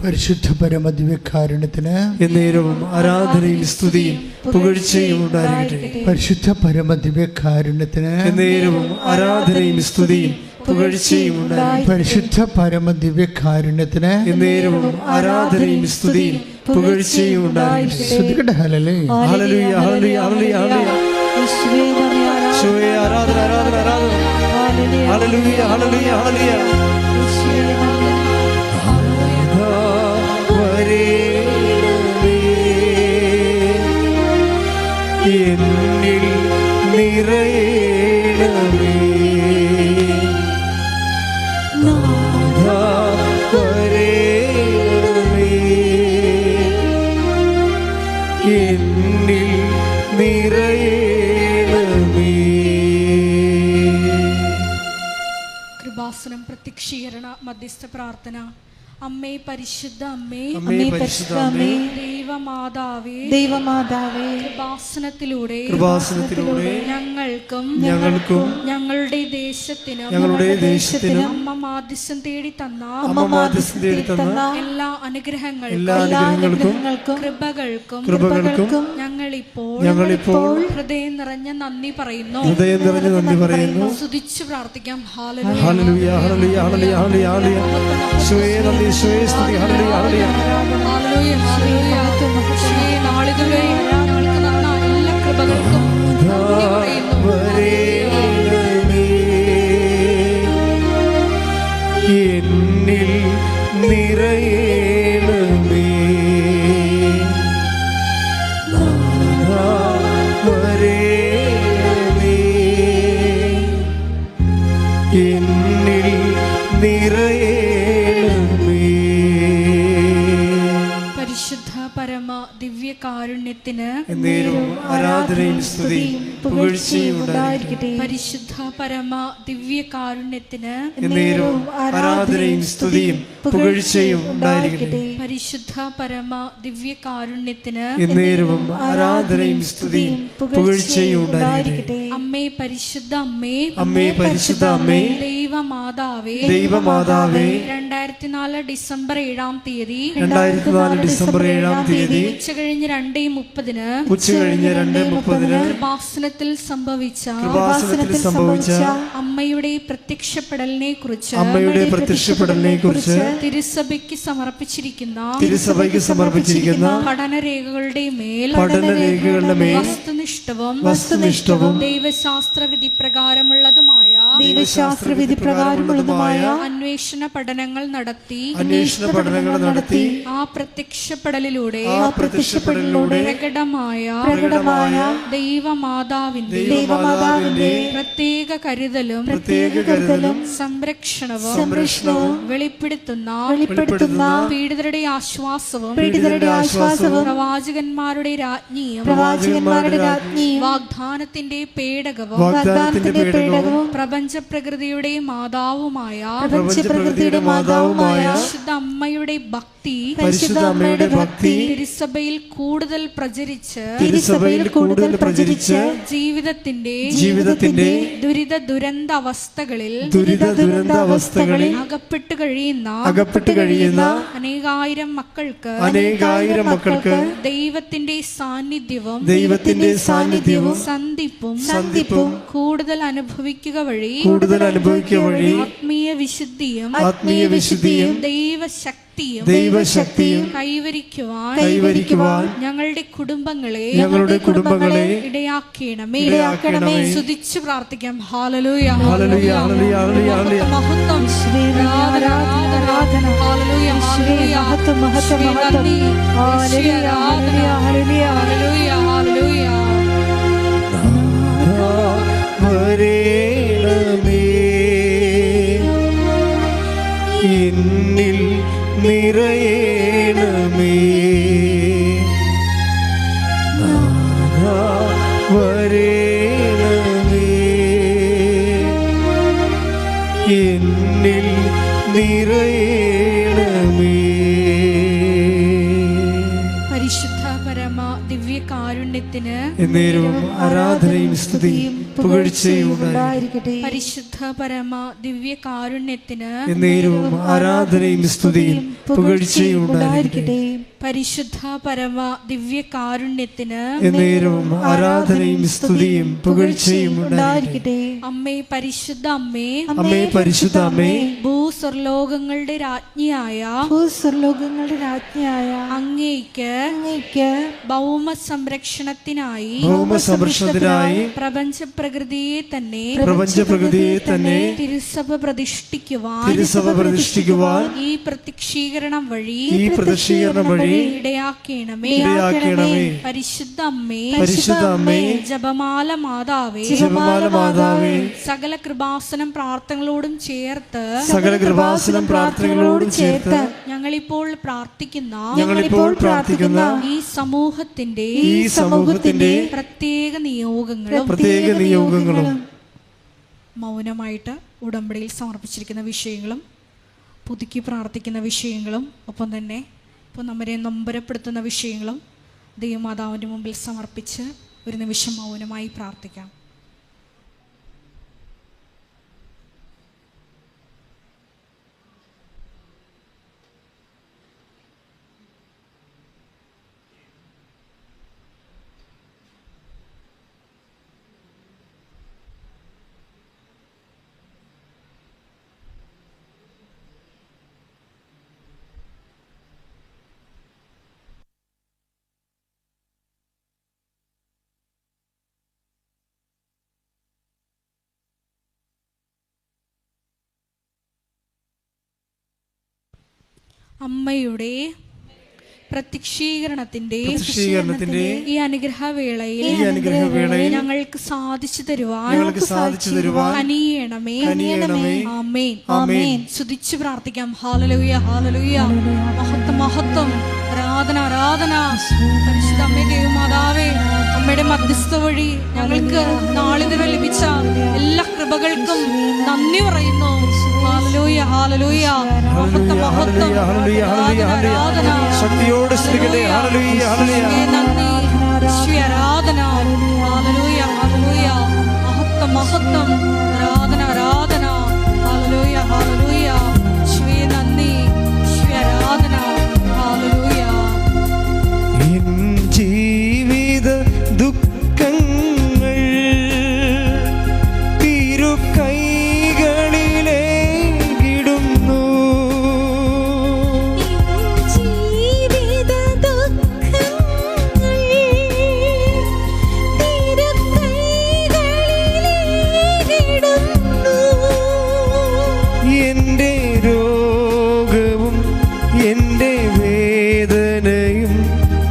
പരിശുദ്ധ പരമ ദിവ്യകാരുണ്യത്തിന് എന്നേരവും ആരാധനയും സ്തുതിയും പുകഴ്ചയും ഉണ്ടായിരിക്കട്ടെ. പരിശുദ്ധ പരമ ദിവ്യകാരുണ്യത്തിന് എന്നേരവും ആരാധനയും സ്തുതിയും പുകഴ്ചയും ഉണ്ടായിരിക്കട്ടെ. പരിശുദ്ധ പരമ ദിവ്യകാരുണ്യത്തിന് എന്നേരവും ആരാധനയും സ്തുതിയും പുകഴ്ചയും ഉണ്ടായിരിക്കട്ടെ. ശ്രദ്ധിക്കട്ടെ. ഹല്ലേലൂയ ഹല്ലേലൂയ ഹല്ലേലൂയ ഹല്ലേലൂയ ഹല്ലേലൂയ. യേശുവേ ആരാധന ആരാധന ആരാധന. ഹല്ലേലൂയ ഹല്ലേലൂയ ഹല്ലേലൂയ. എന്നിൽ നിറയണമേ നാഥാ വരേണമേ എന്നിൽ നിറയണമേ. കൃപാസനം പ്രത്യക്ഷീകരണ മധ്യസ്ഥ പ്രാർത്ഥന. അമ്മേ പരിശുദ്ധ അമ്മേ, അമ്മേ പരിശുദ്ധ അമ്മേ, ദൈവമാതാവേ, ദൈവമാതാവേ, കൃപാസനത്തിലൂടെ ഞങ്ങൾക്കും ഞങ്ങളുടെ ദേശത്തിനും അമ്മ മാധ്യസ്ഥം തേടി തന്ന എല്ലാ അനുഗ്രഹങ്ങൾക്കും കൃപകൾക്കും ഞങ്ങളിപ്പോൾ ഹൃദയം നിറഞ്ഞ നന്ദി പറയുന്നു. സ്തുതിച്ചു പ്രാർത്ഥിക്കാം. ഹല്ലേലൂയ ഹല്ലേലൂയ ഹല്ലേലൂയ ഹല്ലേലൂയ. നാളിതുവരെ ഞങ്ങൾക്ക് തന്ന എല്ലാ കൃപകൾക്കും നന്ദി പറയുന്നു. എന്നിൽ നിറയണമേ നാഥാ വരേണമേ എന്നിൽ നിറയണമേ. പരിശുദ്ധ പരമ ദിവ്യകാരുണ്യത്തിന് എന്നേരവും ആരാധനയും സ്തുതിയും പുകഴ്ചയും ഉണ്ടായിരിക്കട്ടെ. പരിശുദ്ധ പരമ ദിവ്യകാരുണ്യത്തിന് എന്നേരവും ആരാധനയും സ്തുതിയും പുകഴ്ചയും ഉണ്ടായിരിക്കട്ടെ. പരിശുദ്ധ പരമ ദിവ്യകാരുണ്യത്തിന് എന്നേരവും ആരാധനയും സ്തുതിയും പുകഴ്ചയും ഉണ്ടായിരിക്കട്ടെ. അമ്മേ പരിശുദ്ധ അമ്മേ, അമ്മേ പരിശുദ്ധ അമ്മേ, ദൈവമാതാവേ, ദൈവമാതാവേ, 2004 ഡിസംബർ 7-ം തീയതി ഉച്ചകഴിഞ്ഞ് 2:30 കൃപാസനത്തിൽ സംഭവിച്ച അമ്മയുടെ പ്രത്യക്ഷപ്പെടലിനെ കുറിച്ച് തിരുസഭയ്ക്ക് സമർപ്പിച്ചിരിക്കുന്ന പഠനരേഖകളുടെ മേൽ വസ്തുനിഷ്ഠവും ദൈവശാസ്ത്രവിധി പ്രകാരമുള്ളതുമായ അന്വേഷണ പഠനങ്ങൾ നടത്തി ആ പ്രത്യക്ഷപ്പെടലിലൂടെ പ്രകടമായ ദൈവമാതാവിന്റെ പ്രത്യേക കരുതലും സംരക്ഷണവും വെളിപ്പെടുത്തുന്ന പീഡിതരുടെ ആശ്വാസവും പ്രവാചകന്മാരുടെ രാജ്ഞിയും വാഗ്ദാനത്തിന്റെ പേടകവും പ്രപഞ്ച പ്രകൃതിയുടെ മാതാവുമായ പരിശുദ്ധ അമ്മയുടെ ഭക്തി തിരുസഭയിൽ കൂടുതൽ പ്രചരിച്ച് ജീവിതത്തിന്റെ ദുരിത ദുരന്ത അവസ്ഥകളിൽ അകപ്പെട്ടു കഴിയുന്ന അനേകായിരം മക്കൾക്ക് ദൈവത്തിന്റെ സാന്നിധ്യവും സന്ധിപ്പും കൂടുതൽ അനുഭവിക്കുക വഴി ആത്മീയ വിശുദ്ധിയും ദൈവശക്തിയും കൈവരിക്കുവാൻ ഞങ്ങളുടെ കുടുംബങ്ങളെ ഇടയാക്കണമേ. സ്തുതിച്ചു പ്രാർത്ഥിക്കാം. ഹല്ലേലൂയ ഹല്ലേലൂയ ഹല്ലേലൂയ ഹല്ലേലൂയ. മഹത്വം ആരാധന ഹല്ലേലൂയ ഹല്ലേലൂയ മഹത്വം ഹല്ലേലൂയ ഹല്ലേലൂയ ഹല്ലേലൂയ ഹല്ലേലൂയ. എന്നിൽ നിറയണമേ നാഥാ വരേണമേ എന്നിൽ നിറയണമേ. പരിശുദ്ധ പരമ ദിവ്യകാരുണ്യത്തിന് ദിവ്യകാരുണ്യത്തിന് എന്നേരവും ആരാധനയും സ്തുതിയും പുകഴ്ചയും ഉണ്ടായിരിക്കട്ടെ. പരിശുദ്ധ പരമ ദിവ്യകാരുണ്യത്തിന് എന്നേരവും ആരാധനയും സ്തുതിയും പുകഴ്ചയും ഉണ്ടായിരിക്കട്ടെ. പരിശുദ്ധ പരമ ദിവ്യകാരുണ്യത്തിന് എന്നേരവും ആരാധനയും സ്തുതിയും പുകഴ്ചയും ഉണ്ടായിരിക്കട്ടെ. അമ്മേ പരിശുദ്ധ അമ്മേ, അമ്മേ പരിശുദ്ധ അമ്മേ, ഭൂസ്വർലോകങ്ങളുടെ രാജ്ഞിയായ അങ്ങേയ്ക്ക് ഭൗമ സംരക്ഷണത്തിനായി പ്രപഞ്ച പ്രകൃതിയെ തന്നെ തിരുസഭ പ്രതിഷ്ഠിക്കുവാൻ ഈ പ്രത്യക്ഷീകരണം വഴി ഇടയാക്കണമേ. പരിശുദ്ധ അമ്മേ, ജപമാല മാതാവേ, സകല കൃപാസനം പ്രാർത്ഥനകളോടും ചേർത്ത് ഞങ്ങളിപ്പോൾ പ്രാർത്ഥിക്കുന്ന ഈ സമൂഹത്തിന്റെ പ്രത്യേക നിയോഗങ്ങളും മൗനമായിട്ട് ഉടമ്പടിയിൽ സമർപ്പിച്ചിരിക്കുന്ന വിഷയങ്ങളും പുതുക്കി പ്രാർത്ഥിക്കുന്ന വിഷയങ്ങളും ഒപ്പം തന്നെ ഇപ്പോൾ നമ്മെ നൊമ്പരപ്പെടുത്തുന്ന വിഷയങ്ങളും ദൈവമാതാവിൻ്റെ മുമ്പിൽ സമർപ്പിച്ച് ഒരു നിമിഷം മൗനമായി പ്രാർത്ഥിക്കാം. അമ്മയുടെ പ്രത്യക്ഷീകരണത്തിന്റെ ഈ അനുഗ്രഹവേളയിൽ ഞങ്ങൾക്ക് സാധിച്ചു തരുവാൻ കനിയണമേ. ആമേൻ. സ്തുതിച്ചു പ്രാർത്ഥിക്കാം. ഹല്ലേലൂയ, ഹല്ലേലൂയ. മഹത്വം, ആരാധന. പരിശുദ്ധ അമ്മേ, ദൈവമാതാവേ, അമ്മയുടെ മധ്യസ്ഥ വഴി ഞങ്ങൾക്ക് നാളിതുവരെ ലഭിച്ച എല്ലാ കൃപകൾക്കും നന്ദി പറയുന്നു. ഹല്ലേലൂയ, ഹല്ലേലൂയ. മഹത്വം, ആരാധന. ശക്തിയോടെ സ്തുതിക്കട്ടെ. ഹല്ലേലൂയ, ഹല്ലേലൂയ. നന്ദി, ആരാധന. ഹല്ലേലൂയ, ഹല്ലേലൂയ. മഹത്വം, ആരാധന. ഹല്ലേലൂയ, ഹല്ലേലൂയ. യേശുവേ നന്ദി, ആരാധന. ഹല്ലേലൂയ. എൻ ജീവിത ദുഃഖങ്ങൾ തിരുക്കൈകളിലേക്കിടുന്നു. എന്റെ രോഗവും എന്റെ വേദനയും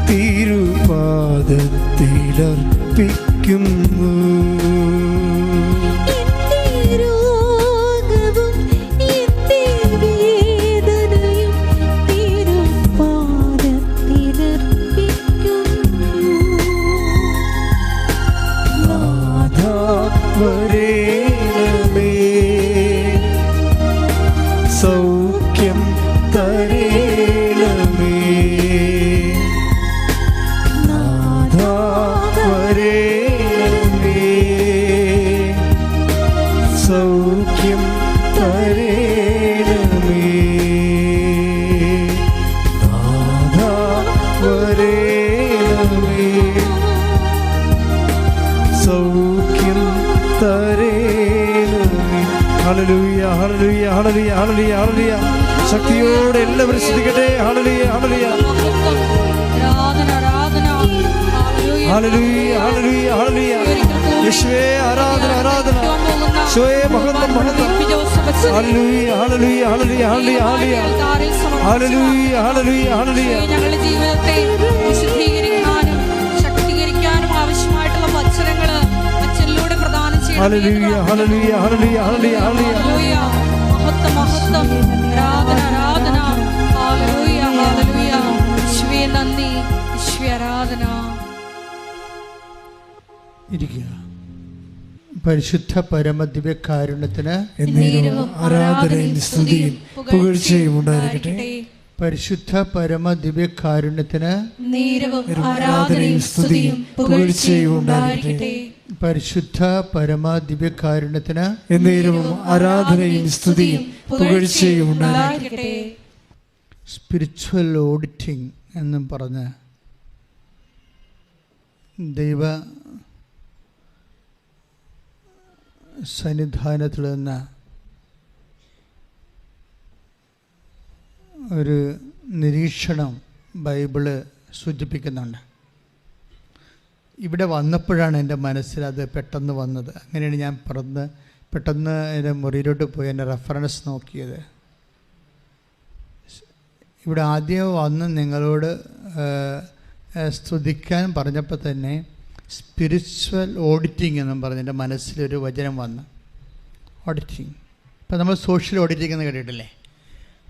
തിരുപാദത്തിലർപ്പിക്കുന്നു. വരേണമേ, സൗഖ്യം തരേണമേ. നാഥാ വരേണമേ, സൗഖ്യം തരേണമേ. നാഥാ വരേണമേ, സൗഖ്യം തരേണമേ. ഹല്ലേലൂയ, ഹല്ലേലൂയ, ഹല്ലേലൂയ, ഹല്ലേലൂയ, ഹല്ലേലൂയ. ശക്തിയോടെ എല്ലാവരും ശ്രദ്ധിക്കട്ടെ. ഹല്ലേലൂയ, ഹല്ലേലൂയ. ഹല്ലേലൂയ, ഹല്ലേലൂയ, ഹല്ലേലൂയ. യേശുവേ ആരാധന, ആരാധന. യേശുവേ മഹത്വം. ഹല്ലേലൂയ, ഹല്ലേലൂയ, ഹല്ലേലൂയ, ഹല്ലേലൂയ, ഹല്ലേലൂയ. ഹല്ലേലൂയ, ഹല്ലേലൂയ, ഹല്ലേലൂയ. ഞങ്ങളുടെ ജീവിതത്തെ വിശുദ്ധീകരിക്കാനും ശക്തീകരിക്കാനും ആവശ്യമായിട്ടുള്ള വചനങ്ങള് അച്ഛനിലൂടെ പ്രദാനം ചെയ്യണം. ഹല്ലേലൂയ, ഹല്ലേലൂയ, ഹല്ലേലൂയ, ഹല്ലേലൂയ, ഹല്ലേലൂയ. മഹത്വം, ആരാധന. ഹല്ലേലൂയ, ഹല്ലേലൂയ. യേശുവേ നന്ദി, യേശുവേ ആരാധന. ഇരിക്കുക. പരിശുദ്ധ പരമദിവ്യകാരുണ്യത്തിന് എന്നേരവും ആരാധനയും സ്തുതിയും പുകഴ്ചയും ഉണ്ടായിരിക്കട്ടെ. പരിശുദ്ധ പരമ ദിവ്യകാരുണ്യത്തിന് നേരവും ആരാധനയും സ്തുതിയും പുകഴ്ചയും ഉണ്ടായിരിക്കട്ടെ. പരിശുദ്ധ പരമ ദിവ്യകാരുണ്യത്തിന് എന്നേരവും ആരാധനയും സ്തുതിയും പുകഴ്ചയും ഉണ്ടായിരിക്കട്ടെ. സ്പിരിച്വൽ ഓഡിറ്റിംഗ് എന്നും പറഞ്ഞ് ദൈവ സന്നിധാനത്തിൽ നിന്ന് ഒരു നിരീക്ഷണം ബൈബിള് സൂചിപ്പിക്കുന്നുണ്ട്. ഇവിടെ വന്നപ്പോഴാണ് എൻ്റെ മനസ്സിൽ അത് പെട്ടെന്ന് വന്നത്. അങ്ങനെയാണ് ഞാൻ പെട്ടെന്ന് എൻ്റെ മുറിയിലോട്ട് പോയി എൻ്റെ റെഫറൻസ് നോക്കിയത്. ഇവിടെ ആദ്യം വന്ന് നിങ്ങളോട് സ്തുതിക്കാൻ പറഞ്ഞപ്പോൾ തന്നെ സ്പിരിച്വൽ ഓഡിറ്റിംഗ് എന്നും പറഞ്ഞ് എൻ്റെ മനസ്സിലൊരു വചനം വന്നു. ഓഡിറ്റിംഗ്, ഇപ്പം നമ്മൾ സോഷ്യൽ ഓഡിറ്റിംഗ് എന്ന് കേട്ടിട്ടില്ലേ?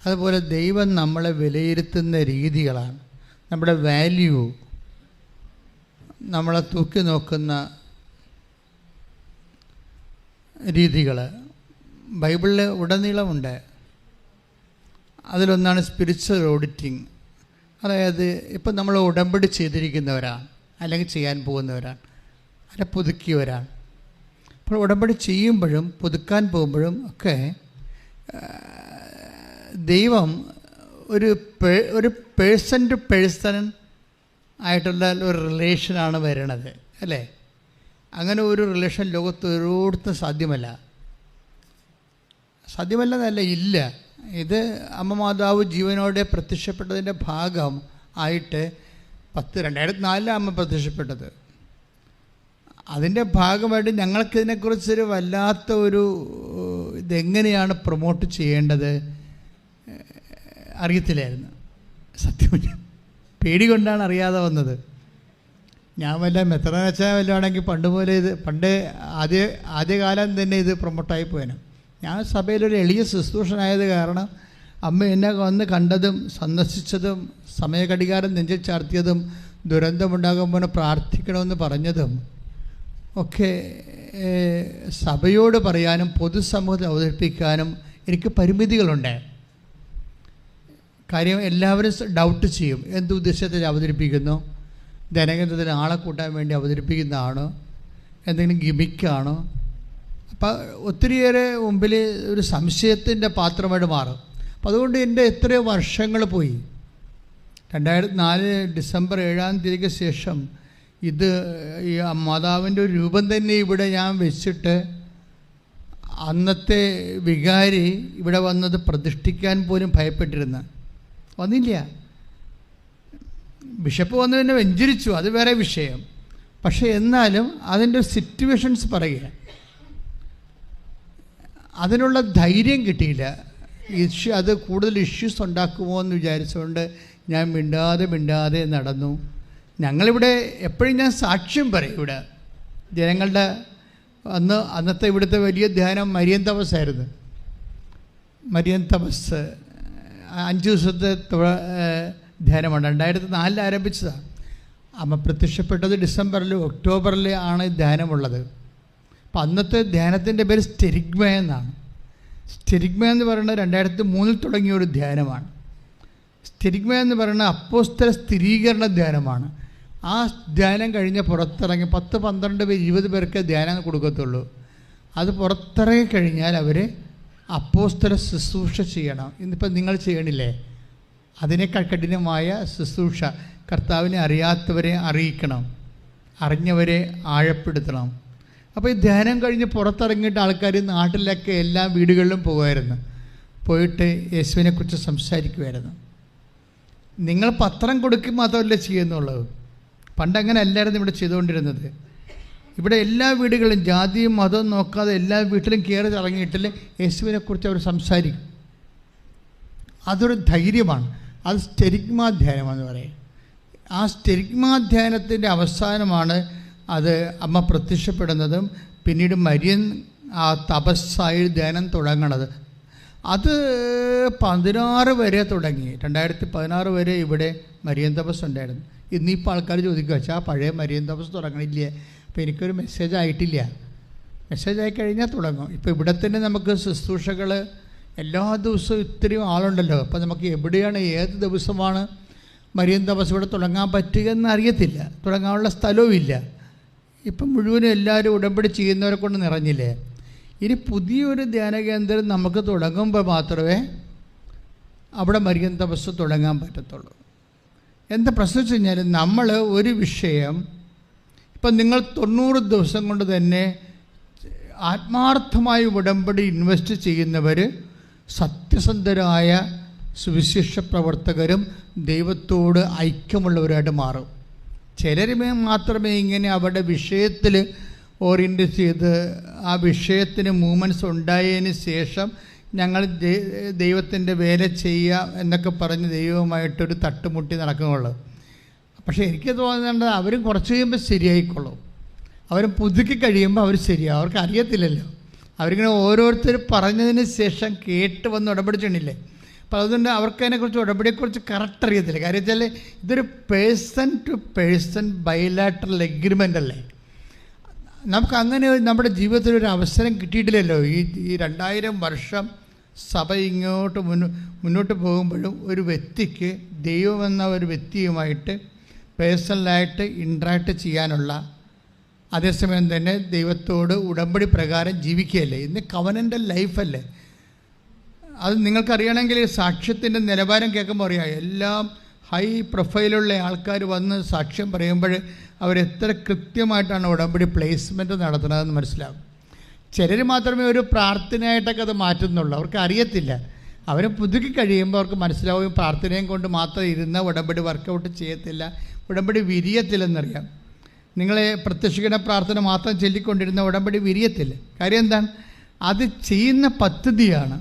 അതുപോലെ ദൈവം നമ്മളെ വിലയിരുത്തുന്ന രീതികളാണ്, നമ്മുടെ വാല്യൂ, നമ്മളെ തൂക്കി നോക്കുന്ന രീതികൾ ബൈബിളിൽ ഉടനീളമുണ്ട്. അതിലൊന്നാണ് സ്പിരിച്വൽ ഓഡിറ്റിംഗ്. അതായത് ഇപ്പം നമ്മൾ ഉടമ്പടി ചെയ്തിരിക്കുന്നവരാണ്, അല്ലെങ്കിൽ ചെയ്യാൻ പോകുന്നവരാണ്, അല്ല പുതുക്കിയവരാണ്. അപ്പോൾ ഉടമ്പടി ചെയ്യുമ്പോഴും പുതുക്കാൻ പോകുമ്പോഴും ഒക്കെ ദൈവം ഒരു പേഴ്സൺ ടു പേഴ്സൺ ആയിട്ടുള്ള ഒരു റിലേഷനാണ് വരണത്, അല്ലേ? അങ്ങനെ ഒരു റിലേഷൻ ലോകത്ത് ഒരിടത്തും സാധ്യമല്ലെന്നല്ല, ഇല്ല. ഇത് അമ്മ മാതാവ് ജീവനോടെ പ്രത്യക്ഷപ്പെട്ടതിൻ്റെ ഭാഗം ആയിട്ട് 2004 അമ്മ പ്രത്യക്ഷപ്പെട്ടത്. അതിൻ്റെ ഭാഗമായിട്ട് ഞങ്ങൾക്കിതിനെക്കുറിച്ചൊരു വല്ലാത്ത ഒരു ഇതെങ്ങനെയാണ് പ്രൊമോട്ട് ചെയ്യേണ്ടത് അറിയത്തില്ലായിരുന്നു. സത്യം പേടി കൊണ്ടാണ് അറിയാതെ വന്നത്. ഞാൻ വല്ല മെത്രാനച്ചായ വല്ലതും ആണെങ്കിൽ പണ്ട് ആദ്യകാലം തന്നെ ഇത് പ്രൊമോട്ടായി പോയനും. ഞാൻ സഭയിലൊരു എളിയ ശുശ്രൂഷനായത് കാരണം അമ്മ എന്നെ വന്ന് കണ്ടതും സന്ദർശിച്ചതും സമയഘടികാരം നെഞ്ചിൽ ചാർത്തിയതും ദുരന്തമുണ്ടാകുമ്പോൾ പ്രാർത്ഥിക്കണമെന്ന് പറഞ്ഞതും ഒക്കെ സഭയോട് പറയാനും പൊതുസമൂഹത്തിൽ അവതരിപ്പിക്കാനും എനിക്ക് പരിമിതികളുണ്ട്. കാര്യം എല്ലാവരും ഡൗട്ട് ചെയ്യും, എന്തുദ്ദേശത്തിൽ അവതരിപ്പിക്കുന്നു, ജനകേന്ദ്രത്തിന് ആളെ കൂട്ടാൻ വേണ്ടി അവതരിപ്പിക്കുന്നതാണോ, എന്തെങ്കിലും ഗിമിക്കാണോ? അപ്പം ഒത്തിരിയേറെ മുമ്പിൽ ഒരു സംശയത്തിൻ്റെ പാത്രമായിട്ട് മാറും. അപ്പം അതുകൊണ്ട് എൻ്റെ എത്രയോ വർഷങ്ങൾ പോയി. 2004 ഡിസംബർ 7-ാം തീയതിക്ക് ശേഷം ഇത് ഈ മാതാവിൻ്റെ ഒരു രൂപം തന്നെ ഇവിടെ ഞാൻ വെച്ചിട്ട് അന്നത്തെ വികാരി ഇവിടെ വന്നത് പ്രതിഷ്ഠിക്കാൻ പോലും ഭയപ്പെട്ടിരുന്ന വന്നില്ല. ബിഷപ്പ് വന്ന് പിന്നെ വെഞ്ചരിച്ചു, അത് വേറെ വിഷയം. പക്ഷേ എന്നാലും അതിൻ്റെ സിറ്റുവേഷൻസ് പറയുക, അതിനുള്ള ധൈര്യം കിട്ടിയില്ല. അത് കൂടുതൽ ഇഷ്യൂസ് ഉണ്ടാക്കുമോ എന്ന് വിചാരിച്ചുകൊണ്ട് ഞാൻ മിണ്ടാതെ നടന്നു. ഞങ്ങളിവിടെ എപ്പോഴും ഞാൻ സാക്ഷ്യം പറയും. ഇവിടെ ജനങ്ങളുടെ അന്നത്തെ ഇവിടുത്തെ വലിയ ധ്യാനം മരിയൻ തപസ്സായിരുന്നു. മരിയൻ തപസ് 5 ദിവസത്തെ ധ്യാനമാണ്. 2004 ആരംഭിച്ചതാണ്. അമ്മ പ്രത്യക്ഷപ്പെട്ടത് ഡിസംബറിൽ ഒക്ടോബറിൽ ആണ് ധ്യാനമുള്ളത്. അപ്പം അന്നത്തെ ധ്യാനത്തിൻ്റെ പേര് സ്റ്റെരിഗ്മ എന്നാണ്. സ്റ്റെരിഗ്മ എന്ന് പറയുന്നത് 2003 തുടങ്ങിയ ഒരു ധ്യാനമാണ്. സ്റ്റെരിഗ്മ എന്ന് പറയുന്നത് അപ്പോസ്തല സ്ഥിരീകരണ ധ്യാനമാണ്. ആ ധ്യാനം കഴിഞ്ഞ് പുറത്തിറങ്ങി 10, 12 പേര് 20 പേർക്ക് ധ്യാനം കൊടുക്കത്തുള്ളൂ. അത് പുറത്തിറങ്ങി കഴിഞ്ഞാൽ അവർ അപ്പോസ്തല ശുശ്രൂഷ ചെയ്യണം. ഇന്നിപ്പോൾ നിങ്ങൾ ചെയ്യണില്ലേ? അതിനേക്കാൾ കഠിനമായ ശുശ്രൂഷ. കർത്താവിനെ അറിയാത്തവരെ അറിയിക്കണം, അറിഞ്ഞവരെ ആഴപ്പെടുത്തണം. അപ്പോൾ ഈ ധ്യാനം കഴിഞ്ഞ് പുറത്തിറങ്ങിയിട്ട് ആൾക്കാർ നാട്ടിലൊക്കെ എല്ലാ വീടുകളിലും പോകുമായിരുന്നു. പോയിട്ട് യേശുവിനെക്കുറിച്ച് സംസാരിക്കുമായിരുന്നു. നിങ്ങൾ പത്രം കൊടുക്കുക മാത്രമല്ല ചെയ്യുന്നുള്ളത്. പണ്ടങ്ങനെ അല്ലായിരുന്നു ഇവിടെ ചെയ്തുകൊണ്ടിരുന്നത്. ഇവിടെ എല്ലാ വീടുകളിലും ജാതിയും മതവും നോക്കാതെ എല്ലാ വീട്ടിലും കയറി ഇറങ്ങിയിട്ടില്ല യേശുവിനെക്കുറിച്ച് അവർ സംസാരിക്കും. അതൊരു ധൈര്യമാണ്. അത് സ്റ്റെരിഗ്മാ ധ്യാനമെന്ന് പറയും. ആ സ്റ്റെരിഗ്മാ ധ്യാനത്തിൻ്റെ അവസാനമാണ് അത് അമ്മ പ്രത്യക്ഷപ്പെടുന്നതും പിന്നീട് മരിയൻ ആ തപസ്സായി ധ്യാനം തുടങ്ങണത്. അത് 16 വരെ തുടങ്ങി. 2016 വരെ ഇവിടെ മരിയൻ തപസ് ഉണ്ടായിരുന്നു. ഇന്നിപ്പോൾ ആൾക്കാർ ചോദിക്കുക, വെച്ചാൽ പഴയ മരിയൻ തപസ് തുടങ്ങണില്ലേ? അപ്പോൾ എനിക്കൊരു മെസ്സേജ് ആയിട്ടില്ല. മെസ്സേജ് ആയി കഴിഞ്ഞാൽ തുടങ്ങും. ഇപ്പോൾ ഇവിടെ തന്നെ നമുക്ക് ശുശ്രൂഷകൾ എല്ലാ ദിവസവും ഇത്രയും ആളുണ്ടല്ലോ. അപ്പോൾ നമുക്ക് എവിടെയാണ് ഏത് ദിവസമാണ് മരിയൻ തപസ് ഇവിടെ തുടങ്ങാൻ പറ്റുക എന്ന് അറിയത്തില്ല. തുടങ്ങാനുള്ള സ്ഥലവും ഇല്ല. ഇപ്പം മുഴുവനും എല്ലാവരും ഉടമ്പടി ചെയ്യുന്നവരെ കൊണ്ട് നിറഞ്ഞില്ലേ. ഇനി പുതിയൊരു ധ്യാന കേന്ദ്രം നമുക്ക് തുടങ്ങുമ്പോൾ മാത്രമേ അവിടെ മരിയൻ തപസ് തുടങ്ങാൻ പറ്റത്തുള്ളൂ. എന്താ പ്രശ്നം വെച്ച് കഴിഞ്ഞാൽ, നമ്മൾ ഒരു വിഷയം ഇപ്പം നിങ്ങൾ 90 ദിവസം കൊണ്ട് തന്നെ ആത്മാർത്ഥമായി ഉടമ്പടി ഇൻവെസ്റ്റ് ചെയ്യുന്നവർ സത്യസന്ധരായ സുവിശേഷ പ്രവർത്തകരും ദൈവത്തോട് ഐക്യമുള്ളവരായിട്ട് മാറും. ചിലർ മാത്രമേ ഇങ്ങനെ അവരുടെ വിഷയത്തിൽ ഓറിയൻറ്റ് ചെയ്ത് ആ വിഷയത്തിന് മൂവ്മെൻറ്റ്സ് ഉണ്ടായതിന് ശേഷം ഞങ്ങൾ ദൈവത്തിൻ്റെ വേല ചെയ്യുക എന്നൊക്കെ പറഞ്ഞ് ദൈവവുമായിട്ടൊരു തട്ടുമുട്ടി നടക്കുന്നുള്ളൂ. പക്ഷേ എനിക്ക് തോന്നുന്നുണ്ട് അവരും കുറച്ച് കഴിയുമ്പോൾ ശരിയായിക്കൊള്ളും. അവരും പുതുക്കി കഴിയുമ്പോൾ അവർ ശരിയാവും. അവർക്ക് അറിയത്തില്ലല്ലോ. അവരിങ്ങനെ ഓരോരുത്തർ പറഞ്ഞതിന് ശേഷം കേട്ട് വന്ന് ഉടമ്പടിച്ചിട്ടില്ലേ. അപ്പോൾ അതുകൊണ്ട് അവർക്ക് അതിനെക്കുറിച്ച് ഉടമ്പടിയെക്കുറിച്ച് കറക്റ്റ് അറിയത്തില്ല. കാര്യം വെച്ചാൽ ഇതൊരു person to person bilateral agreement അല്ലേ. നമുക്ക് അങ്ങനെ നമ്മുടെ ജീവിതത്തിൽ ഒരു അവസരം കിട്ടിയിട്ടില്ലല്ലോ. ഈ 2000 വർഷം സഭ ഇങ്ങോട്ട് മുന്നോട്ട് പോകുമ്പോഴും ഒരു വ്യക്തിക്ക് ദൈവമെന്ന ഒരു വ്യക്തിയുമായിട്ട് പേഴ്സണലായിട്ട് ഇൻട്രാക്ട് ചെയ്യാനുള്ള, അതേസമയം തന്നെ ദൈവത്തോട് ഉടമ്പടി പ്രകാരം ജീവിക്കുകയല്ലേ. ഇന്ന് കവനൻ്റൽ ലൈഫല്ലേ. അത് നിങ്ങൾക്കറിയണമെങ്കിൽ സാക്ഷ്യത്തിൻ്റെ നിലവാരം കേൾക്കുമ്പോൾ അറിയാം. എല്ലാം ഹൈ പ്രൊഫൈലുള്ള ആൾക്കാർ വന്ന് സാക്ഷ്യം പറയുമ്പോൾ അവരെത്ര കൃത്യമായിട്ടാണ് ഉടമ്പടി പ്ലേസ്മെൻറ്റ് നടത്തുന്നതെന്ന് മനസ്സിലാവും. ചിലർ മാത്രമേ ഒരു പ്രാർത്ഥനയായിട്ടൊക്കെ അത് മാറ്റുന്നുള്ളൂ. അവർക്ക് അറിയത്തില്ല. അവർ പുതുക്കി കഴിയുമ്പോൾ അവർക്ക് മനസ്സിലാവുകയും പ്രാർത്ഥനയും കൊണ്ട് മാത്രം ഇരുന്ന ഉടമ്പടി വർക്കൗട്ട് ചെയ്യത്തില്ല, ഉടമ്പടി വിരിയത്തില്ലെന്നറിയാം. നിങ്ങളെ പ്രത്യക്ഷീകരണ പ്രാർത്ഥന മാത്രം ചൊല്ലിക്കൊണ്ടിരുന്ന ഉടമ്പടി വിരിയത്തില്ല. കാര്യം എന്താണ്? അത് ചെയ്യുന്ന പദ്ധതിയാണ്.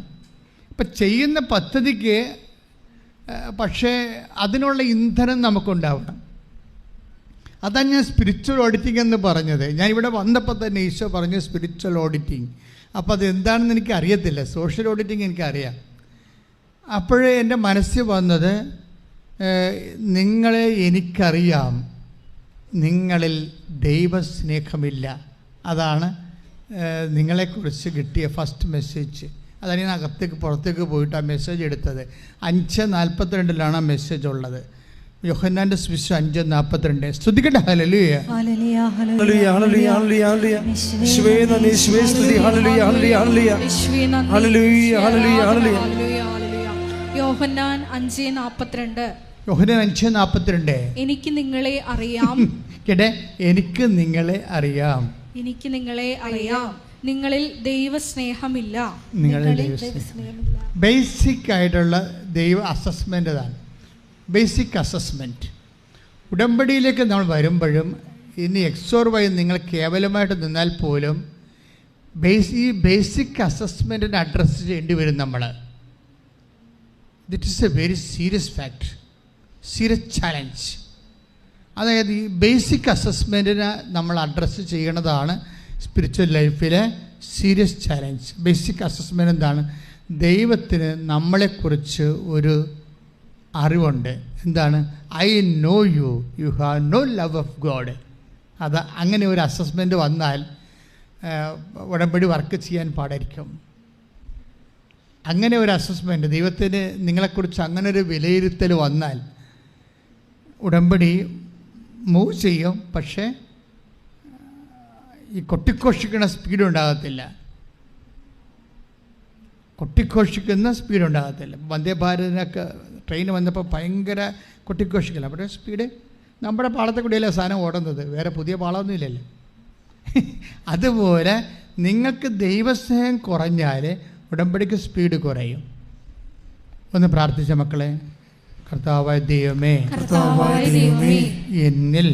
ഇപ്പം ചെയ്യുന്ന പദ്ധതിക്ക് പക്ഷേ അതിനുള്ള ഇന്ധനം നമുക്കുണ്ടാവണം. അതാണ് ഞാൻ സ്പിരിച്വൽ ഓഡിറ്റിംഗ് എന്ന് പറഞ്ഞത്. ഞാൻ ഇവിടെ വന്നപ്പോൾ തന്നെ ഈശോ പറഞ്ഞു സ്പിരിച്വൽ ഓഡിറ്റിംഗ്. അപ്പോൾ അതെന്താണെന്ന് എനിക്ക് അറിയത്തില്ല. സോഷ്യൽ ഓഡിറ്റിംഗ് എനിക്കറിയാം. അപ്പോഴേ എൻ്റെ മനസ്സിൽ വന്നത്, നിങ്ങളെ എനിക്കറിയാം, നിങ്ങളിൽ ദൈവസ്നേഹമില്ല. അതാണ് നിങ്ങളെക്കുറിച്ച് കിട്ടിയ ഫസ്റ്റ് മെസ്സേജ്. അതാണ് ഞാൻ പുറത്തേക്ക് പോയിട്ട് ആ മെസ്സേജ് എടുത്തത്. 5:42 ആ മെസ്സേജ് ഉള്ളത്. യോഹന്നാന്റെ സുവിശേഷം 5:42. സ്തുതിക്കട്ടെ. ഹല്ലേലൂയ ഹല്ലേലൂയ ഹല്ലേലൂയ ഹല്ലേലൂയ യേശുവേ നന്ദി, യേശുവേ സ്തുതി. ഹല്ലേലൂയ ഹല്ലേലൂയ ഹല്ലേലൂയ ഹല്ലേലൂയ ഹല്ലേലൂയ ഹല്ലേലൂയ. യോഹന്നാൻ 5:42. യോഹന്നാൻ 5:42. എനിക്ക് നിങ്ങളെ അറിയാം. കേട്ടെ, എനിക്ക് നിങ്ങളെ അറിയാം. എനിക്ക് നിങ്ങളെ അറിയാം, നിങ്ങളിൽ ദൈവസ്നേഹമില്ല. ബേസിക് ആയിട്ടുള്ള ദൈവ അസസ്മെൻ്റ് അതാണ്. Basic assessment. ഉടമ്പടിയിലേക്ക് നമ്മൾ വരുമ്പോഴും ഇനി എക്സോർ വൈ നിങ്ങൾ കേവലമായിട്ട് നിന്നാൽ പോലും ഈ ബേസിക് അസസ്മെൻറ്റിനെ അഡ്രസ്സ് ചെയ്യേണ്ടി വരും നമ്മൾ. This is a very serious fact, serious challenge. അതായത് ഈ ബേസിക് അസസ്മെൻറ്റിനെ നമ്മൾ അഡ്രസ്സ് ചെയ്യണതാണ് സ്പിരിച്വൽ ലൈഫിലെ സീരിയസ് ചാലഞ്ച്. ബേസിക് അസസ്മെൻറ്റ് എന്താണ്? ദൈവത്തിന് നമ്മളെക്കുറിച്ച് ഒരു അറിവുണ്ട്. എന്താണ്? I know you, you have no love of God. അത് അങ്ങനെ ഒരു അസസ്മെൻറ്റ് വന്നാൽ ഉടമ്പടി വർക്ക് ചെയ്യാൻ പാടായിരിക്കും. അങ്ങനെ ഒരു അസസ്മെൻറ്റ്, ദൈവത്തിന് നിങ്ങളെക്കുറിച്ച് അങ്ങനെ ഒരു വിലയിരുത്തൽ വന്നാൽ ഉടമ്പടി മൂവ് ചെയ്യും. പക്ഷേ ഈ കൊട്ടിഘോഷിക്കുന്ന സ്പീഡ് ഉണ്ടാകത്തില്ല. കൊട്ടിഘോഷിക്കുന്ന സ്പീഡ് ഉണ്ടാകത്തില്ല. വന്ദേ ഭാരതിനൊക്കെ ട്രെയിൻ വന്നപ്പോൾ ഭയങ്കര കൊട്ടിഘോഷിക്കില്ല. പക്ഷേ സ്പീഡ് നമ്മുടെ പാളത്തെ കൂടിയല്ലേ സാധനം ഓടുന്നത്, വേറെ പുതിയ പാളമൊന്നും ഇല്ലല്ലോ. അതുപോലെ നിങ്ങൾക്ക് ദൈവസ്നേഹം കുറഞ്ഞാൽ ഉടമ്പടിക്ക് സ്പീഡ് കുറയും. ഒന്ന് പ്രാർത്ഥിച്ച മക്കളെ. കർത്താവായ ദൈവമേ, എന്നിൽ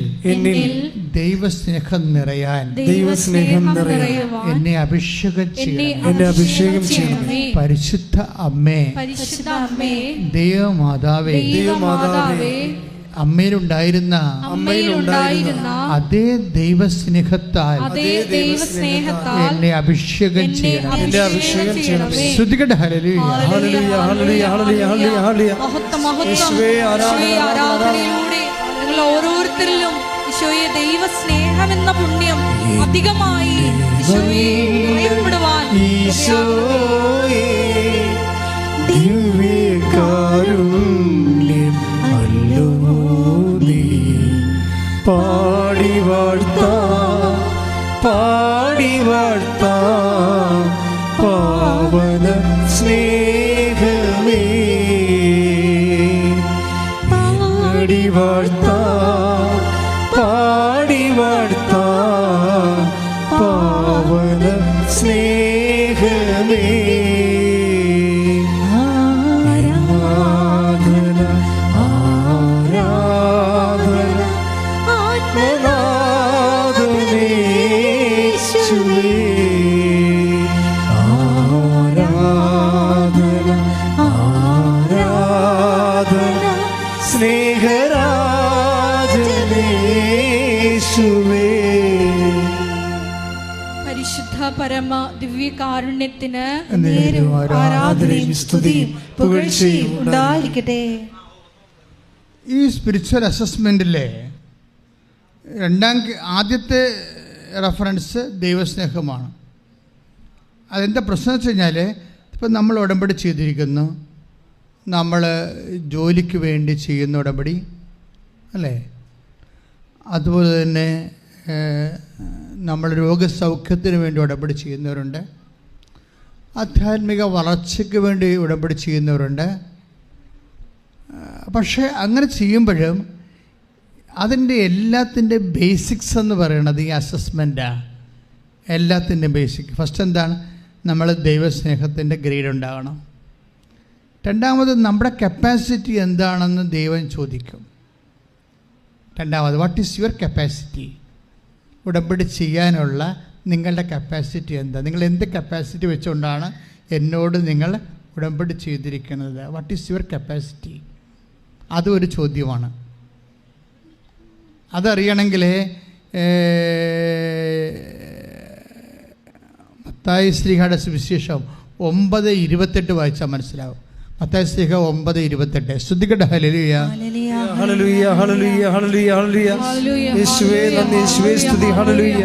ദൈവസ്നേഹം നിറയാൻ എന്നെ അഭിഷേകം ചെയ്യണം. പരിശുദ്ധ അമ്മേ, ദൈവമാതാവേ, അമ്മയിലുണ്ടായിരുന്ന അതേ ദൈവസ്നേഹത്താൽ എന്നെ അഭിഷേകം ചെയ്യണം. ശ്രുതികട്ടെ. ഹല്ലേലൂയ ഹല്ലേലൂയ ഹല്ലേലൂയ ഹല്ലേലൂയ ഹല്ലേലൂയ. യേശുവേ ആരാധനയിലൂടെ നിങ്ങൾ ഓരോരുത്തരിലും ഈശോയെ ദൈവസ്നേഹം എന്ന പുണ്യം അധികമായി ഈശോയെ അറിയപ്പെടുവാൻ ഈശോയെ ദിവ്യകാരുണ്യം അല്ലോ നീ. പാടി വാഴ്ത്താം പാടി വാഴ്ത്താം പാവന സ്നേഹമേ. പാടി വാഴ്ത്താം പാടി വാഴ്ത്താം പാവന സ്നേഹമേ. ആരാധന ആരാധന ആത്മനാഥനേശുവേ. ആരാധന ആരാധന സ്നേഹരാജനേശുവേ. പരിശുദ്ധ പരമ ദിവ്യകാരുണ്യത്തിന് നേരവും ആരാധനയും സ്തുതിയും പുകഴ്ചയും ഉണ്ടായിരിക്കട്ടെ. ഈ സ്പിരിച്വൽ അസസ്മെൻറ്റിലെ ആദ്യത്തെ റെഫറൻസ് ദൈവസ്നേഹമാണ്. അതെന്താ പ്രശ്നം വെച്ച് കഴിഞ്ഞാൽ, ഇപ്പം നമ്മൾ ഉടമ്പടി ചെയ്തിരിക്കുന്നു, നമ്മൾ ജോലിക്ക് വേണ്ടി ചെയ്യുന്ന ഉടമ്പടി അല്ലേ, അതുപോലെ തന്നെ നമ്മൾ രോഗസൗഖ്യത്തിന് വേണ്ടി ഉടമ്പടി ചെയ്യുന്നവരുണ്ട്, ആധ്യാത്മിക വളർച്ചയ്ക്ക് വേണ്ടി ഉടമ്പടി ചെയ്യുന്നവരുണ്ട്. പക്ഷേ അങ്ങനെ ചെയ്യുമ്പോഴും അതിൻ്റെ എല്ലാത്തിൻ്റെ ബേസിക്സ് എന്ന് പറയുന്നത് ഈ അസസ്മെൻറ്റാണ്. എല്ലാത്തിൻ്റെ ബേസിക് ഫസ്റ്റ് എന്താണ്? നമ്മൾ ദൈവസ്നേഹത്തിൻ്റെ ഗ്രേഡ് ഉണ്ടാകണം. രണ്ടാമത് നമ്മുടെ കപ്പാസിറ്റി എന്താണെന്ന് ദൈവം ചോദിക്കും. രണ്ടാമത് വാട്ട് ഈസ് യുവർ കപ്പാസിറ്റി? ഉടമ്പടി ചെയ്യാനുള്ള നിങ്ങളുടെ കപ്പാസിറ്റി എന്താ? നിങ്ങൾ എന്ത് കപ്പാസിറ്റി വെച്ചുകൊണ്ടാണ് എന്നോട് നിങ്ങൾ ഉടമ്പടി ചെയ്തിരിക്കുന്നത്? What is your capacity? അതും ഒരു ചോദ്യമാണ്. അതറിയണമെങ്കിൽ മത്തായി ശ്ലീഹയുടെ സുവിശേഷം 9:28 വായിച്ചാൽ മനസ്സിലാവും. മത്തായി ശ്ലീഹ 9:28. ശ്രദ്ധിക്കട്ടെ. ഹല്ലേലൂയ ഹല്ലേലൂയ ഹല്ലേലൂയ ഹല്ലേലൂയ ഹല്ലേലൂയ. യേശുവേ നന്ദി, യേശുവേ സ്തുതി. ഹല്ലേലൂയ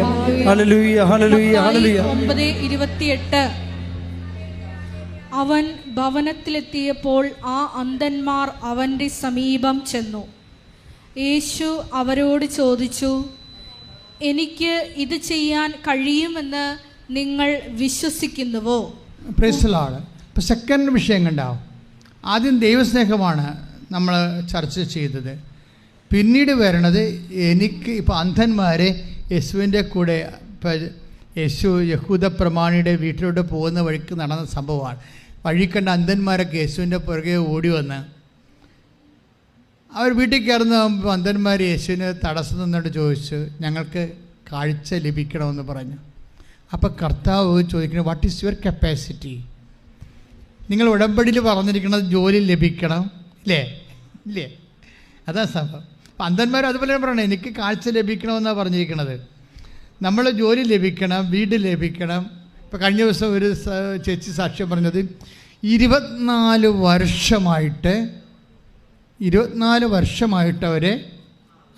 ഹല്ലേലൂയ ഹല്ലേലൂയ ഹല്ലേലൂയ. 9:28. അവൻ ഭവനത്തിലെത്തിയപ്പോൾ ആ അന്ധന്മാർ അവൻ്റെ സമീപം ചെന്നു. യേശു അവരോട് ചോദിച്ചു, എനിക്ക് ഇത് ചെയ്യാൻ കഴിയുമെന്ന് നിങ്ങൾ വിശ്വസിക്കുന്നുവോ? Praise the Lord. ഇപ്പോൾ സെക്കൻഡ് വിഷയം കണ്ടാവും. ആദ്യം ദൈവസ്നേഹമാണ് നമ്മൾ ചർച്ച ചെയ്തത്. പിന്നീട് വരണത് എനിക്ക് ഇപ്പോൾ അന്ധന്മാരെ യേശുവിൻ്റെ കൂടെ, ഇപ്പോൾ യേശു യഹൂദ പ്രമാണിയുടെ വീട്ടിലോട്ട് പോകുന്ന വഴിക്ക് നടന്ന സംഭവമാണ്. വഴി കണ്ട അന്ധന്മാരൊക്കെ യേശുവിൻ്റെ പുറകെ ഓടി വന്ന് അവർ വീട്ടിൽ കയറുന്ന അന്ധന്മാർ യേശുവിന് തടസ്സം നിന്നിട്ട് ചോദിച്ചു, ഞങ്ങൾക്ക് കാഴ്ച ലഭിക്കണമെന്ന് പറഞ്ഞു. അപ്പോൾ കർത്താവ് ചോദിക്കുന്നത്, വാട്ട് ഈസ് യുവർ കപ്പാസിറ്റി? നിങ്ങൾ ഉടമ്പടിയിൽ പറഞ്ഞിരിക്കുന്നത് ജോലി ലഭിക്കണം ഇല്ലേ? ഇല്ലേ? അതാ സംഭവം. അപ്പം അന്ധന്മാർ അതുപോലെ പറയണം, എനിക്ക് കാഴ്ച ലഭിക്കണമെന്നാണ് പറഞ്ഞിരിക്കുന്നത്. നമ്മൾ ജോലി ലഭിക്കണം, വീട് ലഭിക്കണം. ഇപ്പോൾ കഴിഞ്ഞ ദിവസം ഒരു ചേച്ചി സാക്ഷ്യം പറഞ്ഞത് 24 വർഷമായിട്ട്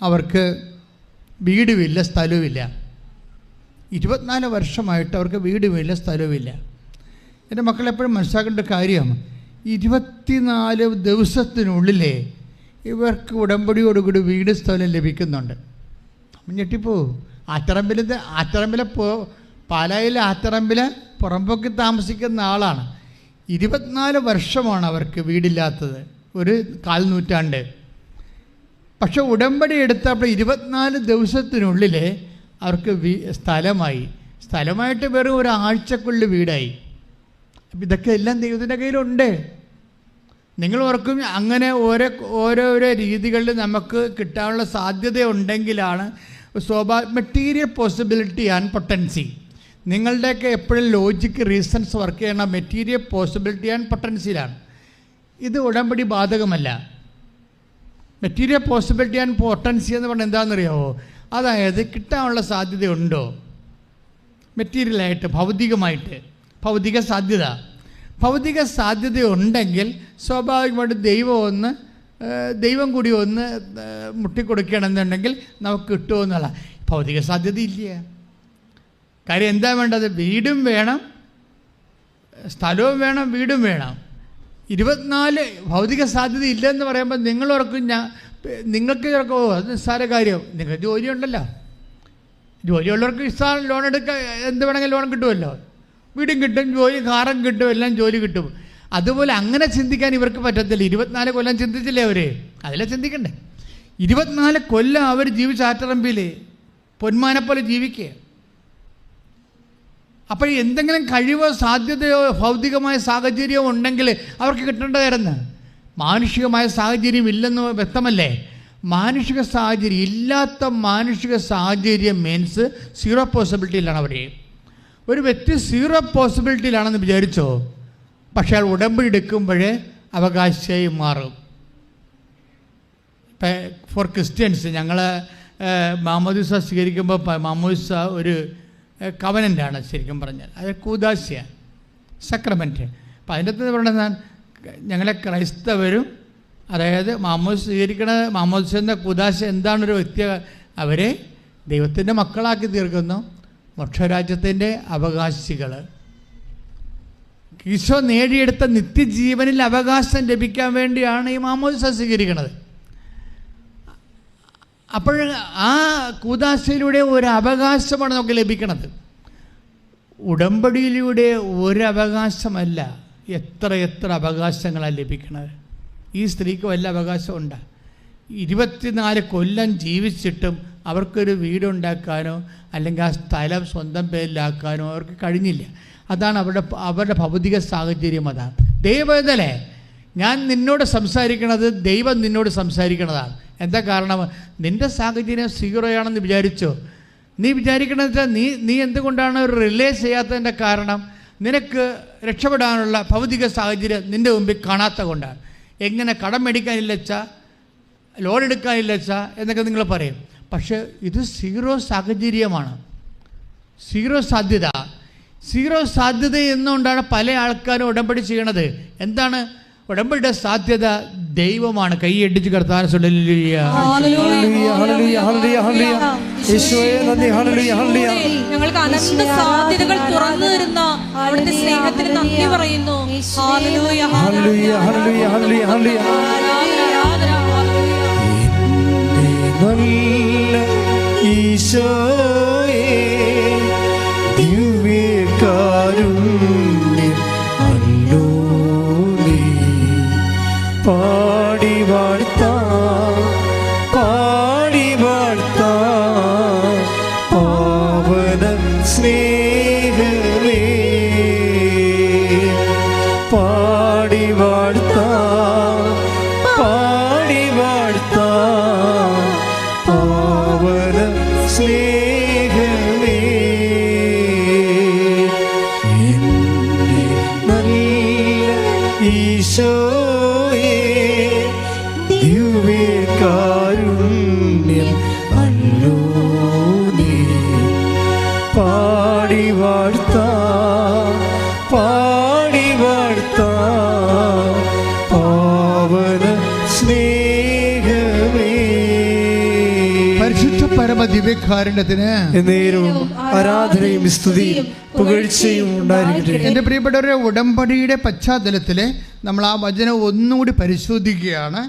അവർക്ക് വീടുമില്ല, സ്ഥലവുമില്ല. 24 വർഷമായിട്ട് അവർക്ക് വീടുമില്ല, സ്ഥലവുമില്ല. എൻ്റെ മക്കളെപ്പോഴും മനസ്സിലാക്കേണ്ട കാര്യം, 24 ദിവസത്തിനുള്ളിലേ ഇവർക്ക് ഉടമ്പടിയോടുകൂടി വീട് സ്ഥലം ലഭിക്കുന്നുണ്ട്. ഞെട്ടിപ്പോവും. ആറ്ററമ്പിലെ പാലായിലെ ആറ്ററമ്പിൽ പുറമ്പോക്കി താമസിക്കുന്ന ആളാണ്. 24 വർഷമാണ് അവർക്ക് വീടില്ലാത്തത്, ഒരു 1/4 നൂറ്റാണ്ട്. പക്ഷെ ഉടമ്പടി എടുത്തപ്പോൾ 24 ദിവസത്തിനുള്ളിൽ അവർക്ക് സ്ഥലമായിട്ട് വെറും ഒരാഴ്ചക്കുള്ളിൽ വീടായി. അപ്പം ഇതൊക്കെ എല്ലാം ദൈവത്തിൻ്റെ കയ്യിലുണ്ട്. നിങ്ങൾ ഓർക്കും, അങ്ങനെ ഓരോരോ രീതികളിൽ നമുക്ക് കിട്ടാനുള്ള സാധ്യത ഉണ്ടെങ്കിലാണ് മെറ്റീരിയൽ പോസിബിലിറ്റി ആൻഡ് പൊട്ടൻസി. നിങ്ങളുടെയൊക്കെ എപ്പോഴും ലോജിക്ക് റീസൺസ് വർക്ക് ചെയ്യണ മെറ്റീരിയൽ പോസിബിലിറ്റി ആൻഡ് പൊട്ടൻസിയിലാണ്. ഇത് ഉടമ്പടി ബാധകമല്ല. മെറ്റീരിയൽ പോസിബിലിറ്റി ആൻഡ് പൊട്ടൻസി എന്ന് പറഞ്ഞാൽ എന്താണെന്നറിയാമോ? അതായത് കിട്ടാനുള്ള സാധ്യതയുണ്ടോ മെറ്റീരിയലായിട്ട്, ഭൗതിക സാധ്യത ഉണ്ടെങ്കിൽ സ്വാഭാവികമായിട്ട് ദൈവം കൂടി ഒന്ന് മുട്ടിക്കൊടുക്കുകയാണെന്നുണ്ടെങ്കിൽ നമുക്ക് കിട്ടുമെന്നുള്ള ഭൗതിക സാധ്യത ഇല്ല. കാര്യം എന്താ വേണ്ടത്? വീടും വേണം, സ്ഥലവും വേണം, വീടും വേണം. 24 ഭൗതിക സാധ്യത ഇല്ലെന്ന് പറയുമ്പോൾ നിങ്ങളോർക്കും നിങ്ങൾക്ക് ചിലപ്പോൾ അത് നിസ്സാര കാര്യം. നിങ്ങൾക്ക് ജോലിയുണ്ടല്ലോ, ജോലിയുള്ളവർക്ക് ഇഷ്ടം ലോൺ എടുക്കാൻ എന്ത് വേണമെങ്കിലും ലോൺ കിട്ടുമല്ലോ, വീടും കിട്ടും, ജോലി കാറും കിട്ടും, എല്ലാം ജോലി കിട്ടും. അതുപോലെ അങ്ങനെ ചിന്തിക്കാൻ ഇവർക്ക് പറ്റത്തില്ല. 24 കൊല്ലം ചിന്തിച്ചില്ലേ അവർ? അതിലെ ചിന്തിക്കണ്ടേ? 24 കൊല്ലം അവർ ജീവിച്ച ആറ്ററമ്പിൽ പൊന്മാനെ പോലെ ജീവിക്കുക. അപ്പോൾ എന്തെങ്കിലും കഴിവോ സാധ്യതയോ ഭൗതികമായ സാഹചര്യമോ ഉണ്ടെങ്കിൽ അവർക്ക് കിട്ടേണ്ടതായിരുന്നു. മാനുഷികമായ സാഹചര്യം ഇല്ലെന്ന് വ്യക്തമല്ലേ? മാനുഷിക സാഹചര്യം ഇല്ലാത്ത മാനുഷിക സാഹചര്യം മീൻസ് 0 പോസിബിലിറ്റിയിലാണ് അവർ. ഒരു വ്യക്തി 0 പോസിബിലിറ്റിയിലാണെന്ന് വിചാരിച്ചോ, പക്ഷേ അയാൾ ഉടമ്പടി എടുക്കുമ്പോഴേ അവകാശിയായി മാറും. ഇപ്പം ഫോർ ക്രിസ്ത്യൻസ് ഞങ്ങൾ മാമോദിസ സ്വീകരിക്കുമ്പോൾ മാമോദിസ ഒരു കവനൻ്റാണ് ശരിക്കും പറഞ്ഞാൽ. അത് കൂദാശയ സക്രമെൻറ്റ്. അപ്പം അതിൻ്റെ അകത്ത് പറയുന്നത് ഞങ്ങളെ ക്രൈസ്തവരും, അതായത് മാമോദിസ എന്ന കൂദാശ എന്താണൊരു വ്യക്തി, അവരെ ദൈവത്തിൻ്റെ മക്കളാക്കി തീർക്കുന്നു, മോക്ഷരാജ്യത്തിൻ്റെ അവകാശികൾ. ഈശോ നേടിയെടുത്ത നിത്യജീവനിൽ അവകാശം ലഭിക്കാൻ വേണ്ടിയാണ് ഈ മാമോദിസ സ്വീകരിക്കുന്നത്. അപ്പോൾ ആ കൂദാശയിലൂടെ ഒരു അവകാശമാണ് നമുക്ക് ലഭിക്കുന്നത്. ഉടമ്പടിയിലൂടെ ഒരു അവകാശമല്ല, എത്ര അവകാശങ്ങളാണ് ലഭിക്കുന്നത്. ഈ സ്ത്രീക്ക് വല്ല അവകാശമുണ്ട്? 24 കൊല്ലം ജീവിച്ചിട്ടും അവർക്കൊരു വീടുണ്ടാക്കാനോ അല്ലെങ്കിൽ ആ സ്ഥലം സ്വന്തം പേരിലാക്കാനോ അവർക്ക് കഴിഞ്ഞില്ല. അതാണ് അവരുടെ ഭൗതിക സാഹചര്യം. അതാണ് ദൈവത്തിലെ ഞാൻ നിന്നോട് സംസാരിക്കണത്, ദൈവം നിന്നോട് സംസാരിക്കണതാണ്. എന്താ കാരണം? നിൻ്റെ സാഹചര്യം 0 ആണെന്ന് വിചാരിച്ചോ? നീ വിചാരിക്കണമെന്ന് വെച്ചാൽ നീ എന്തുകൊണ്ടാണ് ഒരു റിലേ ചെയ്യാത്തതിൻ്റെ കാരണം നിനക്ക് രക്ഷപ്പെടാനുള്ള ഭൗതിക സാഹചര്യം നിൻ്റെ മുമ്പിൽ കാണാത്ത കൊണ്ടാണ്. എങ്ങനെ കടം മേടിക്കാനില്ല വെച്ചാൽ, ലോൺ എടുക്കാനില്ല വെച്ചാൽ എന്നൊക്കെ നിങ്ങൾ പറയും. പക്ഷേ ഇത് 0 സാഹചര്യമാണ്, 0 സാധ്യത. 0 സാധ്യത എന്നുകൊണ്ടാണ് പല ആൾക്കാരും ഉടമ്പടി ചെയ്യണത്. എന്താണ് ഉടമ്പടിയുടെ സാധ്യത? ദൈവമാണ്. കൈയടിച്ച് കർത്താൻ ഞങ്ങൾക്ക് അനന്ത സാധ്യതകൾ തുറന്നു തരുന്ന അവിടുത്തെ സ്നേഹത്തിന് നന്ദി പറയുന്നു. ഈശോയേ ദിവ്യകാരുണ്യം അല്ലോ നീ, പാടി വാഴ്ത്താം പാവന സ്നേഹമേ, പാടി വാഴ്ത്താം പാവന സ്നേഹമേ. എന്റെ നല്ല ഈശോയേ ദിവ്യകാരുണ്യം അല്ലോ നീ, പാടി വാഴ്ത്താം പാവന സ്നേഹമേ. പരിശുദ്ധ പരമ ദിവ്യകാരുണ്യത്തിന് എന്നേരവും ആരാധനയും സ്തുതിയും പുകഴ്ചയും ഉണ്ടായിരിക്കട്ടെ. എൻ്റെ പ്രിയപ്പെട്ടവരുടെ, ഉടമ്പടിയുടെ പശ്ചാത്തലത്തിൽ നമ്മൾ ആ വചനം ഒന്നുകൂടി പരിശോധിക്കുകയാണ്.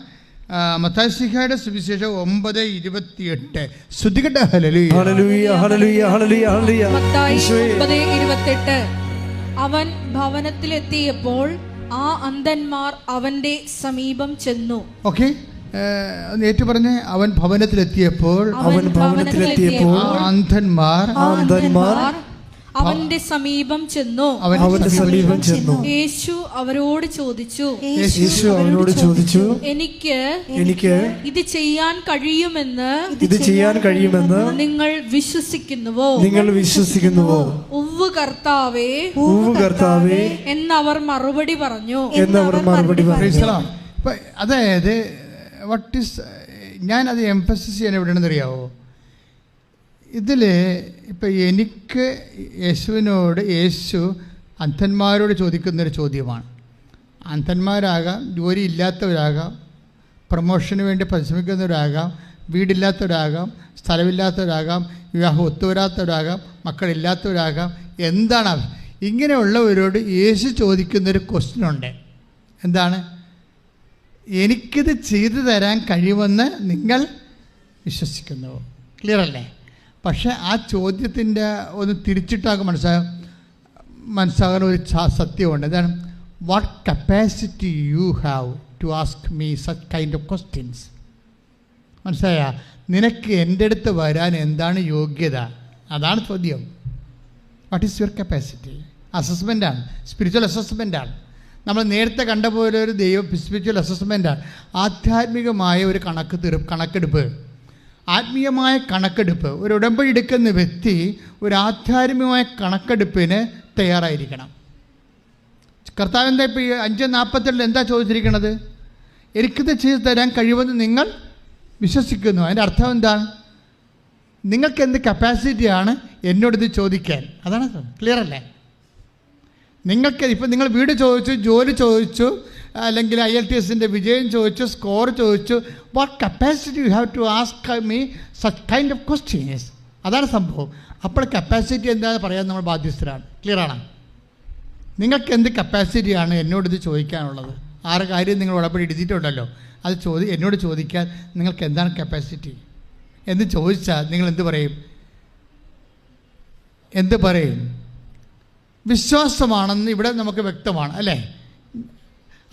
മത്തായിയുടെ സുവിശേഷം 9:28. ശ്രുതികട്ടെ. ഹല്ലേലൂയ ഹല്ലേലൂയ ഹല്ലേലൂയ ഹല്ലേലൂയ ഹല്ലേലൂയ. മത്തായി 9:28. അവൻ ഭവനത്തിലെത്തിയപ്പോൾ ആ അന്ധന്മാർ അവന്റെ സമീപം ചെന്നു. ഓക്കെ, ഏറ്റു പറഞ്ഞേ. അവൻ ഭവനത്തിലെത്തിയപ്പോൾ അന്ധന്മാർ അവന്റെ സമീപം ചെന്നു. യേശു അവരോട് ചോദിച്ചു, എനിക്ക് ഇത് ചെയ്യാൻ കഴിയുമെന്ന് നിങ്ങൾ വിശ്വസിക്കുന്നുവോ? ഉവ്വ് കർത്താവേ എന്നവർ മറുപടി പറഞ്ഞു. അതായത് ഞാനത് എംഫസിസ് ചെയ്യാൻ എവിടെയാണെന്ന് അറിയാവോ? ഇതിൽ ഇപ്പം എനിക്ക് യേശു അന്ധന്മാരോട് ചോദിക്കുന്നൊരു ചോദ്യമാണ്. അന്ധന്മാരാകാം, ജോലി ഇല്ലാത്തവരാകാം, പ്രൊമോഷന് വേണ്ടി പരിശ്രമിക്കുന്നവരാകാം, വീടില്ലാത്തവരാകാം, സ്ഥലമില്ലാത്തവരാകാം, വിവാഹം ഒത്തുവരാത്തവരാകാം, മക്കളില്ലാത്തവരാകാം. എന്താണ് ഇങ്ങനെയുള്ളവരോട് യേശു ചോദിക്കുന്നൊരു ക്വസ്റ്റ്യനുണ്ട്. എന്താണ്? എനിക്കിത് ചെയ്തു തരാൻ കഴിയുമെന്ന് നിങ്ങൾ വിശ്വസിക്കുന്നു. ക്ലിയർ അല്ലേ? പക്ഷേ ആ ചോദ്യത്തിൻ്റെ ഒന്ന് തിരിച്ചിട്ടാകും മനസ്സിലാകാൻ ഒരു സത്യമുണ്ട്. എന്താണ്? What capacity you have to ask me such kind of questions. മനസ്സിലായ? നിനക്ക് എൻ്റെ അടുത്ത് വരാൻ എന്താണ് യോഗ്യത? അതാണ് ചോദ്യം. What is your capacity? അസസ്മെൻ്റാണ്, സ്പിരിച്വൽ അസസ്മെൻ്റാണ്. നമ്മൾ നേരത്തെ കണ്ട പോലെ ഒരു സ്പിരിച്വൽ അസസ്മെൻ്റാണ്. ആധ്യാത്മികമായ ഒരു കണക്കെടുപ്പ്, ആത്മീയമായ കണക്കെടുപ്പ്. ഒരു ഉടമ്പടി എടുക്കുന്ന വ്യക്തി ഒരു ആധ്യാത്മികമായ കണക്കെടുപ്പിന് തയ്യാറായിരിക്കണം. കർത്താവ് എന്താ ഇപ്പോൾ 5:47 എന്താ ചോദിച്ചിരിക്കുന്നത്? എനിക്കിത് ചെയ്തു തരാൻ കഴിയുമെന്ന് നിങ്ങൾ വിശ്വസിക്കുന്നു. അതിൻ്റെ അർത്ഥം എന്താണ്? നിങ്ങൾക്ക് എന്ത് കപ്പാസിറ്റിയാണ് എന്നോടിത് ചോദിക്കാൻ? അതാണ്. ക്ലിയർ അല്ലേ? നിങ്ങൾക്ക് ഇപ്പം നിങ്ങൾ വീട് ചോദിച്ചു, ജോലി ചോദിച്ചു, അല്ലെങ്കിൽ IELTS വിജയം ചോദിച്ചു, സ്കോർ ചോദിച്ചു. What capacity you have to ask me such kind of questions. അതാണ് സംഭവം. അപ്പോൾ കപ്പാസിറ്റി എന്താണെന്ന് പറയാൻ നമ്മൾ ബാധ്യസ്ഥരാണ്. ക്ലിയറാണ്? നിങ്ങൾക്ക് എന്ത് കപ്പാസിറ്റിയാണ് എന്നോടിത് ചോദിക്കാനുള്ളത്? 6 കാര്യം നിങ്ങൾ ഉടമ്പടി എഴുതിയിട്ടുണ്ടല്ലോ. അത് എന്നോട് ചോദിക്കാൻ നിങ്ങൾക്ക് എന്താണ് കപ്പാസിറ്റി എന്ന് ചോദിച്ചാൽ നിങ്ങൾ എന്ത് പറയും? വിശ്വാസമാണെന്ന് ഇവിടെ നമുക്ക് വ്യക്തമാണ് അല്ലേ?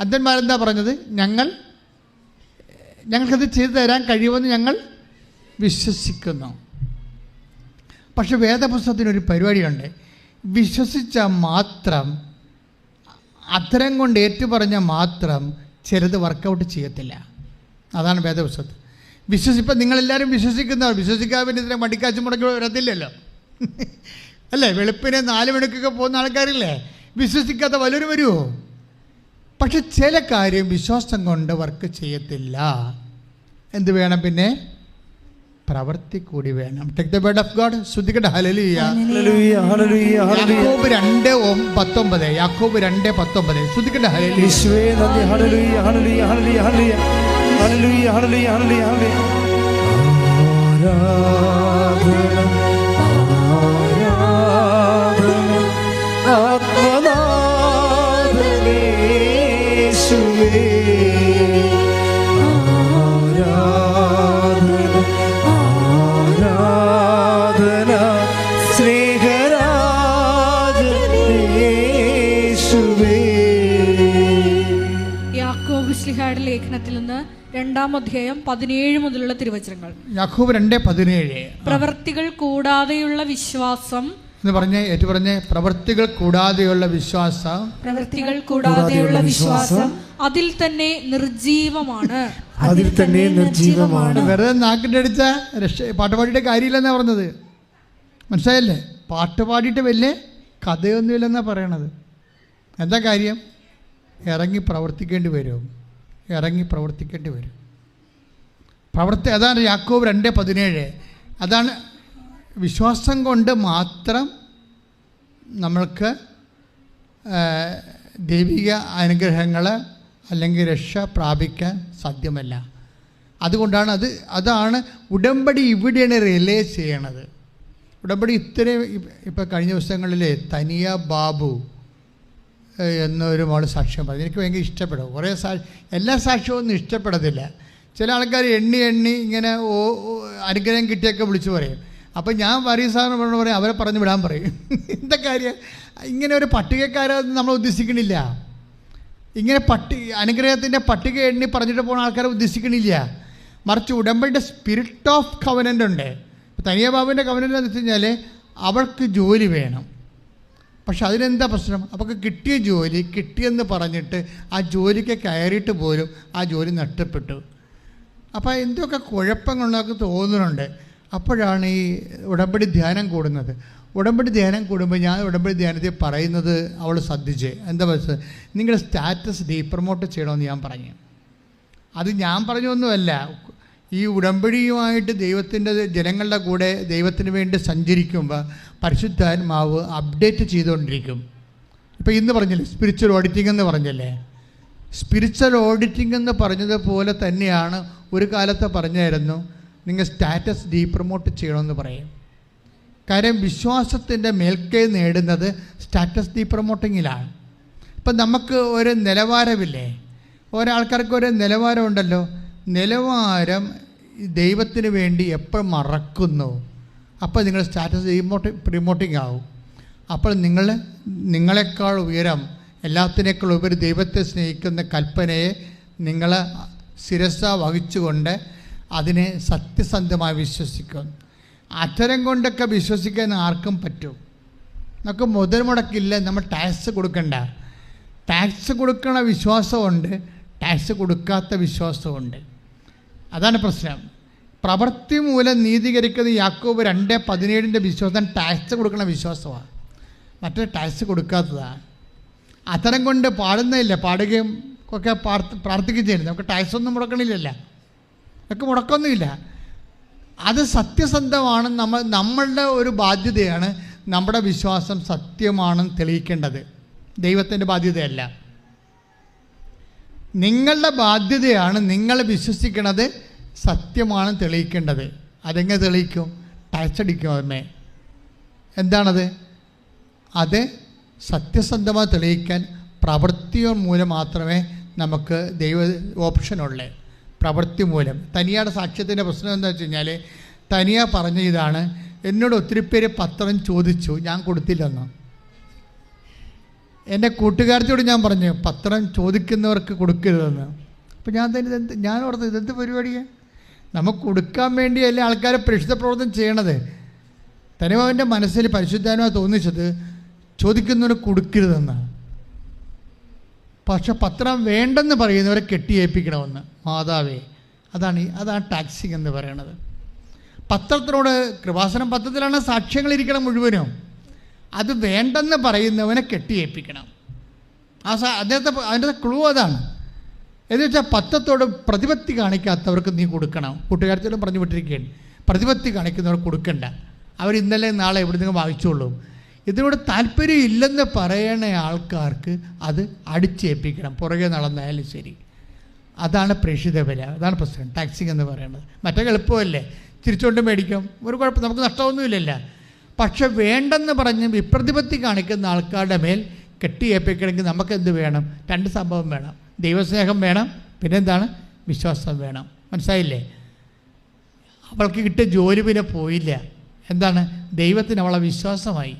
അന്ധന്മാരെന്താ പറഞ്ഞത്? ഞങ്ങൾക്കത് ചെയ്തു തരാൻ കഴിയുമെന്ന് ഞങ്ങൾ വിശ്വസിക്കുന്നു. പക്ഷെ വേദപുസ്തകത്തിനൊരു പരിപാടിയുണ്ട്. വിശ്വസിച്ചാൽ മാത്രം, അത്തരം കൊണ്ട് ഏറ്റുപറഞ്ഞാൽ മാത്രം ചിലത് വർക്കൗട്ട് ചെയ്യത്തില്ല. അതാണ് വേദപുസ്തകത്തിൽ. ഇപ്പം നിങ്ങളെല്ലാവരും വിശ്വസിക്കുന്നവർ, വിശ്വസിക്കാൻ വേണ്ടി ഇത്രയും മടിക്കാച്ചു മുടക്കി വരത്തില്ലല്ലോ അല്ലേ? വെളുപ്പിനെ 4 മണിക്കൊക്കെ പോകുന്ന ആൾക്കാരില്ലേ? വിശ്വസിക്കാത്ത വല്ലവരും വരുമോ? പക്ഷെ ചില കാര്യം വിശ്വാസം കൊണ്ട് വർക്ക് ചെയ്യത്തില്ല. എന്ത് വേണം? പിന്നെ പ്രവൃത്തി കൂടി വേണം. Take the word of God. ശ്രദ്ധിക്കട്ടെ. ഹല്ലേലൂയ, ഹല്ലേലൂയ, ഹല്ലേലൂയ. യാക്കോബ് 2:19. യാക്കോബ് 2:19. ശ്രദ്ധിക്കട്ടെ. ഹല്ലേലൂയ, യേശുവേ നന്ദി. ഹല്ലേലൂയ, ഹല്ലേലൂയ, ഹല്ലേലൂയ, ഹല്ലേലൂയ, ഹല്ലേലൂയ, ഹല്ലേലൂയ, ഹല്ലേലൂയ, ഹല്ലേലൂയ. ആത്മനാഥനേ യേശുവേ ലേഖനത്തിൽ നിന്ന് 2-ാം അധ്യായം 17 മുതലുള്ള തിരുവചനങ്ങൾ. യാക്കോബ് 2:17. പ്രവൃത്തികൾ കൂടാതെയുള്ള വിശ്വാസം എന്ന് പറഞ്ഞേ, ഏറ്റു പറഞ്ഞേ. പ്രവൃത്തികൾ കൂടാതെയുള്ള വിശ്വാസം, പ്രവൃത്തികൾ കൂടാതെയുള്ള വിശ്വാസം അതിൽ തന്നെ നിർജീവമാണ്. അതിൽ തന്നെ നിർജീവമാണ്. വെറുതെ നാക്കിൻ്റെ അടിച്ച പാട്ടുപാടിയുടെ കാര്യമില്ലെന്നാ പറഞ്ഞത്. മനസ്സിലായല്ലേ? പാട്ടുപാടിയിട്ട് വലിയ കഥയൊന്നുമില്ലെന്നാണ് പറയണത്. എന്താ കാര്യം? ഇറങ്ങി പ്രവർത്തിക്കേണ്ടി വരും. അതാണ് യാക്കോബ് 2:17. അതാണ് വിശ്വാസം കൊണ്ട് മാത്രം നമ്മൾക്ക് ദൈവിക അനുഗ്രഹങ്ങൾ അല്ലെങ്കിൽ രക്ഷ പ്രാപിക്കാൻ സാധ്യമല്ല. അതുകൊണ്ടാണ് അതാണ് ഉടമ്പടി ഇവിടെയാണ് റിയലൈസ് ചെയ്യണത്. ഉടമ്പടി ഇത്രയും ഇപ്പോൾ കഴിഞ്ഞ ദിവസങ്ങളിൽ തനിയ ബാബു എന്നൊരു മോൾ സാക്ഷ്യം പറഞ്ഞു. എനിക്ക് ഭയങ്കര ഇഷ്ടപ്പെടും. കുറേ എല്ലാ സാക്ഷ്യവും ഒന്നും ഇഷ്ടപ്പെടത്തില്ല. ചില ആൾക്കാർ എണ്ണി ഇങ്ങനെ അനുഗ്രഹം കിട്ടിയൊക്കെ വിളിച്ചു പറയും. അപ്പം ഞാൻ സാറിന് പറയും, അവരെ പറഞ്ഞു വിടാൻ പറയും. എന്താ കാര്യം? ഇങ്ങനെ ഒരു പട്ടികക്കാരൊന്നും നമ്മൾ ഉദ്ദേശിക്കണില്ല. ഇങ്ങനെ അനുഗ്രഹത്തിൻ്റെ പട്ടിക എണ്ണി പറഞ്ഞിട്ട് പോകുന്ന ആൾക്കാരെ ഉദ്ദേശിക്കണില്ല. മറിച്ച് ഉടമ്പടിയുടെ സ്പിരിറ്റ് ഓഫ് കവനൻ്റ് ഉണ്ട്. തനിയ ബാബുവിൻ്റെ കവനൻ്റ് എന്ന് വെച്ച് കഴിഞ്ഞാൽ അവൾക്ക് ജോലി വേണം. പക്ഷെ അതിനെന്താ പ്രശ്നം? അവൾക്ക് കിട്ടിയ ജോലി കിട്ടിയെന്ന് പറഞ്ഞിട്ട് ആ ജോലിക്ക് കയറിയിട്ട് പോലും ആ ജോലി നഷ്ടപ്പെട്ടു. അപ്പോൾ എന്തൊക്കെ കുഴപ്പങ്ങളൊക്കെ തോന്നുന്നുണ്ട്. അപ്പോഴാണ് ഈ ഉടമ്പടി ധ്യാനം കൂടുന്നത്. ഉടമ്പടി ധ്യാനം കൂടുമ്പോൾ ഞാൻ ഉടമ്പടി ധ്യാനത്തിൽ പറയുന്നത് അവൾ ശ്രദ്ധിച്ച് എന്താ പറയുക, നിങ്ങളുടെ സ്റ്റാറ്റസ് ഡീപ്രമോട്ട് ചെയ്യണമെന്ന് ഞാൻ പറഞ്ഞു. അത് ഞാൻ പറഞ്ഞൊന്നുമല്ല, ഈ ഉടമ്പടിയുമായിട്ട് ദൈവത്തിൻ്റെ ജനങ്ങളുടെ കൂടെ ദൈവത്തിന് വേണ്ടി സഞ്ചരിക്കുമ്പോൾ പരിശുദ്ധാത്മാവ് അപ്ഡേറ്റ് ചെയ്തുകൊണ്ടിരിക്കും. ഇപ്പോൾ ഇന്ന് പറഞ്ഞില്ലേ സ്പിരിച്വൽ ഓഡിറ്റിംഗ് എന്ന് പറഞ്ഞല്ലേ, സ്പിരിച്വൽ ഓഡിറ്റിംഗ് എന്ന് പറഞ്ഞതുപോലെ തന്നെയാണ് ഒരു കാലത്ത് പറഞ്ഞായിരുന്നു നിങ്ങൾ സ്റ്റാറ്റസ് ഡീപ്രമോട്ട് ചെയ്യണമെന്ന് പറയും. കാര്യം വിശ്വാസത്തിൻ്റെ മേൽക്കൈ നേടുന്നത് സ്റ്റാറ്റസ് ഡീപ്രമോട്ടിങ്ങിലാണ്. ഇപ്പം നമുക്ക് ഒരു നിലവാരമില്ലേ? ഒരാൾക്കാർക്ക് ഒരു നിലവാരമുണ്ടല്ലോ. നിലവാരം ദൈവത്തിന് വേണ്ടി എപ്പോൾ മറക്കുന്നു, അപ്പോൾ നിങ്ങൾ സ്റ്റാറ്റസ് പ്രിമോട്ടിങ് ആവും. അപ്പോൾ നിങ്ങളെക്കാൾ ഉയരം, എല്ലാത്തിനേക്കാൾ ഉപരി ദൈവത്തെ സ്നേഹിക്കുന്ന കൽപ്പനയെ നിങ്ങൾ ശിരസ വഹിച്ചുകൊണ്ട് അതിനെ സത്യസന്ധമായി വിശ്വസിക്കും. അത്തരം കൊണ്ടൊക്കെ വിശ്വസിക്കാൻ ആർക്കും പറ്റും. നമുക്ക് മുതൽ മുടക്കില്ല, നമ്മൾ ടാക്സ് കൊടുക്കണ്ട. ടാക്സ് കൊടുക്കണ വിശ്വാസമുണ്ട്, ടാക്സ് കൊടുക്കാത്ത വിശ്വാസമുണ്ട്. അതാണ് പ്രശ്നം. പ്രവൃത്തി മൂലം നീതീകരിക്കുന്ന യാക്കോബ് 2:17 വിശ്വാസം ടാക്സ് കൊടുക്കുന്ന വിശ്വാസമാണ്, മറ്റേ ടാക്സ് കൊടുക്കാത്തതാണ്. അത്തരം കൊണ്ട് പാടുന്നില്ല, പാടുകയും ഒക്കെ പ്രാർത്ഥിക്കുകയും ചെയ്യുന്നത്. നമുക്ക് ടാക്സ് ഒന്നും മുടക്കണില്ലല്ലോ, നമുക്ക് മുടക്കൊന്നുമില്ല. അത് സത്യസന്ധമാണ്. നമ്മളുടെ ഒരു ബാധ്യതയാണ് നമ്മുടെ വിശ്വാസം സത്യമാണെന്ന് തെളിയിക്കേണ്ടത്, ദൈവത്തിൻ്റെ ബാധ്യതയല്ല. നിങ്ങളുടെ ബാധ്യതയാണ് നിങ്ങൾ വിശ്വസിക്കണത് സത്യമാണെന്ന് തെളിയിക്കേണ്ടത്. അതെങ്ങനെ തെളിയിക്കും? ടാക്സ് അടിക്കും. അതിനെ എന്താണത്? അത് സത്യസന്ധമായി തെളിയിക്കാൻ പ്രവൃത്തിയോ മൂലം മാത്രമേ നമുക്ക് ദൈവ ഓപ്ഷനുള്ളൂ. പ്രവൃത്തി മൂലം. തനിയാടെ സാക്ഷ്യത്തിൻ്റെ പ്രശ്നം എന്താ വെച്ച് കഴിഞ്ഞാൽ, തനിയ പറഞ്ഞ ഇതാണ്, എന്നോട് ഒത്തിരി പേര് പത്രം ചോദിച്ചു, ഞാൻ കൊടുത്തില്ലെന്ന്. എൻ്റെ കൂട്ടുകാരത്തോട് ഞാൻ പറഞ്ഞു പത്രം ചോദിക്കുന്നവർക്ക് കൊടുക്കരുതെന്ന്. അപ്പോൾ ഞാൻ ഓർത്ത് ഇതെന്ത് പരിപാടിയാണ്? നമുക്ക് കൊടുക്കാൻ വേണ്ടിയല്ലേ ആൾക്കാരെ പരിശുദ്ധ പ്രവർത്തനം ചെയ്യണത്. തനിമാവിൻ്റെ മനസ്സിൽ പരിശുദ്ധാത്മാവ് തോന്നിച്ചത് ചോദിക്കുന്നവരെ കൊടുക്കരുതെന്ന്. പക്ഷെ പത്രം വേണ്ടെന്ന് പറയുന്നവരെ കെട്ടിയേൽപ്പിക്കണമെന്ന്. മാതാവേ, അതാണ് ടാക്സിങ് എന്ന് പറയണത്. പത്രത്തിനോട്, കൃപാസനം പത്രത്തിലാണ് സാക്ഷ്യങ്ങളിരിക്കണം മുഴുവനും. അത് വേണ്ടെന്ന് പറയുന്നവനെ കെട്ടിയേൽപ്പിക്കണം. അതിൻ്റെ ക്ലൂ അതാണ്. എന്ന് വെച്ചാൽ പത്രത്തോട് പ്രതിപത്തി കാണിക്കാത്തവർക്ക് നീ കൊടുക്കണം. കൂട്ടുകാരത്തോടും പറഞ്ഞു വിട്ടിരിക്കുകയാണ്, പ്രതിപത്തി കാണിക്കുന്നവർ കൊടുക്കണ്ട, അവർ ഇന്നലെ നാളെ എവിടെ നിന്ന് വാങ്ങിച്ചോളൂ. ഇതിനോട് താല്പര്യം ഇല്ലെന്ന് പറയണ ആൾക്കാർക്ക് അത് അടിച്ചേൽപ്പിക്കണം, പുറകെ നടന്നാലും ശരി. അതാണ് പ്രേക്ഷിത വില, അതാണ് പ്രശ്നം. ടാക്സിങ് എന്ന് പറയുന്നത് മറ്റേ എളുപ്പമല്ലേ, തിരിച്ചുകൊണ്ട് മേടിക്കാം, ഒരു കുഴപ്പം, നമുക്ക് നഷ്ടമൊന്നുമില്ലല്ലോ. പക്ഷെ വേണ്ടെന്ന് പറഞ്ഞ് വിപ്രതിപത്തി കാണിക്കുന്ന ആൾക്കാരുടെ മേൽ കെട്ടിയേൽപ്പിക്കണമെങ്കിൽ നമുക്കെന്ത് വേണം? 2 സംഭവം വേണം. ദൈവസ്നേഹം വേണം, പിന്നെന്താണ്? വിശ്വാസം വേണം. മനസ്സിലായില്ലേ? അവൾക്ക് കിട്ടിയ ജോലി പിന്നെ പോയില്ല. എന്താണ്? ദൈവത്തിന് അവളെ വിശ്വാസമായി.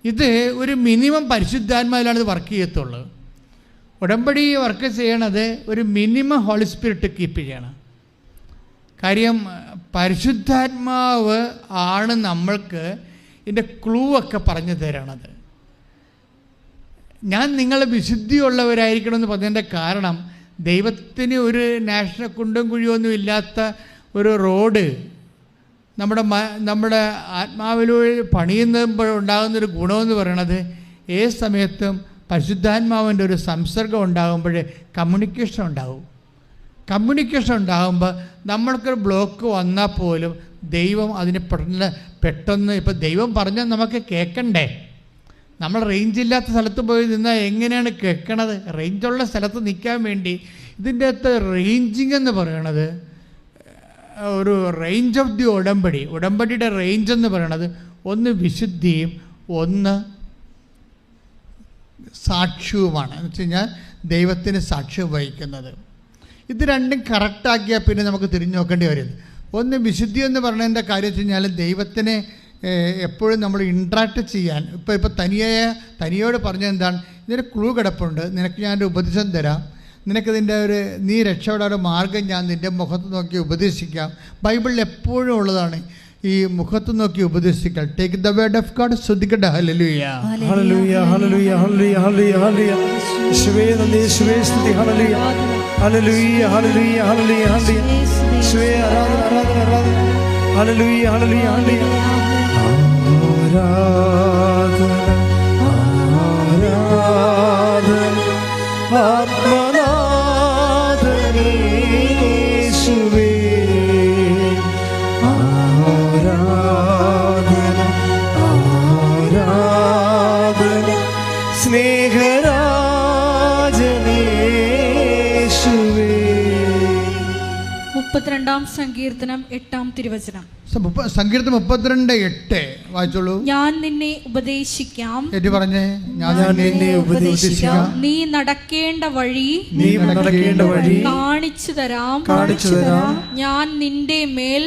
ഇത് ഒരു മിനിമം പരിശുദ്ധാത്മാവിലാണ് ഇത് വർക്ക് ചെയ്യത്തുള്ളൂ. ഉടമ്പടി വർക്ക് ചെയ്യണത് ഒരു മിനിമം ഹോളി സ്പിരിറ്റ് കീപ്പ് ചെയ്യണം. കാര്യം പരിശുദ്ധാത്മാവ് ആണ് നമ്മൾക്ക് ഇതിൻ്റെ ക്ലൂ ഒക്കെ പറഞ്ഞു തരണത്. ഞാൻ നിങ്ങൾ വിശുദ്ധിയുള്ളവരായിരിക്കണമെന്ന് പറഞ്ഞതിൻ്റെ കാരണം, ദൈവത്തിന് ഒരു നാഷണൽ കുണ്ടും കുഴിയൊന്നും ഇല്ലാത്ത ഒരു റോഡ് നമ്മുടെ ആത്മാവിലൂടെ പണിയുമ്പോഴുണ്ടാകുന്നൊരു ഗുണമെന്ന് പറയണത്, ഏത് സമയത്തും പരിശുദ്ധാത്മാവിൻ്റെ ഒരു സംസർഗം ഉണ്ടാകുമ്പോൾ കമ്മ്യൂണിക്കേഷൻ ഉണ്ടാകും. കമ്മ്യൂണിക്കേഷൻ ഉണ്ടാകുമ്പോൾ നമ്മൾക്കൊരു ബ്ലോക്ക് വന്നാൽ പോലും ദൈവം അതിന് പെട്ടെന്ന് ഇപ്പം ദൈവം പറഞ്ഞാൽ നമുക്ക് കേൾക്കണ്ടേ? നമ്മൾ റേഞ്ചില്ലാത്ത സ്ഥലത്ത് പോയി നിന്നാൽ എങ്ങനെയാണ് കേൾക്കണത്? റേഞ്ചുള്ള സ്ഥലത്ത് നിൽക്കാൻ വേണ്ടി ഇതിൻ്റെ അകത്ത് റേഞ്ചിങ് എന്ന് പറയണത് ഒരു റേഞ്ച് ഓഫ് ദി ഉടമ്പടിയുടെ റേഞ്ച് എന്ന് പറയണത് ഒന്ന് വിശുദ്ധിയും ഒന്ന് സാക്ഷ്യവുമാണ്. എന്ന് വെച്ച് കഴിഞ്ഞാൽ ദൈവത്തിന് സാക്ഷ്യം വഹിക്കുന്നത്. ഇത് രണ്ടും കറക്റ്റാക്കിയാൽ പിന്നെ നമുക്ക് തിരിഞ്ഞു നോക്കേണ്ടി വരും. ഒന്ന് വിശുദ്ധി എന്ന് പറയുന്നതിൻ്റെ കാര്യം വെച്ച് കഴിഞ്ഞാൽ ദൈവത്തിനെ എപ്പോഴും നമ്മൾ ഇൻട്രാക്ട് ചെയ്യാൻ. ഇപ്പോൾ തനിയോട് പറഞ്ഞത് എന്താണ്? ഇതിന് ക്ലൂ കിടപ്പുണ്ട്, നിനക്ക് ഞാനൊരു ഉപദേശം തരാം, നിനക്കിതിൻ്റെ നീ രക്ഷപ്പെടാൻ ഒരു മാർഗം ഞാൻ നിൻ്റെ മുഖത്ത് നോക്കി ഉപദേശിക്കാം. ബൈബിളിൽ എപ്പോഴും ഉള്ളതാണ് ഈ മുഖത്ത് നോക്കി ഉപദേശിക്കൽ. Take the word of God. ശ്രദ്ധിക്കട്ടെ. ഹല്ലേലൂയ ഹല്ലേലൂയ ഹല്ലേലൂയ ഹല്ലേലൂയ ഹല്ലേലൂയ യേശുവേ നന്ദി, യേശുവേ സ്തുതി. ഹല്ലേലൂയ ഹല്ലേലൂയ ഹല്ലേലൂയ ഹല്ലേലൂയ ഹല്ലേലൂയ യേശുവേ ആരാധന ആരാധന ആരാധന. ഹല്ലേലൂയ ഹല്ലേലൂയ ഹല്ലേലൂയ ആരാധന ആരാധന ആത്മനാഥനേ യേശുവേ ആരാധന ആരാധന സ്നേഹരാജനേ യേശുവേ. 32-ാം സങ്കീർത്തനം 8-ാം തിരുവചനം. സങ്കീർത്തനം 32:8 വായിച്ചോളൂ. ഞാൻ നിന്നെ ഉപദേശിക്കാം, ഏറ്റു പറഞ്ഞേ, ഞാൻ നിന്നെ ഉപദേശിക്കാം, നീ നടക്കേണ്ട വഴി കാണിച്ചു തരാം, ഞാൻ നിന്റെ മേൽ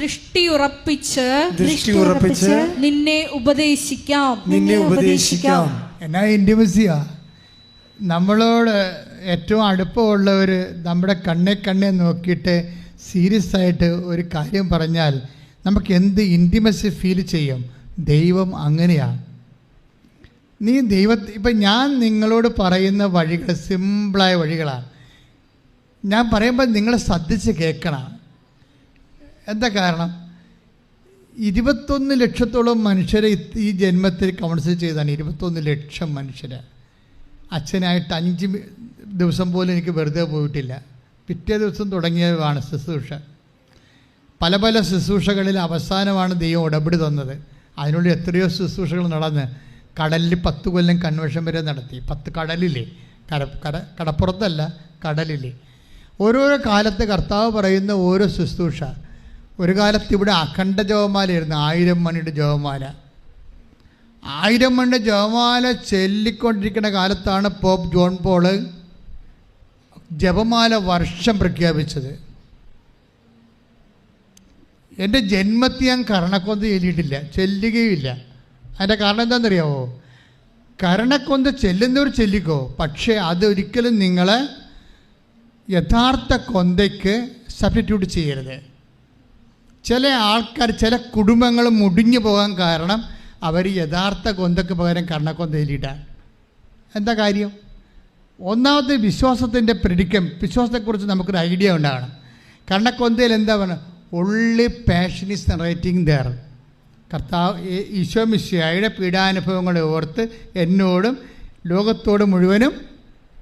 ദൃഷ്ടിയുറപ്പിച്ച് നിന്നെ ഉപദേശിക്കാം. എന്നാ ഇൻറ്റിമസിയാ! നമ്മളോട് ഏറ്റവും അടുപ്പമുള്ളവർ നമ്മുടെ കണ്ണെ നോക്കിയിട്ട് സീരിയസ് ആയിട്ട് ഒരു കാര്യം പറഞ്ഞാൽ നമുക്ക് എന്ത് ഇൻറ്റിമസി ഫീൽ ചെയ്യും. ദൈവം അങ്ങനെയാണ്. നീ ഇപ്പം ഞാൻ നിങ്ങളോട് പറയുന്ന വഴികൾ സിമ്പിളായ വഴികളാണ്. ഞാൻ പറയുമ്പോൾ നിങ്ങൾ ശ്രദ്ധിച്ച് കേൾക്കണം. എന്താ കാരണം? 21 ലക്ഷത്തോളം മനുഷ്യരെ ഈ ജന്മത്തിൽ കൗൺസിൽ ചെയ്താണ്. 21 ലക്ഷം മനുഷ്യരെ. അച്ഛനായിട്ട് 5 ദിവസം പോലും എനിക്ക് വെറുതെ പോയിട്ടില്ല. പിറ്റേ ദിവസം തുടങ്ങിയതാണ് ശുശ്രൂഷ. പല ശുശ്രൂഷകളിൽ അവസാനമാണ് ദൈവം ഉടമ്പടി തന്നത്. അതിനുള്ളിൽ എത്രയോ ശുശ്രൂഷകൾ നടന്ന് കടലിൽ 10 കൊല്ലം കൺവെൻഷൻ വരെ നടത്തി. 10 കടലിലെ കടപ്പുറത്തല്ല, കടലിലെ. ഓരോരോ കാലത്ത് കർത്താവ് പറയുന്ന ഓരോ ശുശ്രൂഷ. ഒരു കാലത്ത് ഇവിടെ അഖണ്ഡ ജപമാലയായിരുന്നു, 1000 മണിയുടെ ജപമാല. 1000 മണിയുടെ ജപമാല ചൊല്ലിക്കൊണ്ടിരിക്കുന്ന കാലത്താണ് പോപ്പ് ജോൺ പോള് ജപമാല വർഷം പ്രഖ്യാപിച്ചത്. എൻ്റെ ജന്മത്തിൽ ഞാൻ കരണക്കൊന്ത് ചൊല്ലിയിട്ടില്ല, ചൊല്ലുകയുമില്ല. അതിൻ്റെ കാരണം എന്താണെന്നറിയാമോ? കരണക്കൊന്ത് ചെല്ലുന്നവർ ചൊല്ലിക്കോ, പക്ഷേ അതൊരിക്കലും നിങ്ങളെ യഥാർത്ഥ കൊന്തയ്ക്ക് സബ്സ്റ്റിറ്റ്യൂട്ട് ചെയ്യരുത്. ചില ആൾക്കാർ, ചില കുടുംബങ്ങൾ മുടിഞ്ഞു പോകാൻ കാരണം അവർ യഥാർത്ഥ കൊന്തയ്ക്ക് പകരം കർണക്കൊന്ത ചൊല്ലിയിട്ടാണ്. എന്താ കാര്യം? ഒന്നാമത്തെ വിശ്വാസത്തിൻ്റെ വിശ്വാസത്തെക്കുറിച്ച് നമുക്കൊരു ഐഡിയ ഉണ്ടാകണം. കർണക്കൊന്തയിൽ എന്താ പറയുക? Only passion is narrating there. കർത്താവ് ഈശോ മിശിഹായുടെ പീഡാനുഭവങ്ങളെ ഓർത്ത് എന്നോടും ലോകത്തോട് മുഴുവനും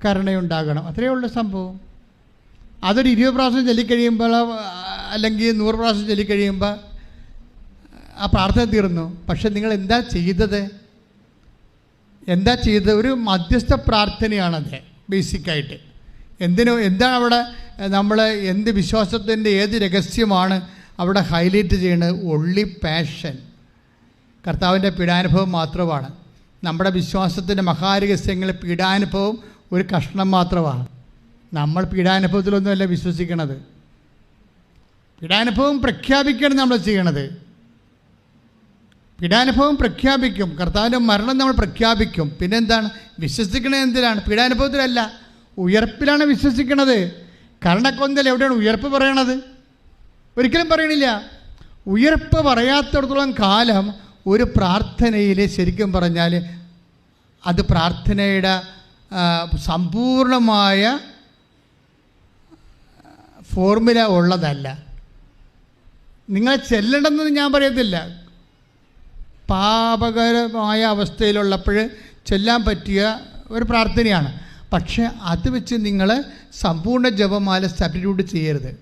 കരുണയുണ്ടാകണം. അത്രയേ ഉള്ളൂ സംഭവം. അതൊരു 20 പ്രാവശ്യം ചൊല്ലിക്കഴിയുമ്പോൾ അല്ലെങ്കിൽ 100 പ്രാവശ്യം ചൊല്ലിക്കഴിയുമ്പോൾ ആ പ്രാർത്ഥന തീർന്നു. പക്ഷെ നിങ്ങൾ എന്താ ചെയ്തത്? ഒരു മധ്യസ്ഥ പ്രാർത്ഥനയാണത് ബേസിക്കായിട്ട്. എന്താണ് അവിടെ നമ്മൾ എന്ത് വിശ്വാസത്തിൻ്റെ ഏത് രഹസ്യമാണ് അവിടെ ഹൈലൈറ്റ് ചെയ്യുന്നത്? ഒൺലി പാഷൻ, കർത്താവിൻ്റെ പീഡാനുഭവം മാത്രമാണ്. നമ്മുടെ വിശ്വാസത്തിൻ്റെ മഹാരഹസ്യങ്ങൾ പീഡാനുഭവം ഒരു കഷ്ണം മാത്രമാണ്. നമ്മൾ പീഡാനുഭവത്തിലൊന്നുമല്ല വിശ്വസിക്കണത്. പീഡാനുഭവം പ്രഖ്യാപിക്കണം നമ്മൾ ചെയ്യണത്. പീഡാനുഭവം പ്രഖ്യാപിക്കും, കർത്താവിൻ്റെ മരണം നമ്മൾ പ്രഖ്യാപിക്കും. പിന്നെന്താണ് വിശ്വസിക്കണത്? എന്തിനാണ്? പീഡാനുഭവത്തിലല്ല, ഉയർപ്പിലാണ് വിശ്വസിക്കണത്. കർണക്കൊന്തൽ എവിടെയാണ് ഉയർപ്പ് പറയണത്? ഒരിക്കലും പറയണില്ല. ഉയർപ്പ് പറയാത്തിടത്തോളം കാലം ഒരു പ്രാർത്ഥനയിൽ ശരിക്കും പറഞ്ഞാൽ അത് പ്രാർത്ഥനയുടെ സമ്പൂർണമായ ഫോർമുല ഉള്ളതല്ല. നിങ്ങൾ ചെല്ലണമെന്ന് ഞാൻ പറയത്തില്ല. പാപകരമായ അവസ്ഥയിലുള്ളപ്പോൾ ചെല്ലാൻ പറ്റിയ ഒരു പ്രാർത്ഥനയാണ്. പക്ഷേ അത് വെച്ച് നിങ്ങൾ സമ്പൂർണ്ണ ജപമാല സബ്സ്റ്റിറ്റ്യൂട്ട് ചെയ്യരുത്.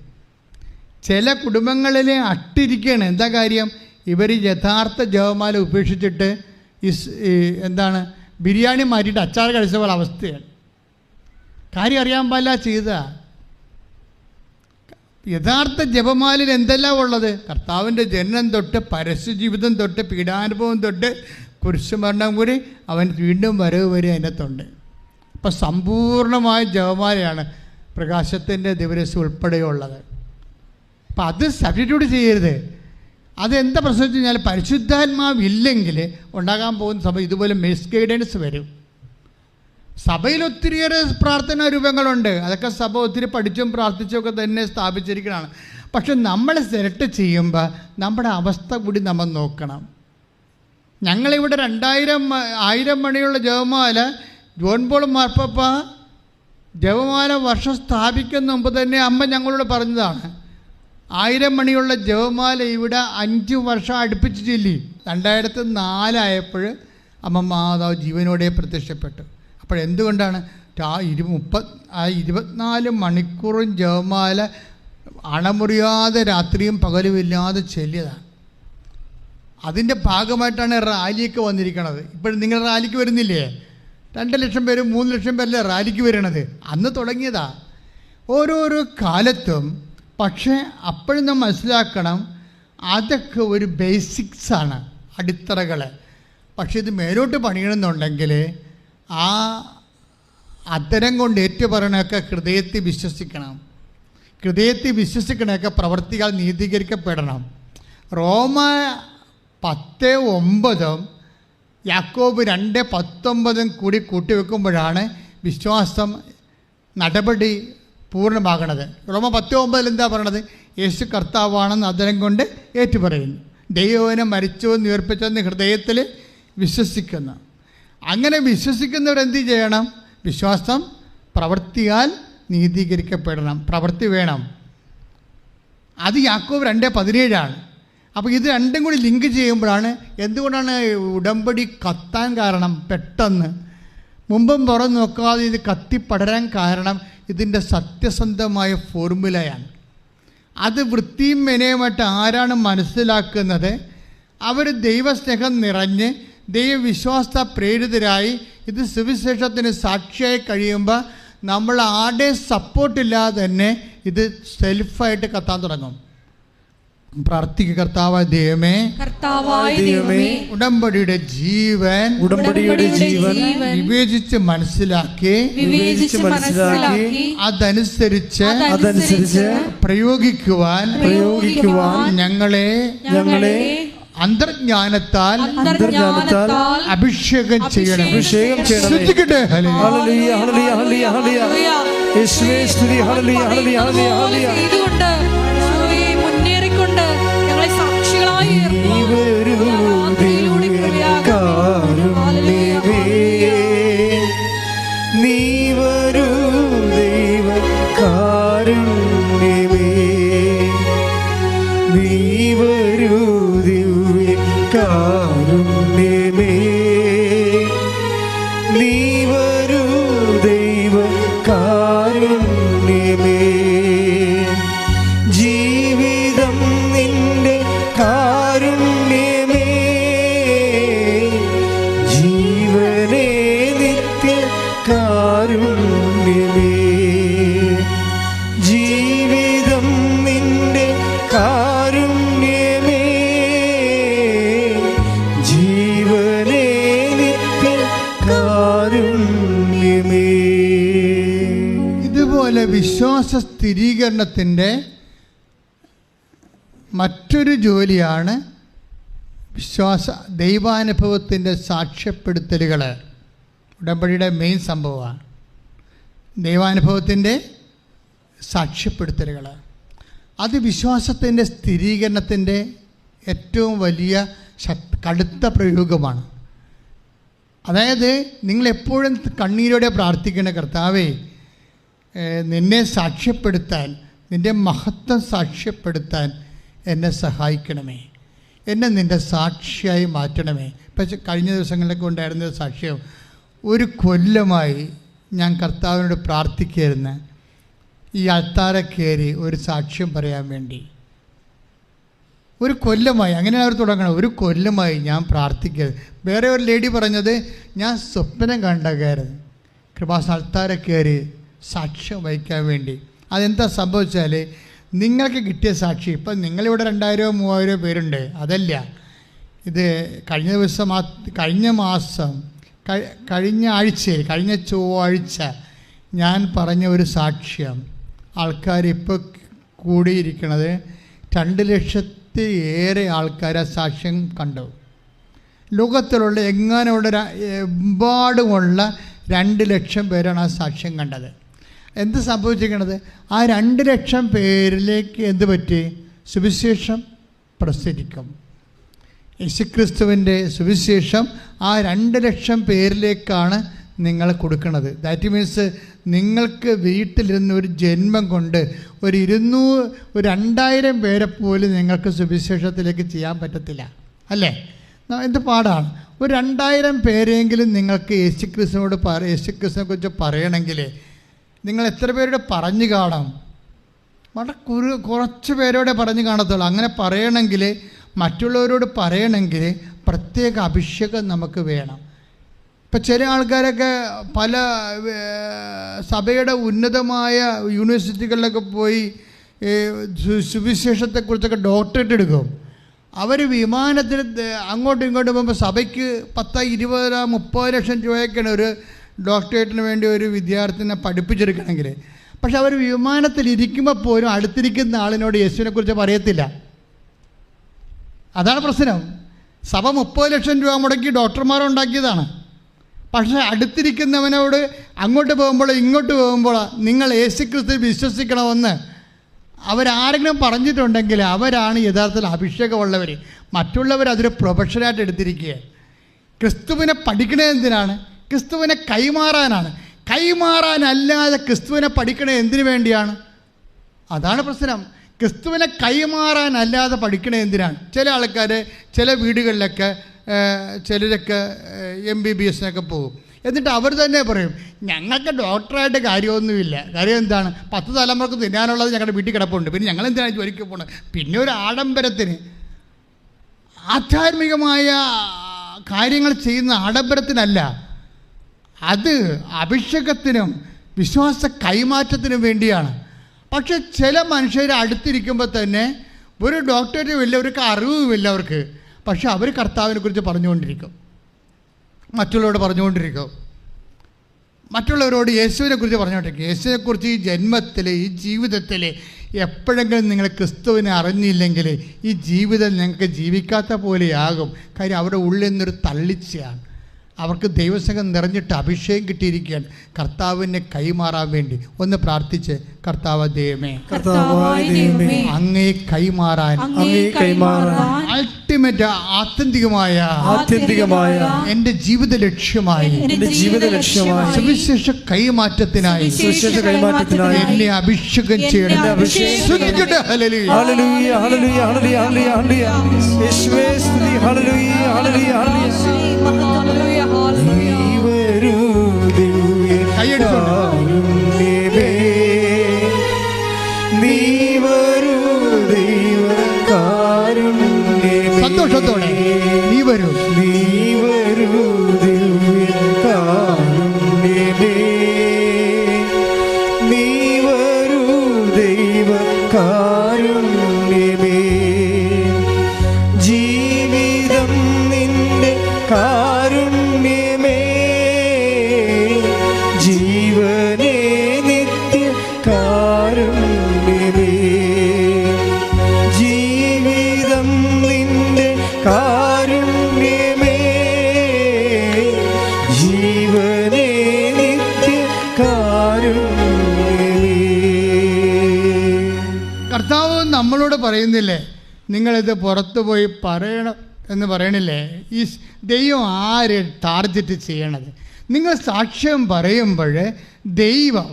ചില കുടുംബങ്ങളിൽ അട്ടിരിക്കുകയാണ്. എന്താ കാര്യം? ഇവർ യഥാർത്ഥ ജപമാല ഉപേക്ഷിച്ചിട്ട് എന്താണ് ബിരിയാണി മാറ്റിയിട്ട് അച്ചാർ കഴിച്ച പോലെ അവസ്ഥയാണ്. കാര്യം അറിയാൻ പാടില്ല ചെയ്താ. യഥാർത്ഥ ജപമാലയിൽ എന്തെല്ലാം ഉള്ളത്? കർത്താവിൻ്റെ ജനനം തൊട്ട് പരസ്യജീവിതം തൊട്ട് പീഡാനുഭവം തൊട്ട് കുരിശുമരണം കൂടി അവൻ വീണ്ടും വരവ് വരെ അതിനകത്തുണ്ട്. അപ്പം സമ്പൂർണമായ ജപമാലയാണ് പ്രകാശത്തിൻ്റെ ദിവരസ് ഉൾപ്പെടെയുള്ളത്. അപ്പം അത് സബ്സ്റ്റിറ്റ്യൂട്ട് ചെയ്യരുത്. അതെന്താ പ്രശ്നം വെച്ച് കഴിഞ്ഞാൽ പരിശുദ്ധാത്മാവില്ലെങ്കിൽ ഉണ്ടാകാൻ പോകുന്ന സഭ ഇതുപോലെ മിസ് ഗൈഡൻസ് വരും. സഭയിൽ ഒത്തിരിയേറെ പ്രാർത്ഥനാ രൂപങ്ങളുണ്ട്. അതൊക്കെ സഭ ഒത്തിരി പഠിച്ചും പ്രാർത്ഥിച്ചുമൊക്കെ തന്നെ സ്ഥാപിച്ചിരിക്കുന്നതാണ്. പക്ഷെ നമ്മൾ സെലക്ട് ചെയ്യുമ്പോൾ നമ്മുടെ അവസ്ഥ കൂടി നമ്മൾ നോക്കണം. ഞങ്ങളിവിടെ 1000 മണിയുള്ള ജപമാല ജോൺ പോൾ മാർപ്പാപ്പ ജപമാല വർഷം സ്ഥാപിക്കുന്ന മുമ്പ് തന്നെ അമ്മ ഞങ്ങളോട് പറഞ്ഞതാണ്. 1000 മണിയുള്ള ജപമാല ഇവിടെ 5 വർഷം അടുപ്പിച്ച് ചൊല്ലി. 2004 ആയപ്പോൾ അമ്മ മാതാവ് ജീവനോടെ പ്രത്യക്ഷപ്പെട്ടു. അപ്പോഴെന്തുകൊണ്ടാണ്? 24 മണിക്കൂറും ജപമാല അണമുറിയാതെ രാത്രിയും പകലും ഇല്ലാതെ ചൊല്ലിയതാണ്. അതിൻ്റെ ഭാഗമായിട്ടാണ് റാലിയൊക്കെ വന്നിരിക്കുന്നത്. ഇപ്പോഴും നിങ്ങൾ റാലിക്ക് വരുന്നില്ലേ? 2 ലക്ഷം പേര് 3 ലക്ഷം പേരല്ലേ റാലിക്ക് വരണത്? അന്ന് തുടങ്ങിയതാ. ഓരോരോ കാലത്തും. പക്ഷേ അപ്പോഴും നാം മനസ്സിലാക്കണം, അതൊക്കെ ഒരു ബേസിക്സാണ്, അടിത്തറകൾ. പക്ഷെ ഇത് മേലോട്ട് പണിയണമെന്നുണ്ടെങ്കിൽ ആ അത്തരം കൊണ്ട് ഏറ്റുപറയണമൊക്കെ ഹൃദയത്തിൽ വിശ്വസിക്കണം. ഹൃദയത്തിൽ വിശ്വസിക്കണമൊക്കെ പ്രവർത്തികൾ നീതീകരിക്കപ്പെടണം. റോമ 10:9 യാക്കോബ് 2:19 കൂടി കൂട്ടിവെക്കുമ്പോഴാണ് വിശ്വാസം നടപടി പൂർണ്ണമാകണത്. റോമ 10:9 എന്താ പറയണത്? യേശു കർത്താവാണെന്ന് അധരം കൊണ്ട് ഏറ്റുപറയുന്നു, ദൈവവനെ മരിച്ചുവെന്ന് ഉയർപ്പിച്ചെന്ന് ഹൃദയത്തിൽ വിശ്വസിക്കുന്നു. അങ്ങനെ വിശ്വസിക്കുന്നവരെന്ത് ചെയ്യണം? വിശ്വാസം പ്രവൃത്തിയാൽ നീതീകരിക്കപ്പെടണം. പ്രവൃത്തി വേണം. അത് യാക്കോബ് 2:17. അപ്പോൾ ഇത് രണ്ടും കൂടി ലിങ്ക് ചെയ്യുമ്പോഴാണ് എന്തുകൊണ്ടാണ് ഉടമ്പടി കത്താൻ കാരണം. പെട്ടെന്ന് മുമ്പും പുറം നോക്കാതെ ഇത് കത്തിപ്പടരാൻ കാരണം ഇതിൻ്റെ സത്യസന്ധമായ ഫോർമുലയാണ്. അത് വൃത്തിയും മെനയുമായിട്ട് ആരാണ് മനസ്സിലാക്കുന്നത്? അവർ ദൈവസ്നേഹം നിറഞ്ഞ് ദൈവവിശ്വാസ പ്രേരിതരായി ഇത് സുവിശേഷത്തിന് സാക്ഷിയായി കഴിയുമ്പോൾ നമ്മൾ ആരുടെയും സപ്പോർട്ടില്ലാതെ തന്നെ ഇത് സെൽഫായിട്ട് കത്താൻ തുടങ്ങും. പ്രാർത്ഥിക്കുക, കർത്താവായ ദൈവമേ, ഉടമ്പടിയുടെ ജീവൻ വിവേചിച്ച് മനസ്സിലാക്കി അതനുസരിച്ച് പ്രയോഗിക്കുവാൻ ഞങ്ങളെ അന്തർജ്ഞാനത്താൽ അഭിഷേകം ചെയ്യണം. ശ്രദ്ധിക്കട്ടെ. മുന്നേറിക്കൊണ്ട് ഞങ്ങളെ സാക്ഷികളായി വിശ്വാസ സ്ഥിരീകരണത്തിൻ്റെ മറ്റൊരു ജോലിയാണ് ദൈവാനുഭവത്തിൻ്റെ സാക്ഷ്യപ്പെടുത്തലുകൾ. ഉടമ്പടിയുടെ മെയിൻ സംഭവമാണ് ദൈവാനുഭവത്തിൻ്റെ സാക്ഷ്യപ്പെടുത്തലുകൾ. അത് വിശ്വാസത്തിൻ്റെ സ്ഥിരീകരണത്തിൻ്റെ ഏറ്റവും വലിയ കടുത്ത പ്രയോഗമാണ്. അതായത് നിങ്ങളെപ്പോഴും കണ്ണീരോടെ പ്രാർത്ഥിക്കേണ്ട, കർത്താവേ നിന്നെ സാക്ഷ്യപ്പെടുത്താൻ, നിൻ്റെ മഹത്വം സാക്ഷ്യപ്പെടുത്താൻ എന്നെ സഹായിക്കണമേ, എന്നെ നിൻ്റെ സാക്ഷിയായി മാറ്റണമേ. ഇപ്പം കഴിഞ്ഞ ദിവസങ്ങളിലൊക്കെ ഉണ്ടായിരുന്ന സാക്ഷ്യം, 1 കൊല്ലമായി ഞാൻ കർത്താവിനോട് പ്രാർത്ഥിക്കായിരുന്നു ഈ അൾത്താര കയറി ഒരു സാക്ഷ്യം പറയാൻ വേണ്ടി. 1 കൊല്ലമായി, അങ്ങനെയാണ് അവർ തുടങ്ങണം. 1 കൊല്ലമായി ഞാൻ പ്രാർത്ഥിക്കരുത്. വേറെ ഒരു ലേഡി പറഞ്ഞത്, ഞാൻ സ്വപ്നം കണ്ടായിരുന്നു കൃപാസന അൾത്താര കയറി സാക്ഷ്യം വഹിക്കാൻ വേണ്ടി. അതെന്താ സംഭവിച്ചാൽ, നിങ്ങൾക്ക് കിട്ടിയ സാക്ഷി, ഇപ്പം നിങ്ങളിവിടെ 2000-3000 പേരുണ്ട്, അതല്ല. ഇത് കഴിഞ്ഞ മാസം കഴിഞ്ഞ ചൊവ്വാഴ്ച ഞാൻ പറഞ്ഞ ഒരു സാക്ഷ്യം ആൾക്കാർ ഇപ്പോൾ കൂടിയിരിക്കുന്നത് 2,00,000 ആൾക്കാർ ആ സാക്ഷ്യം കണ്ടു. ലോകത്തിലുള്ള എമ്പാടുമുള്ള 2,00,000 പേരാണ് ആ സാക്ഷ്യം കണ്ടത്. എന്ത് സംഭവിച്ചിരിക്കണത്? ആ 2,00,000 പേരിലേക്ക് എന്ത് പറ്റി? സുവിശേഷം പ്രസരിക്കും. യേശുക്രിസ്തുവിൻ്റെ സുവിശേഷം ആ 2,00,000 പേരിലേക്കാണ് നിങ്ങൾ കൊടുക്കുന്നത്. ദാറ്റ് മീൻസ് നിങ്ങൾക്ക് വീട്ടിലിരുന്ന് ഒരു ജന്മം കൊണ്ട് ഒരു 2,000 പേരെ പോലും നിങ്ങൾക്ക് സുവിശേഷത്തിലേക്ക് ചെയ്യാൻ പറ്റത്തില്ല, അല്ലേ? എന്ത് പാടാണ്. ഒരു 2,000 പേരെങ്കിലും നിങ്ങൾക്ക് യേശുക്രിസ്തുവിനെ കുറിച്ച് പറയണമെങ്കിൽ നിങ്ങൾ എത്ര പേരോട് പറഞ്ഞു കാണാം? വളരെ കുറച്ച് പേരോടെ പറഞ്ഞു കാണത്തുള്ളൂ. അങ്ങനെ പറയണമെങ്കിൽ, മറ്റുള്ളവരോട് പറയണമെങ്കിൽ പ്രത്യേക അഭിഷേകം നമുക്ക് വേണം. ഇപ്പം ചില ആൾക്കാരൊക്കെ പല സഭയുടെ ഉന്നതമായ യൂണിവേഴ്സിറ്റികളിലൊക്കെ പോയി സുവിശേഷത്തെക്കുറിച്ചൊക്കെ ഡോക്ടറേറ്റ് എടുക്കും. അവർ വിമാനത്തിൽ അങ്ങോട്ടും ഇങ്ങോട്ടും പോകുമ്പോൾ സഭയ്ക്ക് 10, 20, 30 ലക്ഷം രൂപയൊക്കെയാണ് ഒരു ഡോക്ടറേറ്റിന് വേണ്ടി ഒരു വിദ്യാർത്ഥിനെ പഠിപ്പിച്ചെടുക്കണമെങ്കിൽ. പക്ഷെ അവർ വിമാനത്തിൽ ഇരിക്കുമ്പോൾ പോലും അടുത്തിരിക്കുന്ന ആളിനോട് യേശുവിനെക്കുറിച്ച് പറയത്തില്ല. അതാണ് പ്രശ്നം. സഭ 30 ലക്ഷം രൂപ മുടക്കി ഡോക്ടർമാരുണ്ടാക്കിയതാണ്. പക്ഷേ അടുത്തിരിക്കുന്നവനോട് അങ്ങോട്ട് പോകുമ്പോൾ ഇങ്ങോട്ട് പോകുമ്പോൾ നിങ്ങൾ യേശുക്രിസ്തു വിശ്വസിക്കണമെന്ന് അവരാരെങ്കിലും പറഞ്ഞിട്ടുണ്ടെങ്കിൽ അവരാണ് യഥാർത്ഥത്തിൽ അഭിഷേകമുള്ളവർ. മറ്റുള്ളവർ അതൊരു പ്രൊഫഷനായിട്ട് എടുത്തിരിക്കുക. ക്രിസ്തുവിനെ പഠിക്കണത് എന്തിനാണ്? ക്രിസ്തുവിനെ കൈമാറാനാണ്. കൈമാറാനല്ലാതെ ക്രിസ്തുവിനെ പഠിക്കണത് എന്തിനു വേണ്ടിയാണ്? അതാണ് പ്രശ്നം. ക്രിസ്തുവിനെ കൈമാറാനല്ലാതെ പഠിക്കണത് എന്തിനാണ്? ചില ആൾക്കാർ ചില വീടുകളിലൊക്കെ ചിലരൊക്കെ MBBS പോകും. എന്നിട്ട് അവർ തന്നെ പറയും ഞങ്ങൾക്ക് ഡോക്ടറായിട്ട് കാര്യമൊന്നുമില്ല. കാര്യം എന്താണ്? 10 തലമുറക്ക് തിന്നാനുള്ളത് ഞങ്ങളുടെ വീട്ടിൽ കിടപ്പുണ്ട്, പിന്നെ ഞങ്ങളെന്തിനാണ് ജോലിക്ക് പോകുന്നത്? പിന്നെ ഒരു ആഡംബരത്തിന്, ആധ്യാത്മികമായ കാര്യങ്ങൾ ചെയ്യുന്ന ആഡംബരത്തിനല്ല, അത് അഭിഷേകത്തിനും വിശ്വാസ കൈമാറ്റത്തിനും വേണ്ടിയാണ്. പക്ഷെ ചില മനുഷ്യർ അടുത്തിരിക്കുമ്പോൾ തന്നെ ഒരു ഡോക്ടറേറ്റും ഇല്ല, ഒരു അറിവുമില്ല അവർക്ക്. പക്ഷെ അവർ കർത്താവിനെ കുറിച്ച് പറഞ്ഞുകൊണ്ടിരിക്കും, മറ്റുള്ളവരോട് പറഞ്ഞുകൊണ്ടിരിക്കും, മറ്റുള്ളവരോട് യേശുവിനെ കുറിച്ച് പറഞ്ഞുകൊണ്ടിരിക്കും. യേശുവിനെക്കുറിച്ച് ഈ ജന്മത്തിൽ, ഈ ജീവിതത്തിൽ എപ്പോഴെങ്കിലും നിങ്ങൾ ക്രിസ്തുവിനെ അറിഞ്ഞില്ലെങ്കിൽ ഈ ജീവിതം നിങ്ങൾക്ക് ജീവിക്കാത്ത പോലെയാകും. കാര്യം അവരുടെ ഉള്ളിൽ നിന്നൊരു തള്ളിച്ചയാണ്. അവർക്ക് ദൈവസംഘം നിറഞ്ഞിട്ട് അഭിഷേകം കിട്ടിയിരിക്കുകയാണ് കർത്താവിനെ കൈമാറാൻ വേണ്ടി. ഒന്ന് പ്രാർത്ഥിച്ച്, കർത്താവ് ദൈവമേ, അങ്ങേ കൈമാറാൻ അൾട്ടിമേറ്റ് ആത്യന്തികമായ എൻ്റെ ജീവിത ലക്ഷ്യമായി സുവിശേഷ കൈമാറ്റത്തിനായി എന്നെ അഭിഷേകം ചെയ്യണം. സന്തോഷത്തോടെ നീ വരൂ, നീ വരൂ നീ വരൂ ദൈവകാരുണ്യമേ. ജീവിതം നിന്റെ കാരുണ്യമേ, ജീവനേ നിത്യ കാരുണ്യമേ. ജീവിതം നിന്റെ കാരുണ്യമേ, ജീവനേ നിത്യ കാരുണ്യമേ. കർത്താവ് നമ്മളോട് പറയുന്നില്ലേ, നിങ്ങളിത് പുറത്തു പോയി പറയണം എന്ന് പറയണില്ലേ? ഈ ദൈവം ആരെ ടാർഗറ്റ് ചെയ്യണത്? നിങ്ങൾ സാക്ഷ്യം പറയുമ്പോൾ ദൈവം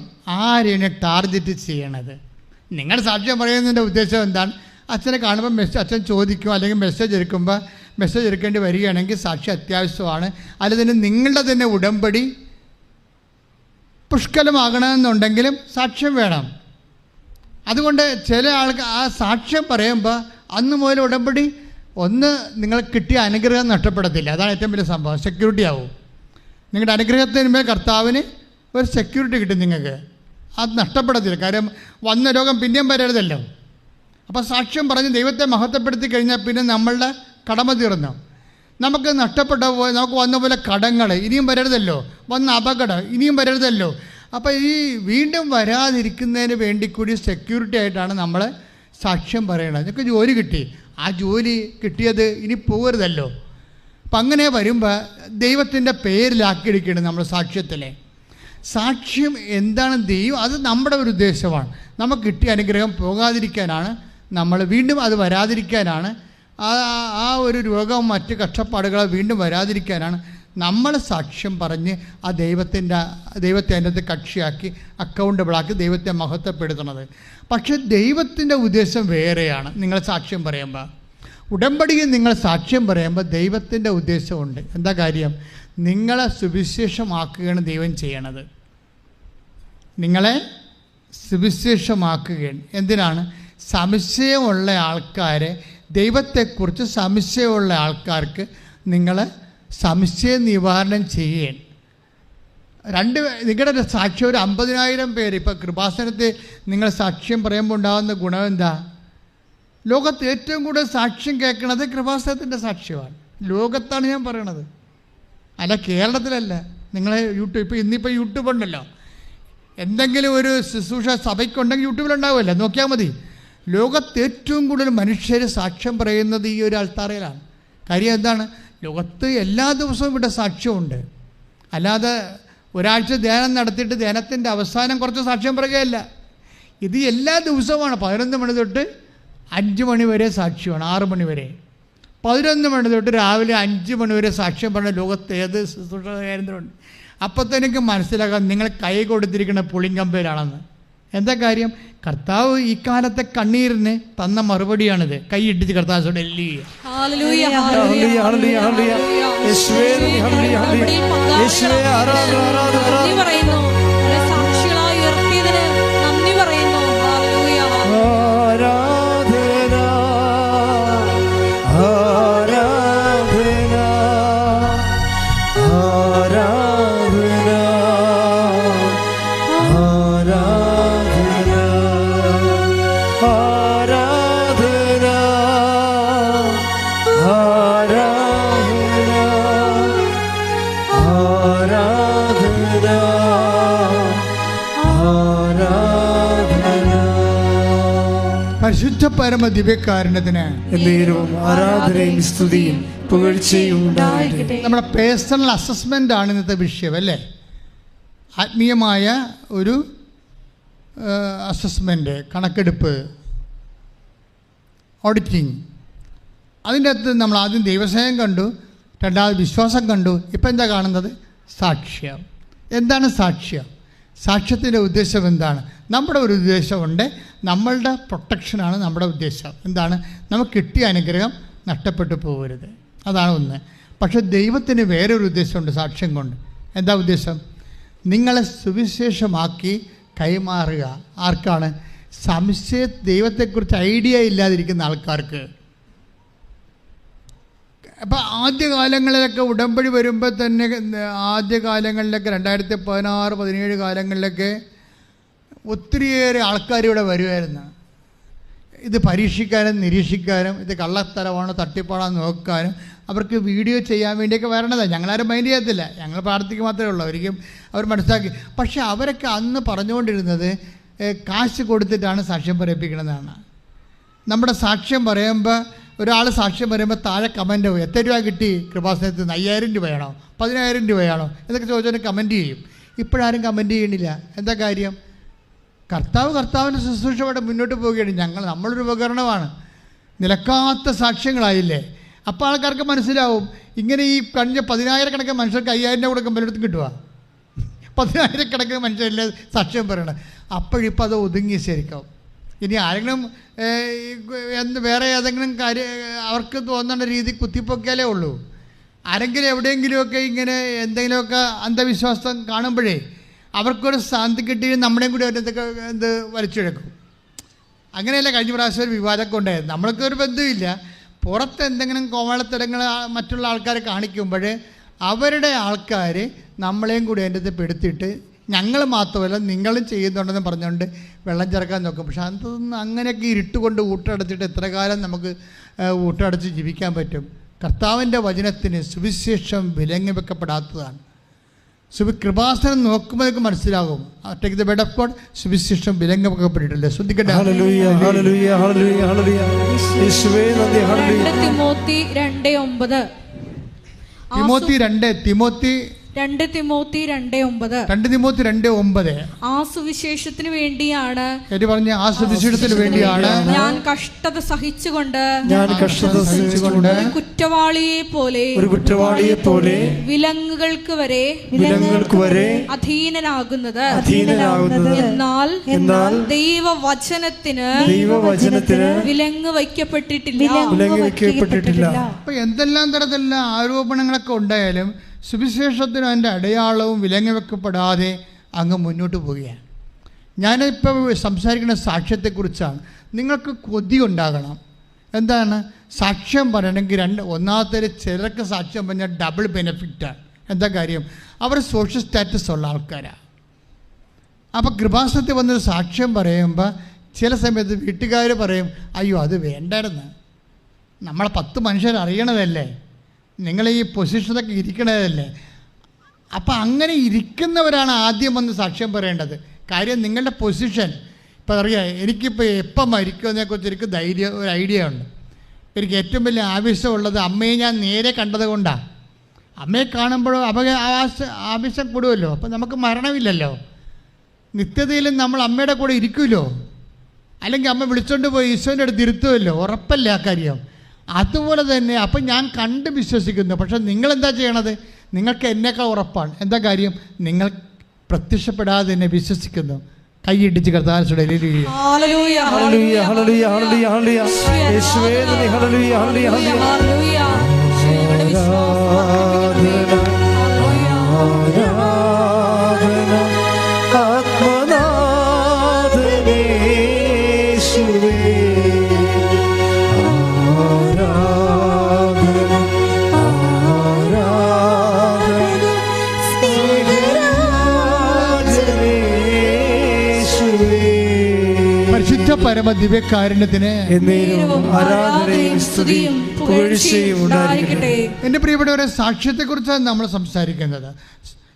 ആരെയാണ് ടാർഗറ്റ് ചെയ്യണത്? നിങ്ങൾ സാക്ഷ്യം പറയുന്നതിൻ്റെ ഉദ്ദേശം എന്താണ്? അച്ഛനെ കാണുമ്പോൾ അച്ഛൻ ചോദിക്കും, അല്ലെങ്കിൽ മെസ്സേജ് എടുക്കേണ്ടി വരികയാണെങ്കിൽ സാക്ഷ്യം അത്യാവശ്യമാണ്. അല്ലെങ്കിൽ നിങ്ങളുടെ തന്നെ ഉടമ്പടി പുഷ്കലമാകണമെന്നുണ്ടെങ്കിലും സാക്ഷ്യം വേണം. അതുകൊണ്ട് ചില ആൾക്ക് ആ സാക്ഷ്യം പറയുമ്പോൾ അന്ന് മുതൽ ഉടമ്പടി നിങ്ങൾ കിട്ടിയ അനുഗ്രഹം നഷ്ടപ്പെടത്തില്ല. അതാണ് ഏറ്റവും വലിയ സംഭവം. സെക്യൂരിറ്റി ആവും. നിങ്ങളുടെ അനുഗ്രഹത്തിന് മേൽ കർത്താവിന് ഒരു സെക്യൂരിറ്റി കിട്ടും നിങ്ങൾക്ക്. അത് നഷ്ടപ്പെടത്തില്ല. കാര്യം വന്ന രോഗം പിന്നെയും വരരുതല്ലോ. അപ്പോൾ സാക്ഷ്യം പറഞ്ഞ് ദൈവത്തെ മഹത്വപ്പെടുത്തി കഴിഞ്ഞാൽ പിന്നെ നമ്മളുടെ കടമ തീർന്നു. നമുക്ക് നഷ്ടപ്പെട്ട പോലെ, നമുക്ക് വന്ന പോലെ കടങ്ങൾ ഇനിയും വരരുതല്ലോ, വന്ന അപകടം ഇനിയും വരരുതല്ലോ. അപ്പോൾ ഈ വീണ്ടും വരാതിരിക്കുന്നതിന് വേണ്ടി കൂടി സെക്യൂരിറ്റി ആയിട്ടാണ് നമ്മൾ സാക്ഷ്യം പറയണത്. നിങ്ങൾക്ക് ജോലി കിട്ടി, ആ ജോലി കിട്ടിയത് ഇനി പോകരുതല്ലോ. അപ്പം അങ്ങനെ വരുമ്പോൾ ദൈവത്തിൻ്റെ പേരിലാക്കിയിരിക്കണം നമ്മൾ സാക്ഷ്യത്തിലെ. സാക്ഷ്യം എന്താണ്? ദൈവം, അത് നമ്മുടെ ഒരു ഉദ്ദേശമാണ്. നമുക്ക് കിട്ടിയ അനുഗ്രഹം പോകാതിരിക്കാനാണ്, നമ്മൾ വീണ്ടും അത് വരാതിരിക്കാനാണ്, ആ ഒരു രോഗവും മറ്റ് കഷ്ടപ്പാടുകളോ വീണ്ടും വരാതിരിക്കാനാണ് നമ്മൾ സാക്ഷ്യം പറഞ്ഞ് ആ ദൈവത്തെ അതിനകത്ത് കക്ഷിയാക്കി അക്കൗണ്ടബിളാക്കി ദൈവത്തെ മഹത്വപ്പെടുത്തുന്നത്. പക്ഷേ ദൈവത്തിൻ്റെ ഉദ്ദേശം വേറെയാണ്. നിങ്ങൾ സാക്ഷ്യം പറയുമ്പോൾ, ഉടമ്പടിയിൽ നിങ്ങൾ സാക്ഷ്യം പറയുമ്പോൾ ദൈവത്തിൻ്റെ ഉദ്ദേശമുണ്ട്. എന്താ കാര്യം? നിങ്ങളെ സുവിശേഷമാക്കുകയാണ് ദൈവം ചെയ്യണത്. നിങ്ങളെ സുവിശേഷമാക്കുകയാണ്. എന്തിനാണ്? സംശയമുള്ള ആൾക്കാരെ, ദൈവത്തെക്കുറിച്ച് സംശയമുള്ള ആൾക്കാർക്ക് നിങ്ങൾ സംശയ നിവാരണം ചെയ്യുകയാണ്. നിങ്ങളുടെ സാക്ഷ്യം ഒരു 50,000 പേര് ഇപ്പോൾ കൃപാസനത്തിൽ നിങ്ങൾ സാക്ഷ്യം പറയുമ്പോൾ ഉണ്ടാകുന്ന ഗുണം എന്താ? ലോകത്ത് ഏറ്റവും കൂടുതൽ സാക്ഷ്യം കേൾക്കുന്നത് കൃപാസനത്തിൻ്റെ സാക്ഷ്യമാണ്. ലോകത്താണ് ഞാൻ പറയണത്, അല്ല കേരളത്തിലല്ല. നിങ്ങൾ ഇന്നിപ്പോൾ യൂട്യൂബ് ഉണ്ടല്ലോ, എന്തെങ്കിലും ഒരു ശുശ്രൂഷ സഭയ്ക്കുണ്ടെങ്കിൽ യൂട്യൂബിലുണ്ടാവുമല്ലോ, നോക്കിയാൽ മതി. ലോകത്ത് ഏറ്റവും കൂടുതൽ മനുഷ്യർ സാക്ഷ്യം പറയുന്നത് ഈ ഒരു അൾത്താറയിലാണ്. കാര്യം എന്താണ്? ലോകത്ത് എല്ലാ ദിവസവും ഇവിടെ സാക്ഷ്യമുണ്ട്. അല്ലാതെ ഒരാഴ്ച ധ്യാനം നടത്തിയിട്ട് ധ്യാനത്തിൻ്റെ അവസാനം കുറച്ച് സാക്ഷ്യം പറയുകയല്ല. ഇത് എല്ലാ ദിവസവുമാണ്. 11 മണി തൊട്ട് 5 മണി വരെ സാക്ഷ്യമാണ്, 6 മണി വരെ. 11 മണി തൊട്ട് രാവിലെ 5 മണി വരെ സാക്ഷ്യം പറഞ്ഞ ലോകത്ത് ഏത് ശുശ്രൂഷ കേന്ദ്രമുണ്ട്. അപ്പോൾ തന്നെ എനിക്ക് മനസ്സിലാക്കാം നിങ്ങൾ കൈ കൊടുത്തിരിക്കുന്ന പുളിങ്കമ്പേലാണെന്ന്. എന്താ കാര്യം? കർത്താവ് ഈ കാലത്തെ കണ്ണീരിന് തന്ന മറുപടിയാണിത്. കൈ ഇട്ടിച്ച് കർത്താവ് പരിശുദ്ധ പരമ ദിവ്യകാരുണ്യത്തിന് ആരാധനയും സ്തുതിയും പുകഴ്ചയും ഉണ്ടാകട്ടെ. നമ്മുടെ പേഴ്സണൽ അസസ്മെൻ്റ് ആണ് ഇന്നത്തെ വിഷയം അല്ലേ? ആത്മീയമായ ഒരു അസസ്മെൻ്റ്, കണക്കെടുപ്പ്, ഓഡിറ്റിങ്. അതിൻ്റെ അകത്ത് നമ്മൾ ആദ്യം ദൈവസ്നേഹം കണ്ടു, രണ്ടാമത് വിശ്വാസം കണ്ടു. ഇപ്പം എന്താ കാണുന്നത്? സാക്ഷ്യം. എന്താണ് സാക്ഷ്യം? സാക്ഷ്യത്തിൻ്റെ ഉദ്ദേശം എന്താണ്? നമ്മുടെ ഒരു ഉദ്ദേശമുണ്ട്, നമ്മളുടെ പ്രൊട്ടക്ഷനാണ് നമ്മുടെ ഉദ്ദേശം. എന്താണ്? നമുക്ക് കിട്ടിയ അനുഗ്രഹം നഷ്ടപ്പെട്ടു പോകരുത്, അതാണ് ഒന്ന്. പക്ഷേ ദൈവത്തിന് വേറൊരു ഉദ്ദേശമുണ്ട് സാക്ഷ്യം കൊണ്ട്. എന്താ ഉദ്ദേശം? നിങ്ങളെ സുവിശേഷമാക്കി കൈമാറുക. ആർക്കാണ്? ദൈവത്തെക്കുറിച്ച് ഐഡിയ ഇല്ലാതിരിക്കുന്ന ആൾക്കാർക്ക്. അപ്പോൾ ആദ്യകാലങ്ങളിലൊക്കെ ഉടമ്പടി വരുമ്പോൾ തന്നെ, ആദ്യകാലങ്ങളിലൊക്കെ 2016, 17 കാലങ്ങളിലൊക്കെ ഒത്തിരിയേറെ ആൾക്കാർ ഇവിടെ വരുമായിരുന്നു. ഇത് പരീക്ഷിക്കാനും നിരീക്ഷിക്കാനും, ഇത് കള്ളത്തരമാണോ തട്ടിപ്പാടാന്ന് നോക്കാനും, അവർക്ക് വീഡിയോ ചെയ്യാൻ വേണ്ടിയൊക്കെ വരണതാണ്. ഞങ്ങളാരും മൈൻഡ് ചെയ്യത്തില്ല, ഞങ്ങൾ പ്രാർത്ഥിക്കുക മാത്രമേ ഉള്ളൂ. ഒരിക്കലും അവർ മനസ്സിലാക്കി. പക്ഷേ അവരൊക്കെ അന്ന് പറഞ്ഞുകൊണ്ടിരുന്നത് കാശ് കൊടുത്തിട്ടാണ് സാക്ഷ്യം പറയിപ്പിക്കണമെന്നാണ്. നമ്മുടെ സാക്ഷ്യം പറയുമ്പോൾ, ഒരാൾ സാക്ഷ്യം പറയുമ്പോൾ താഴെ കമൻ്റ് ആവും, എത്ര രൂപ കിട്ടി കൃപാസനത്തിൽ നിന്ന്? 5000 രൂപയാണോ 10000 രൂപയാണോ എന്നൊക്കെ ചോദിച്ചാൽ കമൻറ്റ് ചെയ്യും. ഇപ്പോഴാരും കമൻറ്റ് ചെയ്യണില്ല. എന്താ കാര്യം? കർത്താവിൻ്റെ ശുശ്രൂഷ ഇവിടെ മുന്നോട്ട് പോവുകയാണ്. നമ്മളൊരു ഉപകരണമാണ്. നിലക്കാത്ത സാക്ഷ്യങ്ങളായില്ലേ? അപ്പോൾ ആൾക്കാർക്ക് മനസ്സിലാവും, ഇങ്ങനെ ഈ കഴിഞ്ഞ 10,000 മനുഷ്യർക്ക് 5000 രൂപ കൊടുക്കാൻ പലയിടത്തും കിട്ടുക. 10,000 മനുഷ്യരല്ലേ സാക്ഷ്യം പറയണം. അപ്പോഴിപ്പോൾ അത് ഒതുങ്ങി ശരിക്കും. ഇനി ആരെങ്കിലും വേറെ ഏതെങ്കിലും കാര്യം അവർക്ക് തോന്നുന്ന രീതി കുത്തിപ്പൊക്കിയാലേ ഉള്ളൂ. ആരെങ്കിലും എവിടെയെങ്കിലുമൊക്കെ ഇങ്ങനെ എന്തെങ്കിലുമൊക്കെ അന്ധവിശ്വാസം കാണുമ്പോഴേ അവർക്കൊരു ശാന്തി കിട്ടി നമ്മുടെയും കൂടി അവരെന്തൊക്കെ വലിച്ചെടുക്കും. അങ്ങനെയല്ല കഴിഞ്ഞ പ്രാവശ്യം ഒരു വിവാദമൊക്കെ ഉണ്ടായത്. നമ്മൾക്കൊരു ബന്ധമില്ല, പുറത്ത് എന്തെങ്കിലും കോമാളിത്തരങ്ങൾ മറ്റുള്ള ആൾക്കാരെ കാണിക്കുമ്പോൾ അവരുടെ ആൾക്കാർ നമ്മളെയും കൂടി അതിൻ്റെ അടുത്ത് പെടുത്തിയിട്ട് ഞങ്ങൾ മാത്രമല്ല നിങ്ങളും ചെയ്യുന്നുണ്ടെന്ന് പറഞ്ഞുകൊണ്ട് വെള്ളം ചേർക്കാൻ നോക്കും. പക്ഷെ അതൊന്നും അങ്ങനെയൊക്കെ ഇരുട്ടുകൊണ്ട് ഊട്ടടച്ചിട്ട് എത്ര കാലം നമുക്ക് ഊട്ടടച്ച് ജീവിക്കാൻ പറ്റും? കർത്താവിൻ്റെ വചനത്തിന് സുവിശേഷം വിലങ്ങി വെക്കപ്പെടാത്തതാണ്. കൃപാസനം നോക്കുമ്പോൾ നിങ്ങൾക്ക് മനസ്സിലാകും. Take the word of God, സുവിശേഷം വിലങ്ങി വെക്കപ്പെട്ടിട്ടില്ല. ശ്രദ്ധിക്കട്ടെ. ഹല്ലേലൂയ, ഹല്ലേലൂയ, ഹല്ലേലൂയ, ഹല്ലേലൂയ. യേശുവേ നന്ദി. ഹല്ലേലൂയ. തിമോത്തി 2:9. ആ സുവിശേഷത്തിന് വേണ്ടിയാണ് ഞാൻ കഷ്ടത സഹിച്ചുകൊണ്ട് കുറ്റവാളിയെ പോലെ വിലങ്ങുകൾക്ക് വരെ അധീനനാകുന്നത്. എന്നാൽ ദൈവവചനത്തിന് വിലങ്ങ് വയ്ക്കപ്പെട്ടിട്ടില്ല. അപ്പൊ എന്തെല്ലാം തരത്തിലുള്ള ആരോപണങ്ങളൊക്കെ ഉണ്ടായാലും സുവിശേഷത്തിന് അതിൻ്റെ അടയാളവും വിലങ്ങി വെക്കപ്പെടാതെ അങ്ങ് മുന്നോട്ട് പോവുകയാണ്. ഞാനിപ്പോൾ സംസാരിക്കുന്ന സാക്ഷ്യത്തെക്കുറിച്ചാണ്. നിങ്ങൾക്ക് കൊതി ഉണ്ടാകണം. എന്താണ് സാക്ഷ്യം പറയണമെങ്കിൽ? ഒന്നാമത്തെ ചിലർക്ക് സാക്ഷ്യം പറഞ്ഞാൽ ഡബിൾ ബെനിഫിറ്റാണ്. എന്താ കാര്യം? അവർ സോഷ്യൽ സ്റ്റാറ്റസ് ഉള്ള ആൾക്കാരാണ്. അപ്പോൾ കൃപാസനത്തിൽ വന്നൊരു സാക്ഷ്യം പറയുമ്പോൾ ചില സമയത്ത് വീട്ടുകാർ പറയും, അയ്യോ അത് വേണ്ടായിരുന്നു, നമ്മളെ 10 മനുഷ്യർ അറിയണതല്ലേ, നിങ്ങൾ ഈ പൊസിഷനൊക്കെ ഇരിക്കണതല്ലേ. അപ്പോൾ അങ്ങനെ ഇരിക്കുന്നവരാണ് ആദ്യം വന്ന് സാക്ഷ്യം പറയേണ്ടത്. കാര്യം നിങ്ങളുടെ പൊസിഷൻ ഇപ്പോൾ അറിയാം. എനിക്കിപ്പോൾ എപ്പം മരിക്കുമെന്നതിനെക്കുറിച്ച് എനിക്ക് ഒരു ഐഡിയ ഉണ്ട്. എനിക്ക് ഏറ്റവും വലിയ ആവശ്യമുള്ളത് അമ്മയെ ഞാൻ നേരെ കണ്ടത് കൊണ്ടാണ്. അമ്മയെ കാണുമ്പോഴോ ആവശ്യം കൂടുമല്ലോ. അപ്പോൾ നമുക്ക് മരണമില്ലല്ലോ, നിത്യതയിലും നമ്മൾ അമ്മയുടെ കൂടെ ഇരിക്കുമല്ലോ. അല്ലെങ്കിൽ അമ്മ വിളിച്ചുകൊണ്ട് പോയി ഈശോൻ്റെ അടുത്ത് ഇരുത്തുമല്ലോ, ഉറപ്പല്ല ആ കാര്യം. അതുപോലെ തന്നെ അപ്പം ഞാൻ കണ്ട് വിശ്വസിക്കുന്നു. പക്ഷേ നിങ്ങളെന്താ ചെയ്യണത്? നിങ്ങൾക്ക് എന്നേക്കാൾ ഉറപ്പാണ്. എന്താ കാര്യം? നിങ്ങൾ പ്രത്യക്ഷപ്പെടാതെ തന്നെ വിശ്വസിക്കുന്നു. കൈയിടിച്ച് കർത്താവിനെ പരമ ദിവ്യകാരുണ്യത്തിന് ആരാധനയും സ്തുതിയും പുകഴ്ചയും ഉണ്ടായിരിക്കട്ടെ. എൻ്റെ പ്രിയപ്പെട്ടവരെ, സാക്ഷ്യത്തെക്കുറിച്ചാണ് നമ്മൾ സംസാരിക്കുന്നത്.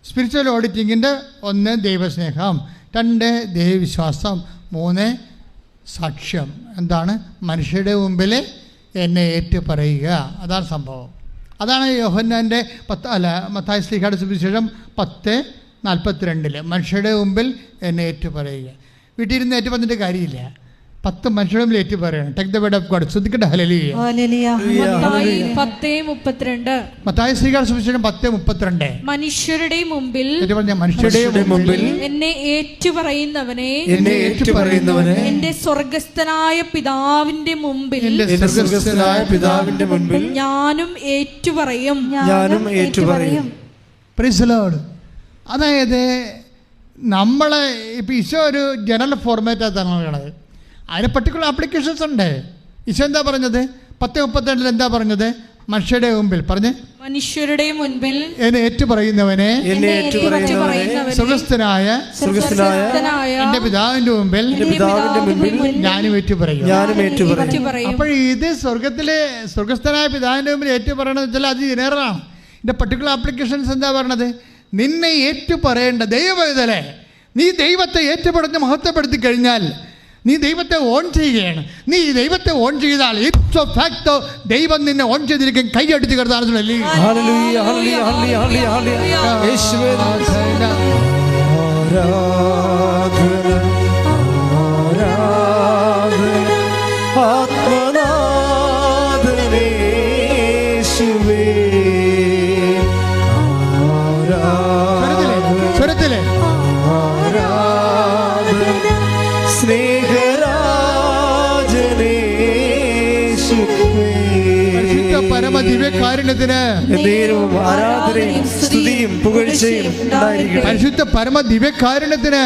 സ്പിരിച്വൽ ഓഡിറ്റിങ്ങിൻ്റെ 1 ദൈവസ്നേഹം, 2 ദൈവവിശ്വാസം, 3 സാക്ഷ്യം. എന്താണ്? മനുഷ്യരുടെ മുമ്പിൽ എന്നെ ഏറ്റു പറയുക. അതാണ് സംഭവം. അതാണ് യോഹന്നാൻ്റെ മത്തായി ശ്ലീഹായുടെ സുവിശേഷം 10:42 മനുഷ്യരുടെ മുമ്പിൽ എന്നെ ഏറ്റു പറയുക. വീട്ടിലിരുന്ന് ഏറ്റു പറഞ്ഞിട്ട് കാര്യമില്ല, 10 മനുഷ്യരുടെ മുമ്പിൽ ഏറ്റു പറയണം. Take the word of God. ശ്രദ്ധിക്കട്ടെ. ഹല്ലേലൂയ. മത്തായി ശ്ലീഹായുടെ സുവിശേഷം 10:32 മനുഷ്യരുടെ മുമ്പിൽ എന്നെ ഏറ്റുപറയുന്നവനെ എന്റെ സ്വർഗ്ഗസ്ഥനായ പിതാവിന്റെ മുമ്പിൽ ഞാനും ഏറ്റുപറയും. Price the Lord. അതായത് നമ്മളെ ഇപ്പോൾ ഈശോ ഒരു ജനറൽ ഫോർമാറ്റാണ് നൽകണത്. അതിന് പർട്ടിക്കുലർ ആപ്ലിക്കേഷൻസ് ഉണ്ട്. ഈശോ എന്താ പറഞ്ഞത്? 10:32 എന്താ പറഞ്ഞത്? മനുഷ്യരുടെ മുമ്പിൽ പറഞ്ഞ് മനുഷ്യരുടെ മുൻപിൽ എന്നെ ഏറ്റുപറയുന്നവനെ സ്വർഗ്ഗസ്ഥനായ എന്റെ പിതാവിന്റെ മുമ്പിൽ ഞാനും ഏറ്റുപറയും. അപ്പോൾ ഇത് സ്വർഗ്ഗസ്ഥനായ പിതാവിന്റെ മുമ്പിൽ ഏറ്റുപറയണമെന്ന് വെച്ചാൽ അത് ജനറലാണ്. ഇതിന്റെ പർട്ടിക്കുലർ ആപ്ലിക്കേഷൻസ് എന്താ പറയണത്? നിന്നെ ഏറ്റുപറയേണ്ട ദൈവവേദനെ, നീ ദൈവത്തെ ഏറ്റുപറഞ്ഞ് മഹത്വപ്പെടുത്തി കഴിഞ്ഞാൽ നീ ദൈവത്തെ ഓൺ ചെയ്യുകയാണ്. നീ ദൈവത്തെ ഓൺ ചെയ്താൽ ഇപ്സോ ഫാക്ടോ ദൈവം നിന്നെ ഓൺ ചെയ്തിരിക്കും. കൈയടിച്ച് കർത്താവിനെ പരമ ദിവ്യകാരുണ്യത്തിന് ആരാധനയും സ്തുതിയും പുകഴ്ചയും ഉണ്ടായിരിക്കട്ടെ. പരിശുദ്ധ പരമ ദിവ്യകാരുണ്യത്തിന്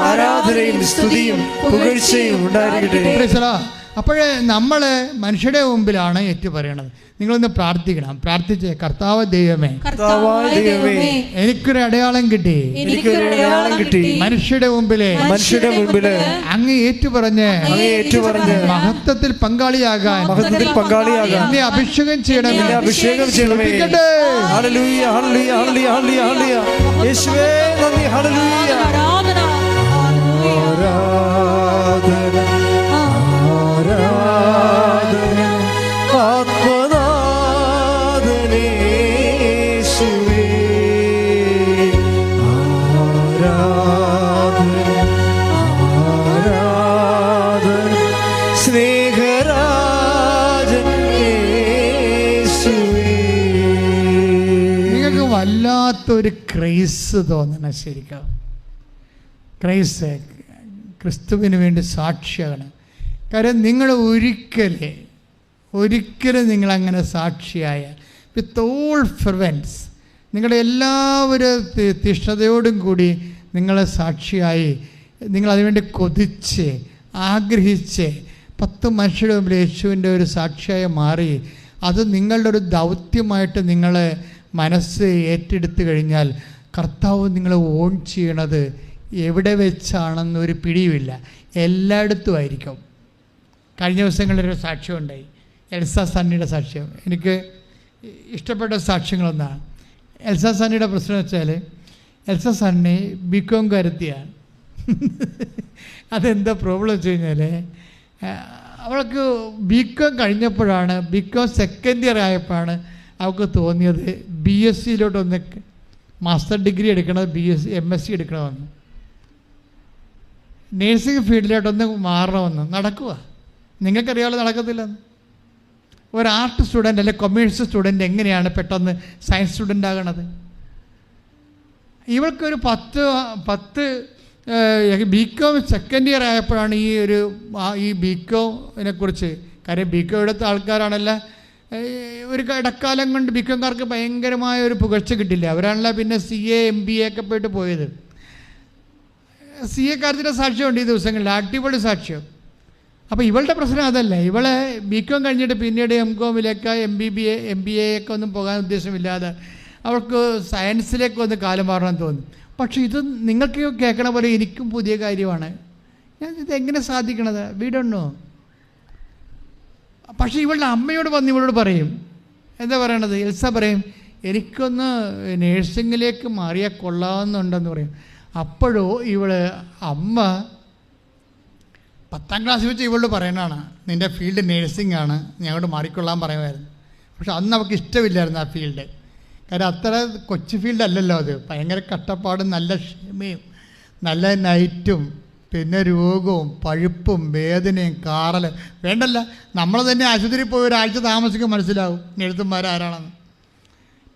ആരാധനയും സ്തുതിയും പുകഴ്ചയും ഉണ്ടായിരിക്കട്ടെ. അപ്പോഴേ നമ്മൾ മനുഷ്യരുടെ മുമ്പിലാണ് ഏറ്റുപറയണത്. നിങ്ങളൊന്ന് പ്രാർത്ഥിക്കണം. പ്രാർത്ഥിച്ച് കർത്താവ് ദൈവമേ, എനിക്കൊരു അടയാളം കിട്ടി. മനുഷ്യരുടെ മുമ്പില് അങ്ങ് ഏറ്റുപറഞ്ഞ് മഹത്വത്തിൽ പങ്കാളിയാകാൻ എന്നെ അഭിഷേകം ചെയ്യണമേ. ഹല്ലേലൂയ ഹല്ലേലൂയ ഹല്ലേലൂയ ഹല്ലേലൂയ. യേശുവേ നന്ദി. ഹല്ലേലൂയ. ആരാധന വല്ലാത്തൊരു ക്രൈസ് തോന്നണം. ശരിക്കും ക്രൈസ് ക്രിസ്തുവിന് വേണ്ടി സാക്ഷിയാണ്. കാര്യം നിങ്ങൾ ഒരിക്കലും നിങ്ങളങ്ങനെ സാക്ഷിയായ വിത്ത് ഓൾ ഫെർവൻസ് നിങ്ങളുടെ എല്ലാവരും തീഷ്ണതയോടും കൂടി നിങ്ങളെ സാക്ഷിയായി നിങ്ങളതിനുവേണ്ടി കൊതിച്ച് ആഗ്രഹിച്ച് 10 മനുഷ്യരുടെ മുമ്പിൽ യേശുവിൻ്റെ ഒരു സാക്ഷിയായി മാറി അത് നിങ്ങളുടെ ഒരു ദൗത്യമായിട്ട് നിങ്ങൾ മനസ്സ് ഏറ്റെടുത്ത് കഴിഞ്ഞാൽ കർത്താവ് നിങ്ങളെ ഓൺ ചെയ്യണത് എവിടെ വെച്ചാണെന്നൊരു പിടിയുമില്ല, എല്ലായിടത്തും ആയിരിക്കും. കഴിഞ്ഞ ദിവസങ്ങളിലൊരു സാക്ഷ്യം ഉണ്ടായി, എൽസ സണ്ണിയുടെ സാക്ഷ്യം. എനിക്ക് ഇഷ്ടപ്പെട്ട സാക്ഷ്യങ്ങളൊന്നാണ്. എൽസ സണ്ണിയുടെ പ്രശ്നം വെച്ചാൽ എൽസ സണ്ണി ബികോം കരുത്തിയാണ്. അതെന്താ പ്രോബ്ലം വെച്ച് കഴിഞ്ഞാൽ അവൾക്ക് ബികോം കഴിഞ്ഞപ്പോഴാണ്, ബികോം സെക്കൻഡ് ഇയർ ആയപ്പോഴാണ് അവൾക്ക് തോന്നിയത് BSc മാസ്റ്റർ ഡിഗ്രി എടുക്കണത് MSc എടുക്കണമെന്ന്, നേഴ്സിംഗ് ഫീൽഡിലോട്ടൊന്ന് മാറണമെന്ന്. നടക്കുക, നിങ്ങൾക്കറിയാമല്ലോ നടക്കത്തില്ലെന്ന്. ഒരു ആർട്ട് സ്റ്റുഡൻറ്റ് അല്ലെങ്കിൽ കൊമേഴ്സ് സ്റ്റുഡൻറ്റ് എങ്ങനെയാണ് പെട്ടെന്ന് സയൻസ് സ്റ്റുഡൻ്റ് ആകണത്? ഇവൾക്കൊരു 10 ബികോം സെക്കൻഡ് ഇയർ ആയപ്പോഴാണ് ഈ ബികോമിനെ കുറിച്ച്, കാര്യം ബികോം എടുത്ത ആൾക്കാരാണല്ല ഒരു ഇടക്കാലം കൊണ്ട് ബികോംകാർക്ക് ഭയങ്കരമായ ഒരു പുകഴ്ച കിട്ടില്ല. അവരാണല്ലോ പിന്നെ CA MBA ഒക്കെ പോയത്. CA കാര്യത്തിൻ്റെ സാക്ഷ്യമുണ്ട് ഈ ദിവസങ്ങളിൽ, അടിപൊളി സാക്ഷ്യം. അപ്പോൾ ഇവളുടെ പ്രശ്നം അതല്ല, ഇവളെ ബികോം കഴിഞ്ഞിട്ട് പിന്നീട് MCOMലേക്ക് MBA ഒക്കെ ഒന്നും പോകാൻ ഉദ്ദേശമില്ലാതെ അവൾക്ക് സയൻസിലേക്ക് ഒന്ന് കാലം മാറണം തോന്നി. പക്ഷേ ഇത് നിങ്ങൾക്ക് കേൾക്കണ പോലെ എനിക്കും പുതിയ കാര്യമാണ്. ഇതെങ്ങനെ സാധിക്കണത്? We don't know. പക്ഷേ ഇവളുടെ അമ്മയോട് വന്ന് ഇവളോട് പറയും, എന്താ പറയണത്? എൽസ പറയും, എനിക്കൊന്ന് നേഴ്സിങ്ങിലേക്ക് മാറിയാൽ കൊള്ളാമെന്നുണ്ടെന്ന് പറയും. അപ്പോഴോ അമ്മ 10ാം ക്ലാസ് വെച്ച് ഇവളോട് പറയണതാണ്, നിൻ്റെ ഫീൽഡ് നേഴ്സിംഗ് ആണ്, ഞങ്ങളോട് മാറിക്കൊള്ളാൻ പറയുമായിരുന്നു. പക്ഷെ അന്ന് അവൾക്ക് ഇഷ്ടമില്ലായിരുന്നു ആ ഫീൽഡ്. കാര്യം അത്ര കൊച്ചു ഫീൽഡല്ലല്ലോ അത്. ഭയങ്കര കഷ്ടപ്പാടും നല്ല ക്ഷമയും നല്ല നൈറ്റും പിന്നെ രോഗവും പഴുപ്പും വേദനയും കാറലും വേണ്ടല്ല. നമ്മൾ തന്നെ ആശുപത്രിയിൽ പോയി ഒരാഴ്ച താമസിക്കും, മനസ്സിലാവും എഴുത്തുമാരാരാണെന്ന്.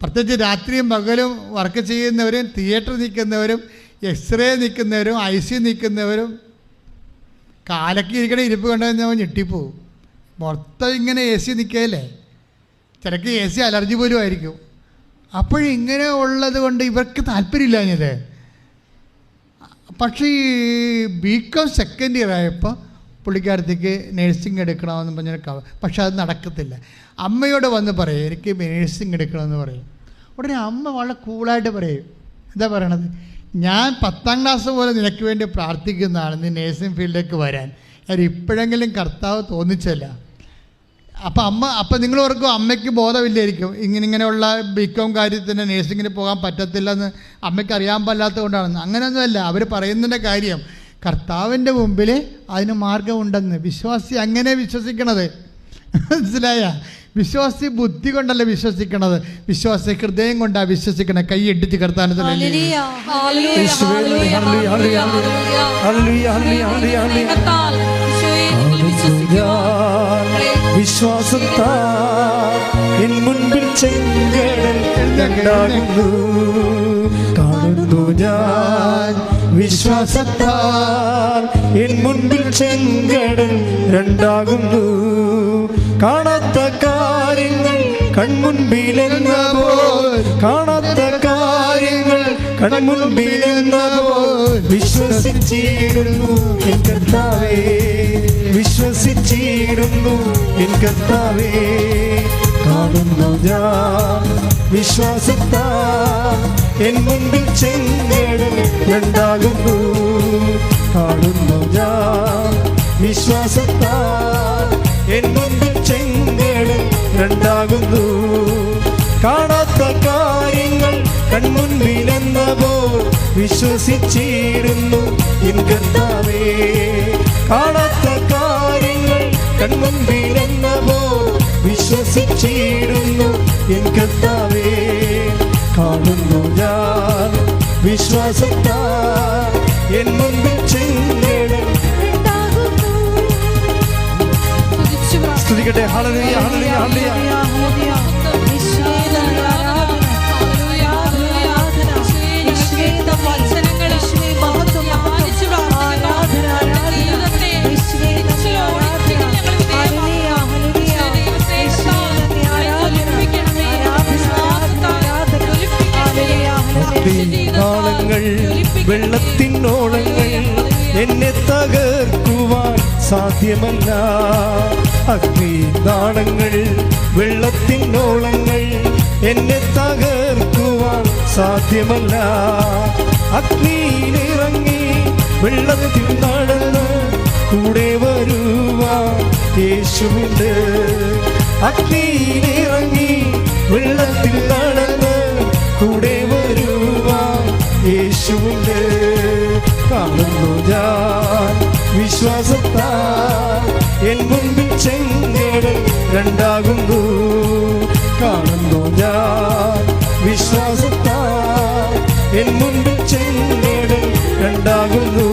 പ്രത്യേകിച്ച് രാത്രിയും പകലും വർക്ക് ചെയ്യുന്നവരും തിയേറ്ററിൽ നിൽക്കുന്നവരും എക്സ്റേ നിൽക്കുന്നവരും IC നിൽക്കുന്നവരും കാലൊക്കെ ഇരിക്കണ ഇരിപ്പ് കണ്ടുകഴിഞ്ഞാൽ ഞെട്ടിപ്പോവും. മൊത്തം ഇങ്ങനെ AC നിൽക്കുകയല്ലേ, ചിലക്ക് AC അലർജി പോലും ആയിരിക്കും. അപ്പോഴിങ്ങനെ ഉള്ളത് കൊണ്ട് ഇവർക്ക് താല്പര്യമില്ലാഞ്ഞത്. പക്ഷേ ഈ ബികോം സെക്കൻഡ് ഇയർ ആയപ്പോൾ പുള്ളിക്കാരത്തേക്ക് നേഴ്സിംഗ് എടുക്കണമെന്ന് പറഞ്ഞാൽ, പക്ഷെ അത് നടക്കത്തില്ല. അമ്മയോട് വന്ന് പറയും, എനിക്ക് നേഴ്സിംഗ് എടുക്കണമെന്ന് പറയും. ഉടനെ അമ്മ വളരെ കൂളായിട്ട് പറയും, എന്താ പറയണത്? ഞാൻ 10ാം ക്ലാസ് പോലെ നിനക്ക് വേണ്ടി പ്രാർത്ഥിക്കുന്നതാണ് നീ നേഴ്സിംഗ് ഫീൽഡിലേക്ക് വരാൻ. കാര്യം ഇപ്പോഴെങ്കിലും കർത്താവ് തോന്നിച്ചല്ല. അപ്പം നിങ്ങൾ ഓർക്കും അമ്മയ്ക്ക് ബോധമില്ലായിരിക്കും, ഇങ്ങനെയുള്ള ബികോം കാര്യത്തിന് നേഴ്സിങ്ങിന് പോകാൻ പറ്റത്തില്ലെന്ന് അമ്മയ്ക്ക് അറിയാൻ പാടില്ലാത്തത് കൊണ്ടാണെന്ന്. അങ്ങനെയൊന്നുമല്ല, അവർ പറയുന്നതിൻ്റെ കാര്യം കർത്താവിൻ്റെ മുമ്പിൽ അതിന് മാർഗമുണ്ടെന്ന്. വിശ്വാസി അങ്ങനെ വിശ്വസിക്കണത്, മനസ്സിലായ? വിശ്വാസി ബുദ്ധി കൊണ്ടല്ല വിശ്വസിക്കണത്, വിശ്വാസി ഹൃദയം കൊണ്ടാണ് വിശ്വസിക്കണത്. കൈ ഇട്ടിച്ച് കർത്താവിനെ വിശ്വാസത്താൽ എൻ മുൻപിൽ ചെങ്കടൽ രണ്ടാകുന്നു കാണുന്നു ഞാൻ. വിശ്വാസത്താൽ എൻ മുൻപിൽ ചെങ്കടൽ രണ്ടാകുന്നു. കാണാത്ത കാര്യങ്ങൾ കൺമുൻപിലെന്ന പോൽ, കാണാത്ത കാര്യങ്ങൾ കൺമുൻപിലെന്ന പോൽ വിശ്വസിച്ചിടുന്നു എൻ കർത്താവേ, വിശ്വസിച്ചിടുന്നു എൻ കർത്താവേ. കാണുന്നു ഞാൻ വിശ്വാസത്താൽ എൻ മുൻപിൽ ചെങ്കടൽ രണ്ടാകുന്നു. കാണുന്നു ഞാൻ വിശ്വാസത്താൽ എൻ മുൻപിൽ ചെങ്കടൽ രണ്ടാകുന്നു. കാണാത്ത കാര്യങ്ങൾ കൺമുൻപിലെന്ന പോൽ വിശ്വസിച്ചിടുന്നു എൻ കർത്താവേ. കാണാത്ത കാര്യങ്ങൾ കൺമുൻപിലെന്ന പോൽ വിശ്വസിച്ചിടുന്നു എൻ കർത്താവേ. കാണുന്നു ഞാൻ വിശ്വാസത്താൽ എൻ മുൻപിൽ ചെങ്കടൽ സ്തുതിക്കട്ടെ. ഹല്ലേലൂയ ഹല്ലേലൂയ ഹല്ലേലൂയ. നാളങ്ങൾ വെള്ളത്തിനോളങ്ങൾ എന്നെ തകർക്കുവാൻ സാധ്യമല്ല. അഗ്നി നാളങ്ങൾ വെള്ളത്തിനോളങ്ങൾ എന്നെ തകർക്കുവാൻ സാധ്യമല്ല. അഗ്നിയിലിറങ്ങി വെള്ളത്തിൽ നടന്ന് കൂടെ വരുവാൻ യേശുവുണ്ട്. അഗ്നിയിലിറങ്ങി വെള്ളത്തിൽ നടന്ന് കൂടെ വരുവാൻ യേശുവുണ്ട്. കാണുന്നു ഞാൻ വിശ്വാസത്താൽ എൻ മുൻപിൽ ചെങ്കടൽ രണ്ടാകുന്നു. കാണുന്നു ഞാൻ വിശ്വാസത്താൽ എൻ മുൻപിൽ ചെങ്കടൽ രണ്ടാകുന്നു.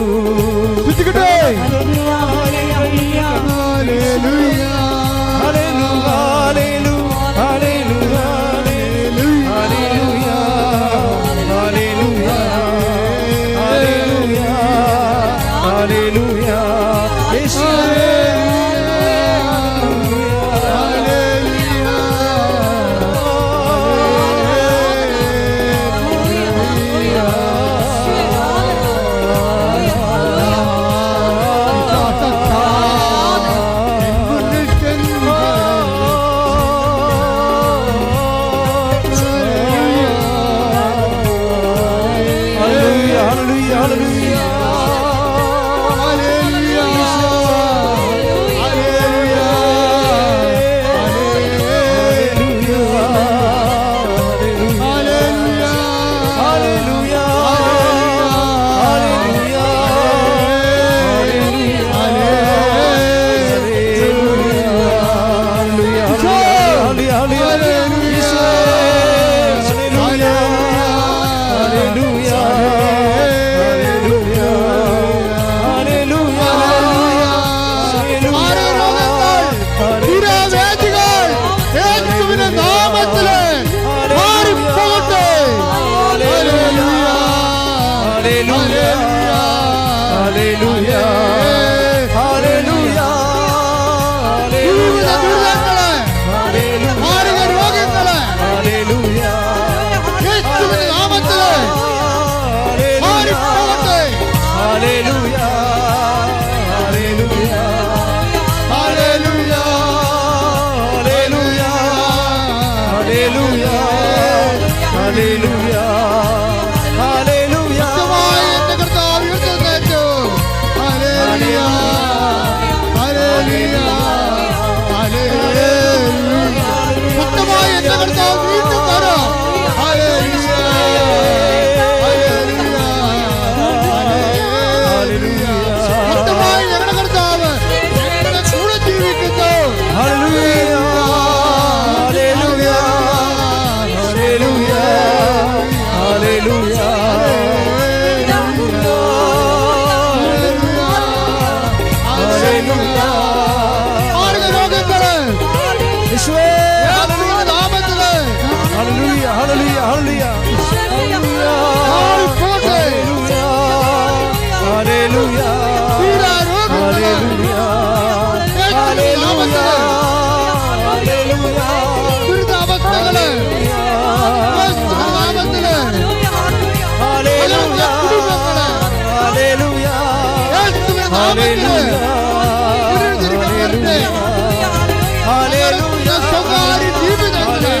സ്വകാര്യ ജീവിതങ്ങളെ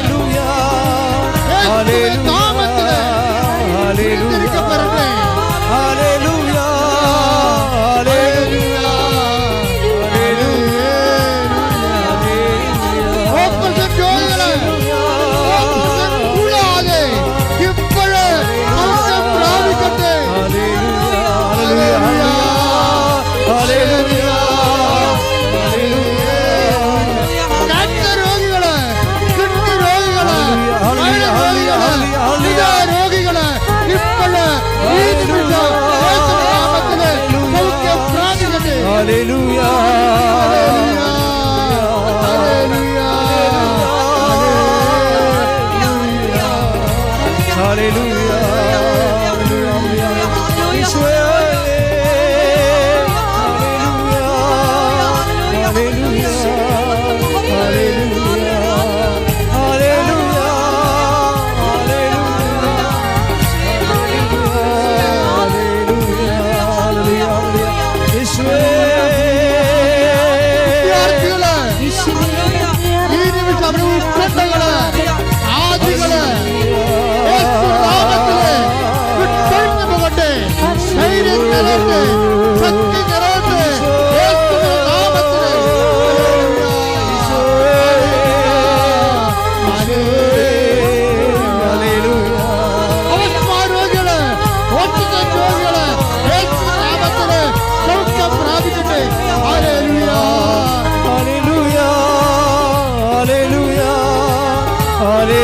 ജോലി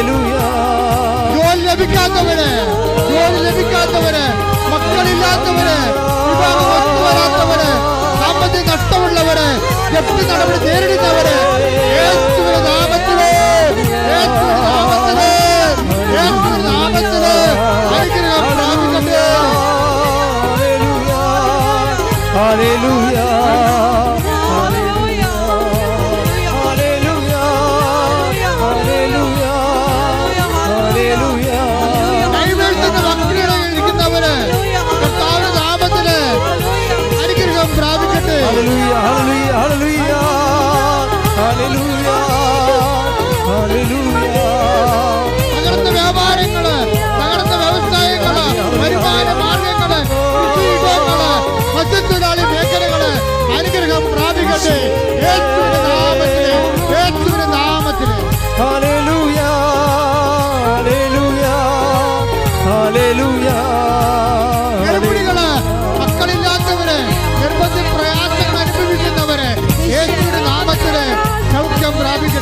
ലഭിക്കാത്തവര്, മക്കളില്ലാത്തവര്, വിവാഹം ഒത്തുവരാത്തവര്, സാമ്പത്തിക നഷ്ടമുള്ളവര്, ജപ്തി നടപടി നേരിടുന്നവര്, യേശുവിന്റെ നാമത്തില് അനുഗ്രഹം പ്രാപിക്കട്ടെ. കൈവീഴ്ത്തുന്ന ഭക്തികളെ ഇരിക്കുന്നവര് കർത്താവിന്റെ നാമത്തില് അനുഗ്രഹം പ്രാപിക്കട്ടെ. തകർന്ന വ്യാപാരങ്ങള്, തകർന്ന വ്യവസായങ്ങള്, വരുമാന മാർഗങ്ങള്, കൃഷികള്, മത്സ്യത്തൊഴിലാളി മേഖലകള് അനുഗ്രഹം പ്രാപിക്കട്ടെ. യേശുവിന്റെ നാമത്തില്, യേശുവിന്റെ നാമത്തില്. ഗർഭിണികള്, മക്കളില്ലാത്തവര്, ഗർഭത്തിൽ പ്രയാസങ്ങൾ അനുഭവിക്കുന്നവര് യേശുവിന്റെ നാമത്തില് സൗഖ്യം പ്രാപിക്കട്ടെ.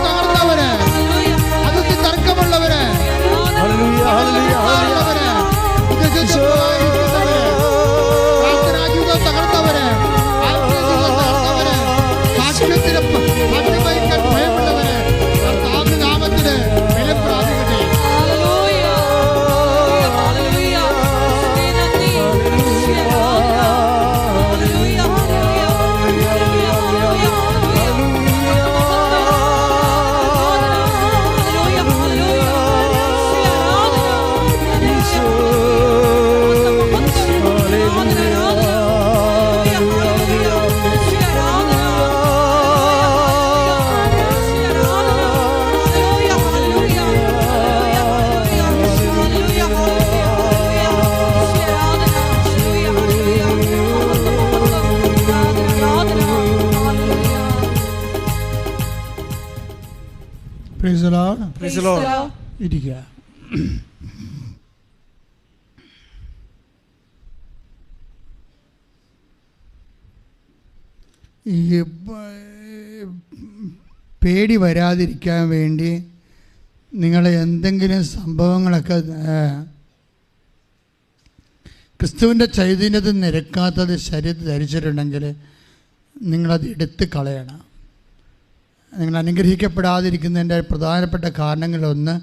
തകർന്നവര്, അതിർത്തി തർക്കമുള്ളവര്, പ്രാർത്ഥനാജീവിതം തകർന്നവര്, സാക്ഷ്യത്തിന് വഹിക്കാൻ ഭയമുള്ളവര് കർത്താവിന്റെ നാമത്തില് ബലം പ്രാപിക്കട്ടെ. Praise the Lord. Praise the Lord. ഇരിക്കുക. ഈ പേടി വരാതിരിക്കാൻ വേണ്ടി നിങ്ങൾ എന്തെങ്കിലും സംഭവങ്ങളൊക്കെ ക്രിസ്തുവിൻ്റെ ചൈതന്യത്തിൽ നിരക്കാത്തത് ശരീരത്തിൽ ധരിച്ചിട്ടുണ്ടെങ്കിൽ നിങ്ങളത് എടുത്ത് കളയണം. നിങ്ങൾ അനുഗ്രഹിക്കപ്പെടാതിരിക്കുന്നതിൻ്റെ പ്രധാനപ്പെട്ട കാരണങ്ങളൊന്ന്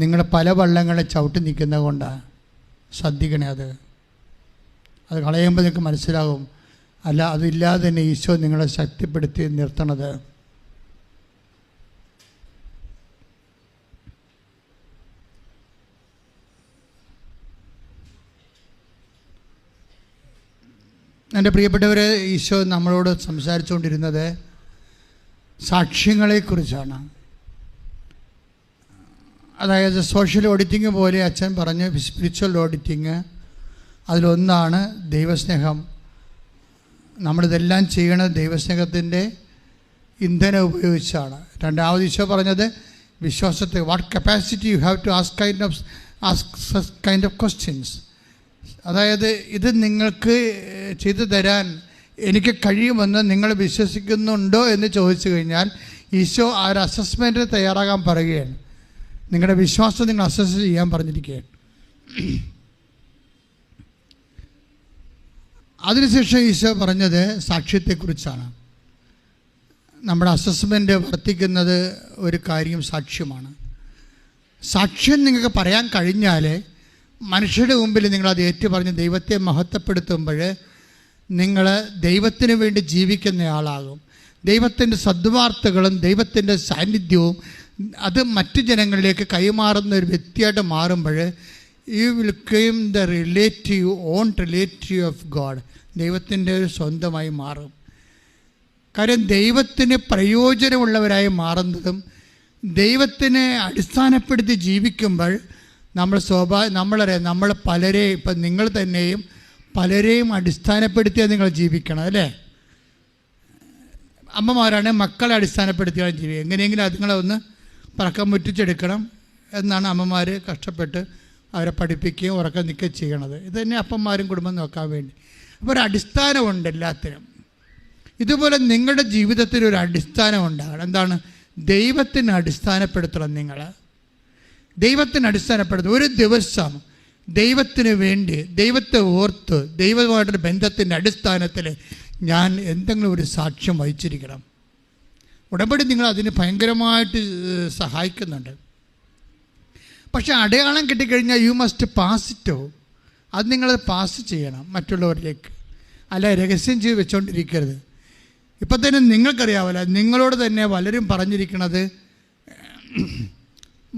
നിങ്ങൾ പല വള്ളങ്ങളെ ചവിട്ടി നിൽക്കുന്നത് കൊണ്ടാണ്. ശ്രദ്ധിക്കണേ, അത് കളയുമ്പോൾ നിങ്ങൾക്ക് മനസ്സിലാകും. അല്ല, അതില്ലാതെ തന്നെ ഈശോ നിങ്ങളെ ശക്തിപ്പെടുത്തി നിർത്തണത്. എൻ്റെ പ്രിയപ്പെട്ടവരെ, ഈശോ നമ്മളോട് സംസാരിച്ചുകൊണ്ടിരുന്നത് സാക്ഷ്യങ്ങളെക്കുറിച്ചാണ്. അതായത് സോഷ്യൽ ഓഡിറ്റിങ് പോലെ അച്ഛൻ പറഞ്ഞ് സ്പിരിച്വൽ ഓഡിറ്റിങ്, അതിലൊന്നാണ് ദൈവസ്നേഹം. നമ്മളിതെല്ലാം ചെയ്യണത് ദൈവസ്നേഹത്തിൻ്റെ ഇന്ധനം ഉപയോഗിച്ചാണ്. രണ്ടാമത് ഈശോ പറഞ്ഞത് വിശ്വാസത്തെ, what capacity you have to ask kind of questions. അതായത് ഇത് നിങ്ങൾക്ക് ചെയ്തു തരാൻ എനിക്ക് കഴിയുമെന്ന് നിങ്ങൾ വിശ്വസിക്കുന്നുണ്ടോ എന്ന് ചോദിച്ചു കഴിഞ്ഞാൽ ഈശോ ആ ഒരു അസസ്മെൻറ്റിന് തയ്യാറാകാൻ പറയുകയാണ്. നിങ്ങളുടെ വിശ്വാസം നിങ്ങൾ അസസ് ചെയ്യാൻ പറഞ്ഞിരിക്കുകയാണ്. അതിനുശേഷം ഈശോ പറഞ്ഞത് സാക്ഷ്യത്തെക്കുറിച്ചാണ്. നമ്മുടെ അസസ്മെൻറ്റ് വർത്തിക്കുന്നത് ഒരു കാര്യം സാക്ഷ്യമാണ്. സാക്ഷ്യം നിങ്ങൾക്ക് പറയാൻ കഴിഞ്ഞാൽ മനുഷ്യരുടെ മുമ്പിൽ നിങ്ങളത് ഏറ്റുപറഞ്ഞ് ദൈവത്തെ മഹത്വപ്പെടുത്തുമ്പോൾ നിങ്ങൾ ദൈവത്തിന് വേണ്ടി ജീവിക്കുന്നയാളാകും. ദൈവത്തിൻ്റെ സദ്വാർത്തകളും ദൈവത്തിൻ്റെ സാന്നിധ്യവും അത് മറ്റു ജനങ്ങളിലേക്ക് കൈമാറുന്ന ഒരു വ്യക്തിയായിട്ട് മാറുമ്പോൾ you will claim the on relative of God. ദൈവത്തിൻ്റെ ഒരു സ്വന്തമായി മാറും. കാര്യം ദൈവത്തിന് പ്രയോജനമുള്ളവരായി മാറുന്നതും ദൈവത്തിനെ അടിസ്ഥാനപ്പെടുത്തി ജീവിക്കുമ്പോൾ നമ്മൾ പലരെയും, ഇപ്പം നിങ്ങൾ തന്നെയും പലരെയും അടിസ്ഥാനപ്പെടുത്തിയാണ് നിങ്ങൾ ജീവിക്കണം, അല്ലേ? അമ്മമാരാണ് മക്കളെ അടിസ്ഥാനപ്പെടുത്തിയാണ് ജീവിക്കുക. എങ്ങനെയെങ്കിലും അതുങ്ങളെ ഒന്ന് പറക്കം മുറ്റിച്ചെടുക്കണം, എന്നാണ് അമ്മമാർ കഷ്ടപ്പെട്ട് അവരെ പഠിപ്പിക്കുകയും ഉറക്കം നിൽക്കുകയും ചെയ്യണത്. ഇത് തന്നെ അപ്പന്മാരും കുടുംബം നോക്കാൻ വേണ്ടി. അപ്പോൾ ഒരു അടിസ്ഥാനമുണ്ട് എല്ലാത്തിനും. ഇതുപോലെ നിങ്ങളുടെ ജീവിതത്തിൽ ഒരു അടിസ്ഥാനം ഉണ്ടാകണം. എന്താണ്? ദൈവത്തിന് അടിസ്ഥാനപ്പെടുത്തണം. നിങ്ങൾ ദൈവത്തിന് അടിസ്ഥാനപ്പെടുത്തുക. ഒരു ദിവസം ദൈവത്തിന് വേണ്ടി, ദൈവത്തെ ഓർത്ത്, ദൈവമായിട്ടൊരു ബന്ധത്തിൻ്റെ അടിസ്ഥാനത്തിൽ ഞാൻ എന്തെങ്കിലും ഒരു സാക്ഷ്യം വഹിച്ചിരിക്കണം. ഉടമ്പടി നിങ്ങൾ അതിന് ഭയങ്കരമായിട്ട് സഹായിക്കുന്നുണ്ട്. പക്ഷെ അടയാളം കിട്ടിക്കഴിഞ്ഞാൽ യു മസ്റ്റ് പാസ് ഇറ്റ്. അത് നിങ്ങളത് പാസ് ചെയ്യണം മറ്റുള്ളവരിലേക്ക്. അല്ല രഹസ്യം ചെയ്ത് വെച്ചുകൊണ്ടിരിക്കരുത്. ഇപ്പം തന്നെ നിങ്ങൾക്കറിയാമല്ലോ, നിങ്ങളോട് തന്നെ പലരും പറഞ്ഞിരിക്കണത്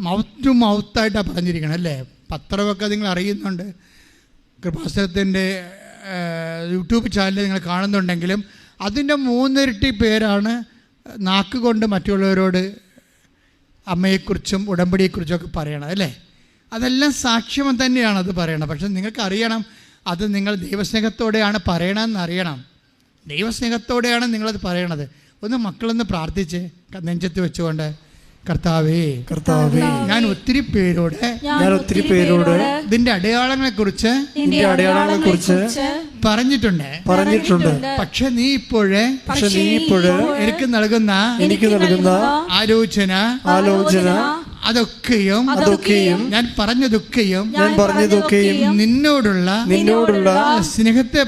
മൗത്ത് ടു മൗത്തായിട്ടാണ് പറഞ്ഞിരിക്കണം അല്ലേ? പത്രമൊക്കെ നിങ്ങൾ അറിയുന്നുണ്ട്, കൃപാസനത്തിൻ്റെ യൂട്യൂബ് ചാനൽ നിങ്ങൾ കാണുന്നുണ്ടെങ്കിലും അതിൻ്റെ 3 ഇരട്ടി പേരാണ് നാക്കുകൊണ്ട് മറ്റുള്ളവരോട് അമ്മയെക്കുറിച്ചും ഉടമ്പടിയെക്കുറിച്ചൊക്കെ പറയണം അല്ലേ? അതെല്ലാം സാക്ഷ്യം തന്നെയാണ് അത് പറയണം. പക്ഷെ നിങ്ങൾക്കറിയണം, അത് നിങ്ങൾ ദൈവസ്നേഹത്തോടെയാണ് പറയണമെന്ന് അറിയണം. ദൈവസ്നേഹത്തോടെയാണ് നിങ്ങളത് പറയണത്. ഒന്ന് മക്കളൊന്ന് പ്രാർത്ഥിച്ച് നെഞ്ചത്ത് വെച്ചുകൊണ്ട്, കർത്താവേ കർത്താവേ, ഞാൻ ഒത്തിരി പേരോട് ഇതിന്റെ അടയാളങ്ങളെക്കുറിച്ച് പറഞ്ഞിട്ടുണ്ട്. പക്ഷെ നീ ഇപ്പോഴേ എനിക്ക് നൽകുന്ന ആലോചന അതൊക്കെയും ഞാൻ പറഞ്ഞതൊക്കെയും നിന്നോടുള്ള സ്നേഹത്തെ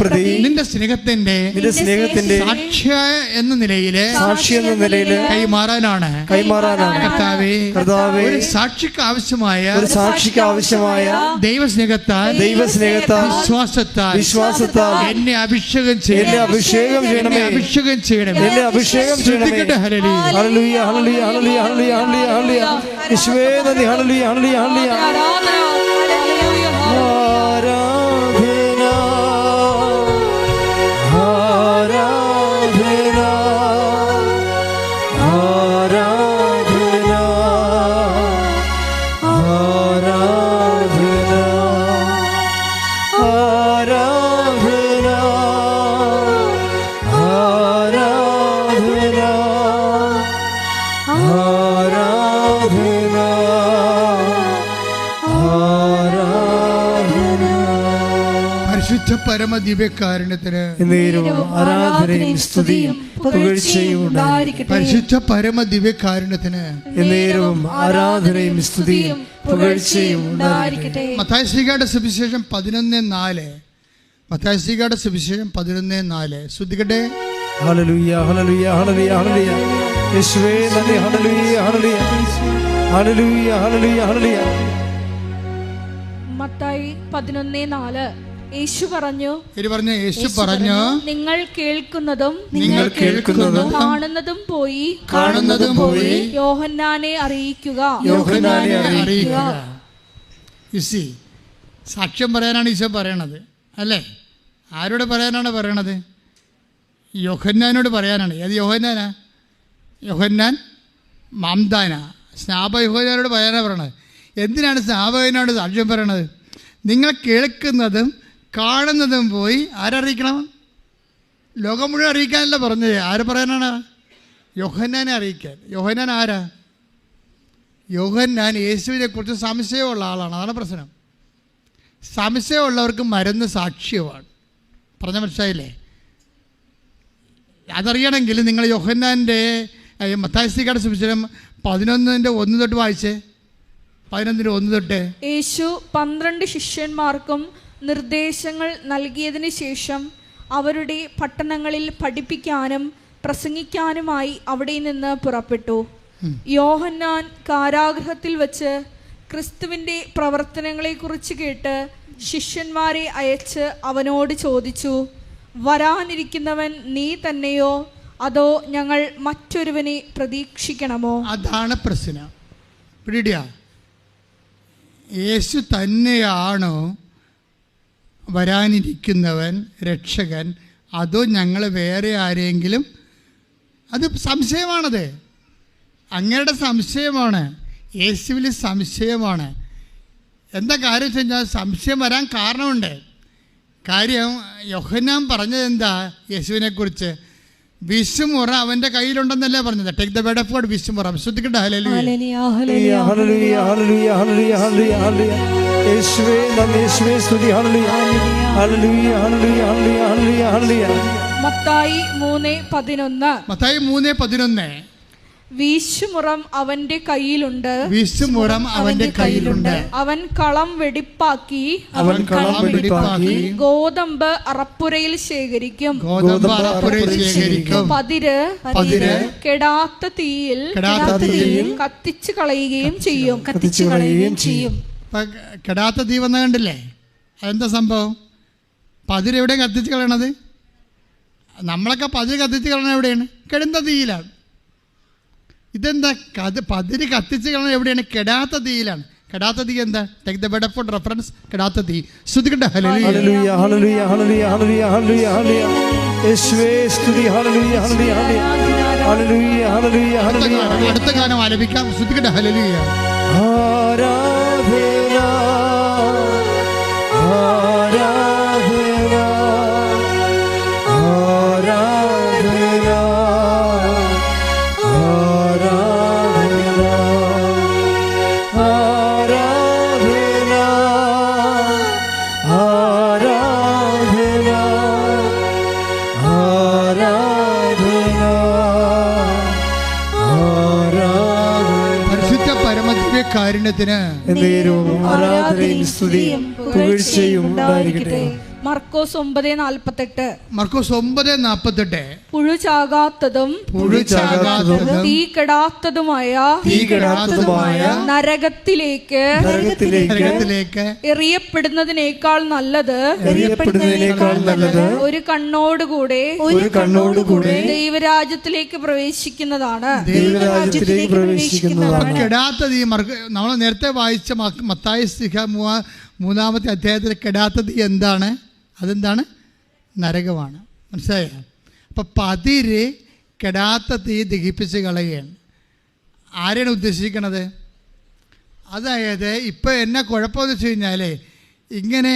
പ്രതി നിന്റെ സ്നേഹത്തിന്റെ സാക്ഷ്യ എന്ന നിലയില് കൈമാറാനാണ്. കർത്താവേ, ഒരു സാക്ഷിക്ക് ആവശ്യമായ ദൈവസ്നേഹത്താൽ വിശ്വാസത്താൽ എന്നെ അഭിഷേകം ചെയ്യണമേ. ഹല്ലേലൂയ ഹല്ലേലൂയ ഹല്ലേലൂയ ഹല്ലേലൂയ ഹല്ലേലൂയ. യേശുവേ നന്ദി. ഹല്ലേലൂയ ഹല്ലേലൂയ ഹല്ലേലൂയ. പരമദിവ്യകാരുണ്യത്തിന് ആരാധനയും സ്തുതിയും പുകഴ്ചയും ഉണ്ടായിരിക്കട്ടെ. പരിശുദ്ധ പരമദിവ്യകാരുണ്യത്തിന് ആരാധനയും സ്തുതിയും പുകഴ്ചയും ഉണ്ടായിരിക്കട്ടെ. മത്തായി ശ്ലീഹായുടെ സുവിശേഷം 11:4. മത്തായി ശ്ലീഹായുടെ സുവിശേഷം 11:4. ശ്രദ്ധിക്കട്ടെ. ഹല്ലേലൂയ ഹല്ലേലൂയ ഹല്ലേലൂയ ഹല്ലേലൂയ. യേശുവേ നന്ദി. ഹല്ലേലൂയ ഹല്ലേലൂയ ഹല്ലേലൂയ ഹല്ലേലൂയ ഹല്ലേലൂയ. മത്തായി 11:4. യേശു പറഞ്ഞു, നിങ്ങൾ കേൾക്കുന്നതും കാണുന്നതും പോയി യോഹന്നാനെ അറിയിക്കുക. സാക്ഷ്യം പറയാനാണ് ഈശോ പറയണത് അല്ലേ? ആരോട് പറയാനാണ് പറയണത്? യോഹന്നാനോട് പറയാനാണ്. ഏത് യോഹന്നാനാ? യോഹന്നാൻ മാംദാന, സ്നാപ യോഹന്നാനോട് പറയാനാണ് പറയണത്. എന്തിനാണ് സ്നാപകനോട് സാക്ഷ്യം പറയണത്? നിങ്ങൾ കേൾക്കുന്നതും കാണുന്നതും പോയി ആരറിയിക്കണം? ലോകം മുഴുവൻ അറിയിക്കാനല്ല പറഞ്ഞത്. ആര് പറയാനാണ്? യോഹന്നാനെ അറിയിക്കാൻ. യോഹന്നാൻ ആരാ? യോഹന്നാൻ യേശുവിനെ കുറിച്ച് സംശയമുള്ള ആളാണ്. അതാണ് പ്രശ്നം. സംശയമുള്ളവർക്ക് മരുന്ന് സാക്ഷ്യമാണ്. പറഞ്ഞ മനസ്സിലായില്ലേ? അതറിയണമെങ്കിൽ നിങ്ങൾ യോഹന്നാൻ്റെ മത്തായി ശ്ലീഹായുടെ സുവിശേഷം 11:1 തൊട്ട് വായിച്ചേ. 11:1 തൊട്ട്. യേശു 12 ശിഷ്യന്മാർക്കും നിർദ്ദേശങ്ങൾ നൽകിയതിന് ശേഷം അവരുടെ പട്ടണങ്ങളിൽ പഠിപ്പിക്കാനും പ്രസംഗിക്കാനുമായി അവിടെ നിന്ന് പുറപ്പെട്ടു. യോഹന്നാൻ കാരാഗൃഹത്തിൽ വച്ച് ക്രിസ്തുവിൻ്റെ പ്രവർത്തനങ്ങളെക്കുറിച്ച് കേട്ട് ശിഷ്യന്മാരെ അയച്ച് അവനോട് ചോദിച്ചു, വരാനിരിക്കുന്നവൻ നീ തന്നെയോ അതോ ഞങ്ങൾ മറ്റൊരുവനെ പ്രതീക്ഷിക്കണമോ? അതാണ് പ്രശ്നം. പിടിയാ, യേശു തന്നെയാണോ വരാനിരിക്കുന്നവൻ, രക്ഷകൻ, അതോ ഞങ്ങൾ വേറെ ആരെങ്കിലും? അത് സംശയമാണത്. അങ്ങയുടെ സംശയമാണ്. യേശുവിൽ സംശയമാണ്. എന്താ കാര്യം വെച്ച് കഴിഞ്ഞാൽ സംശയം വരാൻ കാരണമുണ്ട്. കാര്യം യോഹന്നാൻ പറഞ്ഞത് എന്താ യേശുവിനെക്കുറിച്ച്? വിശുമുറ അവൻ്റെ കയ്യിലുണ്ടെന്നല്ലേ പറഞ്ഞത്. Take the word of God, വിശുമുറ. ശ്രദ്ധിക്കട്ടെ. ഹല്ലേലൂയ. ഹല്ലേലൂയ ഹല്ലേലൂയ ഹല്ലേലൂയ ഹല്ലേലൂയ ഹല്ലേലൂയ. യേശുവേ നന്ദി, യേശുവേ സ്തുതി. ഹല്ലേലൂയ ഹല്ലേലൂയ ഹല്ലേലൂയ ഹല്ലേലൂയ ഹല്ലേലൂയ. മത്തായി 3:11. മത്തായി 3:11. വീശുമുറം അവന്റെ കയ്യിലുണ്ട്, വിശുമുറം അവന്റെ കയ്യിലുണ്ട്. അവൻ കളം വെടിപ്പാക്കി ഗോതമ്പ് അറപ്പുരയിൽ ശേഖരിക്കും. പതിര് കെടാത്ത തീയിൽ കത്തിച്ചു കളയുകയും ചെയ്യും. കെടാത്ത തീ വന്ന കണ്ടില്ലേ? അതെന്താ സംഭവം? പതിരെവിടെ കത്തിച്ച് കളയണത്? നമ്മളൊക്കെ പതിര് കത്തിച്ച് കളയണത് എവിടെയാണ്? കെടുന്ന തീയിലാണ്. ഇതെന്താ? പതിര് കത്തിച്ച് കളയണത് എവിടെയാണ്? കെടാത്ത തീയിലാണ്. കെടാത്ത തീ എന്താ? Take the word of God reference, കെടാത്ത തീ. ശ്രദ്ധിക്കട്ടെ. ഹല്ലേലൂയ ഹല്ലേലൂയ ഹല്ലേലൂയ ഹല്ലേലൂയ ഹല്ലേലൂയ ഹല്ലേലൂയ. യേശുവേ സ്തുതി. ഹല്ലേലൂയ ഹല്ലേലൂയ ഹല്ലേലൂയ ഹല്ലേലൂയ ഹല്ലേലൂയ. അടുത്ത ഗാനം ആലപിക്കാം. ശ്രദ്ധിക്കട്ടെ. ഹല്ലേലൂയ. ആരാധന ആരാധന ആരാധന കാരുണ്യത്തിന് ആരാധനയും സ്തുതിയും പുകഴ്ചയും ഉണ്ടായിരിക്കട്ടെ. മർക്കോസ് 9:48. മർക്കോസ് 9:48. പുഴു ചാകാത്തതും തീ കെടാത്തതുമായ നരകത്തിലേക്ക് എറിയപ്പെടുന്നതിനേക്കാൾ നല്ലത് ഒരു കണ്ണോടുകൂടെ ദൈവരാജ്യത്തിലേക്ക് പ്രവേശിക്കുന്നതാണ്. കെടാത്ത തീ, നമ്മൾ നേരത്തെ വായിച്ച മത്തായി 3-ാമത്തെ അധ്യായത്തിൽ കെടാത്ത തീ എന്താണ്? അതെന്താണ്? നരകമാണ്. മനസ്സിലായോ? അപ്പം പതിര് കെടാത്ത തീ ദഹിപ്പിച്ച് കളയുകയാണ്. ആരെയാണ് ഉദ്ദേശിക്കണത്? അതായത് ഇപ്പോൾ എന്നെ കുഴപ്പമെന്ന് വെച്ച് കഴിഞ്ഞാൽ, ഇങ്ങനെ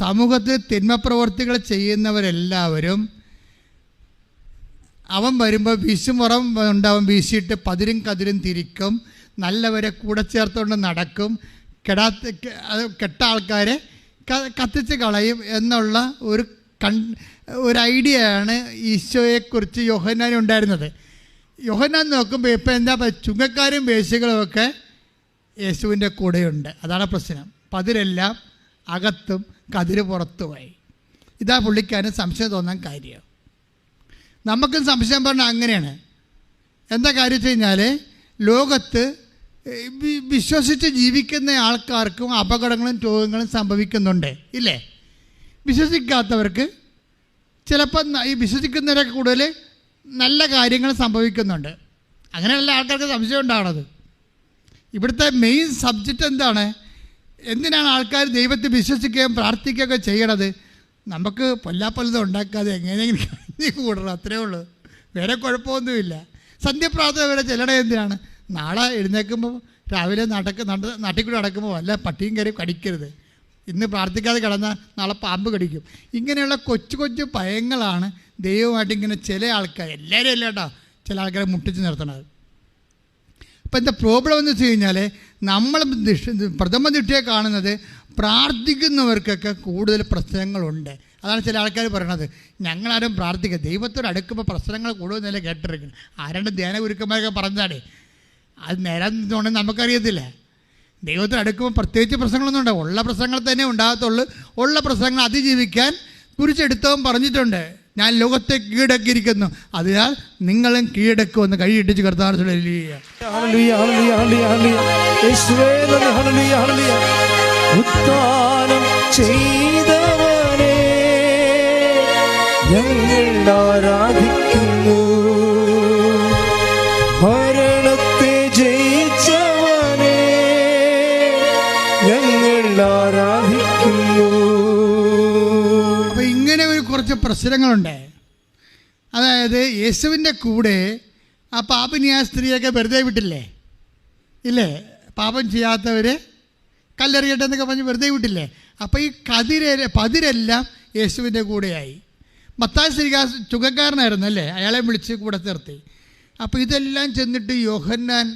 സമൂഹത്തിൽ തിന്മപ്രവർത്തികൾ ചെയ്യുന്നവരെല്ലാവരും അവൻ വരുമ്പോൾ വിശുമുറം ഉണ്ടാവും, വീശിയിട്ട് പതിരും കതിരും തിരിക്കും, നല്ലവരെ കൂടെ ചേർത്തുകൊണ്ട് നടക്കും, കെട്ട ആൾക്കാരെ കത്തിച്ച് കളയും എന്നുള്ള ഒരു ഐഡിയയാണ് ഈശോയെക്കുറിച്ച് യോഹന്നാൻ ഉണ്ടായിരുന്നത്. യോഹന്നാൻ നോക്കുമ്പോൾ ഇപ്പോൾ എന്താ ചുങ്കക്കാരും വേശ്യകളുമൊക്കെ യേശുവിൻ്റെ കൂടെയുണ്ട്. അതാണ് പ്രശ്നം. പതിരെല്ലാം അകത്തും കതിര് പുറത്തുമായി. ഇതാ പുള്ളിക്കാരന് സംശയം തോന്നാൻ കാര്യം. നമുക്കും സംശയം പറഞ്ഞാൽ അങ്ങനെയാണ്. എന്താ കാര്യം വെച്ച് കഴിഞ്ഞാൽ, ലോകത്ത് വിശ്വസിച്ച് ജീവിക്കുന്ന ആൾക്കാർക്കും അപകടങ്ങളും രോഗങ്ങളും സംഭവിക്കുന്നുണ്ട്, ഇല്ലേ? വിശ്വസിക്കാത്തവർക്ക് ചിലപ്പോൾ ഈ വിശ്വസിക്കുന്നവരൊക്കെ കൂടുതൽ നല്ല കാര്യങ്ങൾ സംഭവിക്കുന്നുണ്ട്. അങ്ങനെയുള്ള ആൾക്കാർക്ക് സംശയം ഉണ്ടാകണത്. ഇവിടുത്തെ മെയിൻ സബ്ജക്റ്റ് എന്താണ്? എന്തിനാണ് ആൾക്കാർ ദൈവത്തെ വിശ്വസിക്കുകയും പ്രാർത്ഥിക്കുകയൊക്കെ ചെയ്യണത്? നമുക്ക് പൊല്ലാപ്പല്ലതും ഉണ്ടാക്കാതെ എങ്ങനെയെങ്കിലും കഴിഞ്ഞ് കൂടണം, അത്രേ ഉള്ളൂ. വേറെ കുഴപ്പമൊന്നുമില്ല. സന്ധ്യപ്രാർത്ഥന വരെ ചെല്ലണേ എന്തിനാണ്? നാളെ എഴുന്നേൽക്കുമ്പോൾ രാവിലെ നാട്ടിൽക്കൂടി നടക്കുമ്പോൾ വല്ല പട്ടിയും കയറി കടിക്കരുത്. ഇന്ന് പ്രാർത്ഥിക്കാതെ കിടന്നാൽ നാളെ പാമ്പ് കടിക്കും. ഇങ്ങനെയുള്ള കൊച്ചു കൊച്ചു ഭയങ്ങളാണ് ദൈവമായിട്ട് ഇങ്ങനെ ചില ആൾക്കാർ, എല്ലാവരും അല്ല കേട്ടോ, ചില ആൾക്കാരെ മുട്ടിച്ച് നിർത്തണത്. അപ്പം എന്താ പ്രോബ്ലം എന്ന് വെച്ച് കഴിഞ്ഞാൽ, നമ്മൾ പ്രഥമ ദൃഷ്ടിയെ കാണുന്നത് പ്രാർത്ഥിക്കുന്നവർക്കൊക്കെ കൂടുതൽ പ്രശ്നങ്ങളുണ്ട്. അതാണ് ചില ആൾക്കാർ പറയണത്, ഞങ്ങളാരും പ്രാർത്ഥിക്കുക, ദൈവത്തോട് അടുക്കുമ്പോൾ പ്രശ്നങ്ങൾ കൂടുതൽ കേട്ടിരിക്കണം. ആരാണ്ട് ധ്യാന ഗുരുക്കന്മാരൊക്കെ പറഞ്ഞാടേ, അത് നേരാന്നുണ്ടെങ്കിൽ നമുക്കറിയത്തില്ല. ദൈവത്തോട് അടുക്കുമ്പോൾ പ്രത്യേകിച്ച് പ്രശ്നങ്ങളൊന്നും ഉണ്ടാവും. ഉള്ള പ്രശ്നങ്ങൾ തന്നെ ഉണ്ടാകത്തുള്ളൂ. ഉള്ള പ്രശ്നങ്ങൾ അതിജീവിക്കാൻ കുരിശെടുത്തവൻ പറഞ്ഞിട്ടുണ്ട്, ഞാൻ ലോകത്തെ കീഴടക്കിയിരിക്കുന്നു, അതിനാൽ നിങ്ങളും കീഴടക്കുമെന്ന് കൈയിട്ടിച്ച് കർത്താവ് ഉദ്ധാനം ചെയ്തവനെ ഞങ്ങൾ ആരാധിക്കുന്നു, മരണത്തെ ജയിച്ചവനെ ഞങ്ങൾ ആരാധിക്കുന്നു. അപ്പോൾ ഇങ്ങനെ കുറച്ച് പ്രശ്നങ്ങളുണ്ട്. അതായത് യേശുവിൻ്റെ കൂടെ ആ പാപിനിയായ സ്ത്രീയൊക്കെ വെറുതെ വിട്ടില്ലേ? ഇല്ലേ? പാപം ചെയ്യാത്തവർ കല്ലെറിയട്ടെ എന്നൊക്കെ പറഞ്ഞ് വെറുതെ വിട്ടില്ലേ? അപ്പോൾ ഈ പതിരെല്ലാം യേശുവിൻ്റെ കൂടെയായി. മത്തായി ശ്രീക ചുങ്കക്കാരനായിരുന്നു അല്ലേ, അയാളെ വിളിച്ച് കൂടെ നിർത്തി. അപ്പോൾ ഇതെല്ലാം ചെന്നിട്ട് യോഹന്നാൻ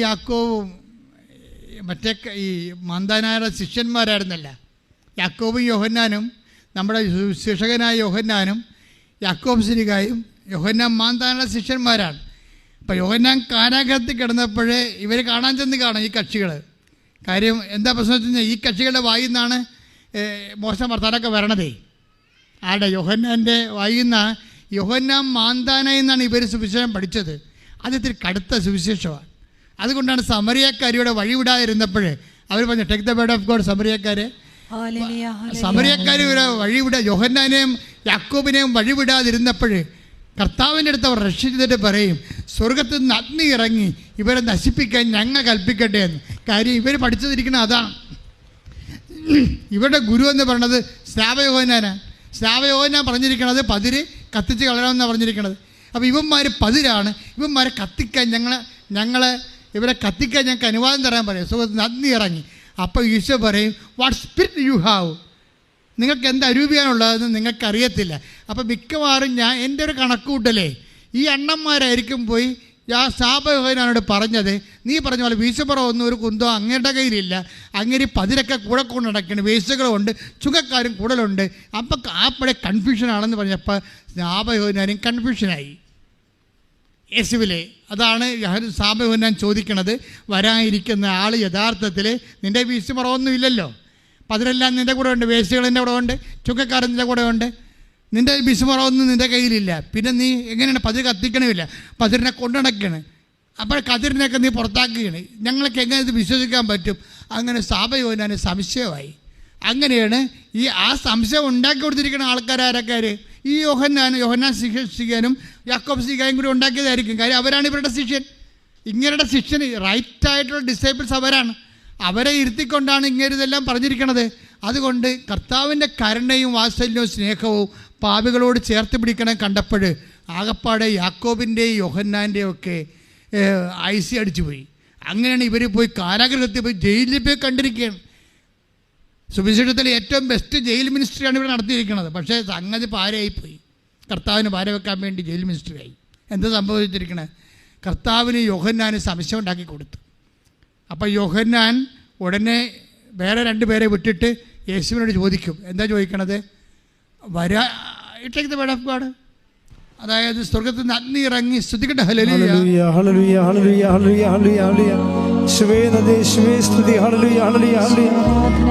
യാക്കോവും മറ്റേ ഈ മാന്താനായ ശിഷ്യന്മാരായിരുന്നല്ല. യാക്കോബും യോഹന്നാനും നമ്മുടെ ശിക്ഷകനായ യോഹന്നാനും യാക്കോബ് ശ്രീകായും യോഹന്നാൻ മാന്താനായ ശിഷ്യന്മാരാണ്. അപ്പോൾ യോഹന്നാൻ കാരാഗ്രഹത്തിൽ കിടന്നപ്പോഴേ ഇവർ കാണാൻ ചെന്ന് കാണും ഈ കക്ഷികൾ. കാര്യം എന്താ പ്രശ്നം വെച്ച് കഴിഞ്ഞാൽ ഈ കക്ഷികളുടെ വായിൽ നിന്നാണ് മോശം വർത്താനൊക്കെ വരണതേ. ആരുടെ? യോഹന്നാൻ്റെ വായിൽ നിന്നാണ്. യോഹന്നാൻ മാന്താനായി എന്നാണ് ഇവർ സുവിശേഷം പഠിച്ചത്. അതിത്തിരി കടുത്ത സുവിശേഷമാണ്. അതുകൊണ്ടാണ് സമറിയക്കാരിയുടെ വഴിവിടാതിരുന്നപ്പോൾ അവർ പറഞ്ഞു take the word of God. സമറിയക്കാർ വഴിവിടാ യോഹന്നാനെയും യാക്കോബിനെയും വഴിവിടാതിരുന്നപ്പോൾ കർത്താവിൻ്റെ അടുത്ത് അവർ രക്ഷിച്ചിട്ട് പറയും, സ്വർഗത്തിൽ നിന്ന് അഗ്നി ഇറങ്ങി ഇവരെ നശിപ്പിക്കാൻ ഞങ്ങൾ കൽപ്പിക്കട്ടെ എന്ന്. കാര്യം ഇവർ പഠിച്ചതിരിക്കണം അതാണ്. ഇവരുടെ ഗുരു എന്ന് പറയുന്നത് സ്നാപയോഹന്നാനാണ്. സ്നാപയോഹന്നാൻ പറഞ്ഞിരിക്കണത് പതിര് കത്തിച്ച് കളയണമെന്നാണ് പറഞ്ഞിരിക്കണത്. അപ്പോൾ ഇവന്മാർ പതിരാണ്. ഇവന്മാരെ കത്തിക്കാൻ ഇവരെ കത്തിക്കാൻ ഞങ്ങൾക്ക് അനുവാദം തരാൻ പറയും. സ്വർഗത്തിൽ നിന്ന് അഗ്നി ഇറങ്ങി. അപ്പോൾ ഈശോ പറയും, വാട്ട് സ്പിരിറ്റ് യു ഹാവ്, നിങ്ങൾക്ക് എന്ത് അരൂപിയാണുള്ളതെന്ന് നിങ്ങൾക്കറിയത്തില്ല. അപ്പോൾ മിക്കവാറും എൻ്റെ ഒരു കണക്കുകൂട്ടലേ ഈ അണ്ണന്മാരായിരിക്കും പോയി ശാപയോഹന്നാനോട് പറഞ്ഞത്, നീ പറഞ്ഞ പോലെ വീശപ്പുറം ഒന്നും ഒരു കുന്തോ അങ്ങയുടെ കയ്യിലില്ല, അങ്ങനെ പതിരൊക്കെ കൂടെ കൊണ്ട് നടക്കണം, വേശകളുണ്ട്, ചുങ്കക്കാരും കൂടുതലുണ്ട്. അപ്പം ആപ്പടെ കൺഫ്യൂഷനാണെന്ന് പറഞ്ഞപ്പോൾ ശാപയോഹന്നാനും കൺഫ്യൂഷനായി യേശുവിലെ. അതാണ് ശാപയോഹന്നാൻ ചോദിക്കണത്, വരാനിരിക്കുന്ന ആൾ യഥാർത്ഥത്തിൽ നിൻ്റെ വീശപ്പുറമൊന്നും ഇല്ലല്ലോ, പതിരെല്ലാം നിൻ്റെ കൂടെ ഉണ്ട്, വേശകൾ നിൻ്റെ കൂടെ ഉണ്ട്, ചുങ്കക്കാരൻ നിൻ്റെ കൂടെ ഉണ്ട്, നിൻ്റെ വിസ്മറമൊന്നും നിൻ്റെ കയ്യിലില്ല. പിന്നെ നീ എങ്ങനെയാണ് പതിര് കത്തിക്കണമില്ല, പതിരിനെ കൊണ്ടുനടക്കണം. അപ്പോൾ കതിരിനെയൊക്കെ നീ പുറത്താക്കുകയാണ്. ഞങ്ങൾക്ക് എങ്ങനെ ഇത് വിശ്വസിക്കാൻ പറ്റും? അങ്ങനെ ശാപയോഹന്നാൻ സംശയമായി. അങ്ങനെയാണ് ആ സംശയം ഉണ്ടാക്കി കൊടുത്തിരിക്കുന്ന ആൾക്കാരൊക്കെ ഈ യോഹന്നാൻ ശിഷ്യനും യാക്കോബ് ശ്രീകായും കൂടി ഉണ്ടാക്കിയതായിരിക്കും. കാര്യം അവരാണ് ഇവരുടെ ശിഷ്യൻ. ഇങ്ങനെയുടെ ശിഷ്യൻ റൈറ്റായിട്ടുള്ള ഡിസൈപ്പിൾസ് അവരാണ്. അവരെ ഇരുത്തിക്കൊണ്ടാണ് ഇങ്ങനെ ഇതെല്ലാം പറഞ്ഞിരിക്കുന്നത്. അതുകൊണ്ട് കർത്താവിൻ്റെ കരുണയും വാത്സല്യവും സ്നേഹവും പാപികളോട് ചേർത്ത് പിടിക്കണം കണ്ടപ്പോൾ ആകപ്പാടെ യാക്കോബിൻ്റെയും യോഹന്നാൻ്റെയും ഒക്കെ ഐസി അടിച്ചു പോയി. അങ്ങനെയാണ് ഇവർ പോയി കാരാഗൃഹത്തിൽ പോയി ജയിലിൽ പോയി കണ്ടിരിക്കുകയാണ്. സുവിശേഷത്തിലെ ഏറ്റവും ബെസ്റ്റ് ജയിൽ മിനിസ്ട്രിയാണ് ഇവിടെ നടത്തിയിരിക്കുന്നത്. പക്ഷേ സംഗതി പാരയായിപ്പോയി. കർത്താവിന് പാര വെക്കാൻ വേണ്ടി ജയിൽ മിനിസ്ട്രിയായി. എന്താ സംഭവിച്ചിരിക്കണേ? കർത്താവിന് യോഹന്നാന് സംശയം ഉണ്ടാക്കി കൊടുത്തു. അപ്പോൾ യോഹന്നാൻ ഉടനെ വേറെ 2 പേരെ വിട്ടിട്ട് യേശുവിനോട് ചോദിക്കും. എന്താ ചോദിക്കണത്? Take the word of God, അതായത് സ്വർഗത്തിൽ നിന്ന് അഗ്നി ഇറങ്ങി സ്തുതിക്കട്ടെ. ഹല്ലേലൂയ ഹല്ലേലൂയ ഹല്ലേലൂയ ഹല്ലേലൂയ ഹല്ലേലൂയ യേശുവേ നന്ദി, യേശുവേ സ്തുതി. ഹല്ലേലൂയ ഹല്ലേലൂയ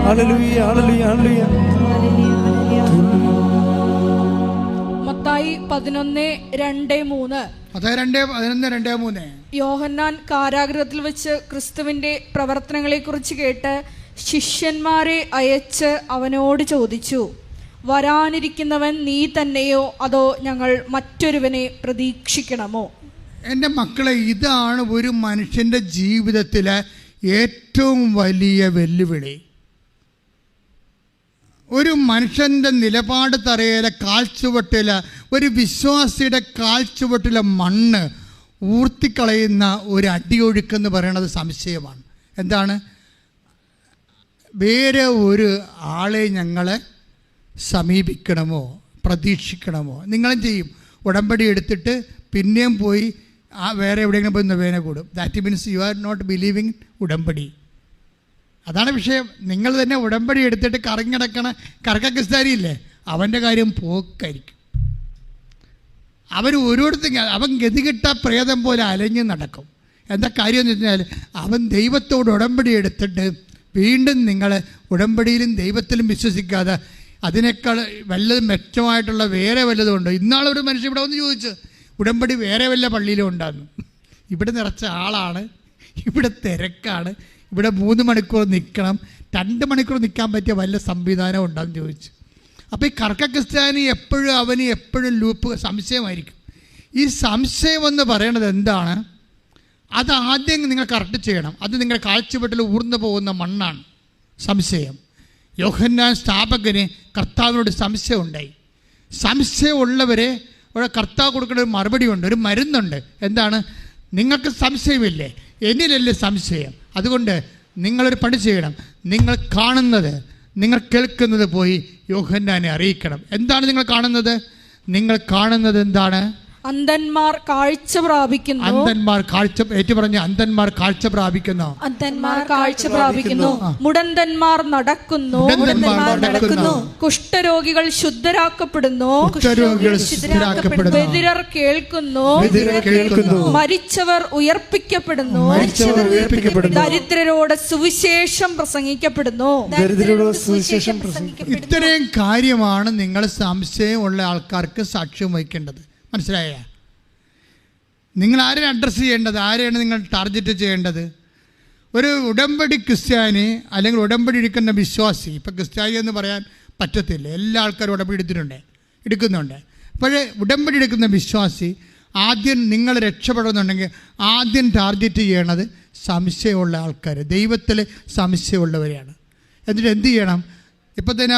ഹല്ലേലൂയ ഹല്ലേലൂയ ഹല്ലേലൂയ. മത്തായി 11:2-3. യോഹന്നാൻ കാരാഗൃഹത്തിൽ വെച്ച് ക്രിസ്തുവിന്റെ പ്രവർത്തനങ്ങളെക്കുറിച്ച് കേട്ട് ശിഷ്യന്മാരെ അയച്ച് അവനോട് ചോദിച്ചു, വരാനിരിക്കുന്നവൻ നീ തന്നെയോ അതോ ഞങ്ങൾ മറ്റൊരുവനെ പ്രതീക്ഷിക്കണമോ? എൻ്റെ മക്കളെ, ഇതാണ് ഒരു മനുഷ്യൻ്റെ ജീവിതത്തിലെ ഏറ്റവും വലിയ വെല്ലുവിളി. ഒരു മനുഷ്യൻ്റെ നിലപാട് തറയിലെ കാൽച്ചുവട്ടിൽ, ഒരു വിശ്വാസിയുടെ കാൽച്ചുവട്ടിലെ മണ്ണ് ഊർത്തിക്കളയുന്ന ഒരു അടിയൊഴുക്കെന്ന് പറയുന്നത് സംശയമാണ്. എന്താണ്? വേറെ ഒരു ആളെ ഞങ്ങളെ സമീപിക്കണമോ പ്രതീക്ഷിക്കണമോ? നിങ്ങളും ചെയ്യും. ഉടമ്പടി എടുത്തിട്ട് പിന്നെയും പോയി വേറെ എവിടെയെങ്കിലും പോയി നൊവേന കൂടും. That means you are not believing ഉടമ്പടി. അതാണ് വിഷയം. നിങ്ങൾ തന്നെ ഉടമ്പടി എടുത്തിട്ട് കറങ്ങിടക്കണ കറക്കക്രിസ്ത്യാനിയില്ലേ, അവൻ്റെ കാര്യം പോക്കായിരിക്കും. അവൻ ഗതികിട്ട പ്രേതം പോലെ അലഞ്ഞ് നടക്കും. എന്താ കാര്യം എന്ന് വെച്ചാൽ അവൻ ദൈവത്തോട് ഉടമ്പടി എടുത്തിട്ട് വീണ്ടും നിങ്ങൾ ഉടമ്പടിയിലും ദൈവത്തിലും വിശ്വസിക്കാതെ അതിനേക്കാൾ വല്ലതും മെച്ചമായിട്ടുള്ള വേറെ വല്ലതും ഉണ്ടോ? ഇന്നാളൊരു മനുഷ്യൻ ഇവിടെ വന്ന് ചോദിച്ചു, ഉടമ്പടി വേറെ വല്ല പള്ളിയിലും ഉണ്ടായിരുന്നു. ഇവിടെ നിറച്ച ആളാണ്, ഇവിടെ തിരക്കാണ്, ഇവിടെ 3 മണിക്കൂർ നിൽക്കണം, 2 മണിക്കൂർ നിൽക്കാൻ പറ്റിയ വല്ല സംവിധാനം ഉണ്ടെന്ന് ചോദിച്ചു. അപ്പോൾ ഈ കർക്ക ക്രിസ്ത്യാനി എപ്പോഴും ലൂപ്പ് സംശയമായിരിക്കും. ഈ സംശയമെന്ന് പറയണത് എന്താണ്? അത് ആദ്യം നിങ്ങൾ കറക്റ്റ് ചെയ്യണം. അത് നിങ്ങളുടെ കാഴ്ചപ്പെട്ടിൽ ഊർന്നു പോകുന്ന മണ്ണാണ് സംശയം. യോഹന്നാൻ സ്ഥാപകന് കർത്താവിനോട് സംശയം ഉണ്ടായി. സംശയമുള്ളവരെ ഇവിടെ കർത്താവ് കൊടുക്കുന്ന ഒരു മറുപടി ഉണ്ട്, ഒരു മരുന്നുണ്ട്. എന്താണ്? നിങ്ങൾക്ക് സംശയമില്ലേ? എന്നിലല്ലേ സംശയം. അതുകൊണ്ട് നിങ്ങളൊരു പണി ചെയ്യണം. നിങ്ങൾ കാണുന്നത്, നിങ്ങൾ കേൾക്കുന്നത് പോയി യോഹന്നാനെ അറിയിക്കണം. എന്താണ് നിങ്ങൾ കാണുന്നത്? നിങ്ങൾ കാണുന്നത് എന്താണ്? അന്ധന്മാർ കാഴ്ച പ്രാപിക്കുന്നു. അന്ധന്മാർ കാഴ്ച, ഏറ്റുപറഞ്ഞ അന്ധന്മാർ കാഴ്ച പ്രാപിക്കുന്നു. അന്ധന്മാർ കാഴ്ച പ്രാപിക്കുന്നു. മുടന്തന്മാർ നടക്കുന്നു. കുഷ്ഠരോഗികൾ ശുദ്ധരാക്കപ്പെടുന്നു. ബധിരർ കേൾക്കുന്നു. മരിച്ചവർ ഉയർപ്പിക്കപ്പെടുന്നു. ദരിദ്രരോട് സുവിശേഷം പ്രസംഗിക്കപ്പെടുന്നു. ഇത്രയും കാര്യമാണ് നിങ്ങൾ സംശയമുള്ള ആൾക്കാർക്ക് സാക്ഷ്യം വഹിക്കേണ്ടത്. മനസ്സിലായ? നിങ്ങൾ ആരെയാണ് അഡ്രസ്സ് ചെയ്യേണ്ടത്? ആരെയാണ് നിങ്ങൾ ടാർഗറ്റ് ചെയ്യേണ്ടത്? ഒരു ഉടമ്പടി ക്രിസ്ത്യാനി അല്ലെങ്കിൽ ഉടമ്പടി എടുക്കുന്ന വിശ്വാസി. ഇപ്പം ക്രിസ്ത്യാനി എന്ന് പറയാൻ പറ്റത്തില്ല, എല്ലാ ആൾക്കാരും ഉടമ്പടി എടുക്കുന്നുണ്ട്. അപ്പോഴേ ഉടമ്പടി എടുക്കുന്ന വിശ്വാസി ആദ്യം നിങ്ങൾ രക്ഷപ്പെടുന്നുണ്ടെങ്കിൽ ആദ്യം ടാർഗറ്റ് ചെയ്യണത് സംശയമുള്ള ആൾക്കാർ, ദൈവത്തിൽ സംശയമുള്ളവരെയാണ്. എന്നിട്ട് എന്ത് ചെയ്യണം? ഇപ്പം തന്നെ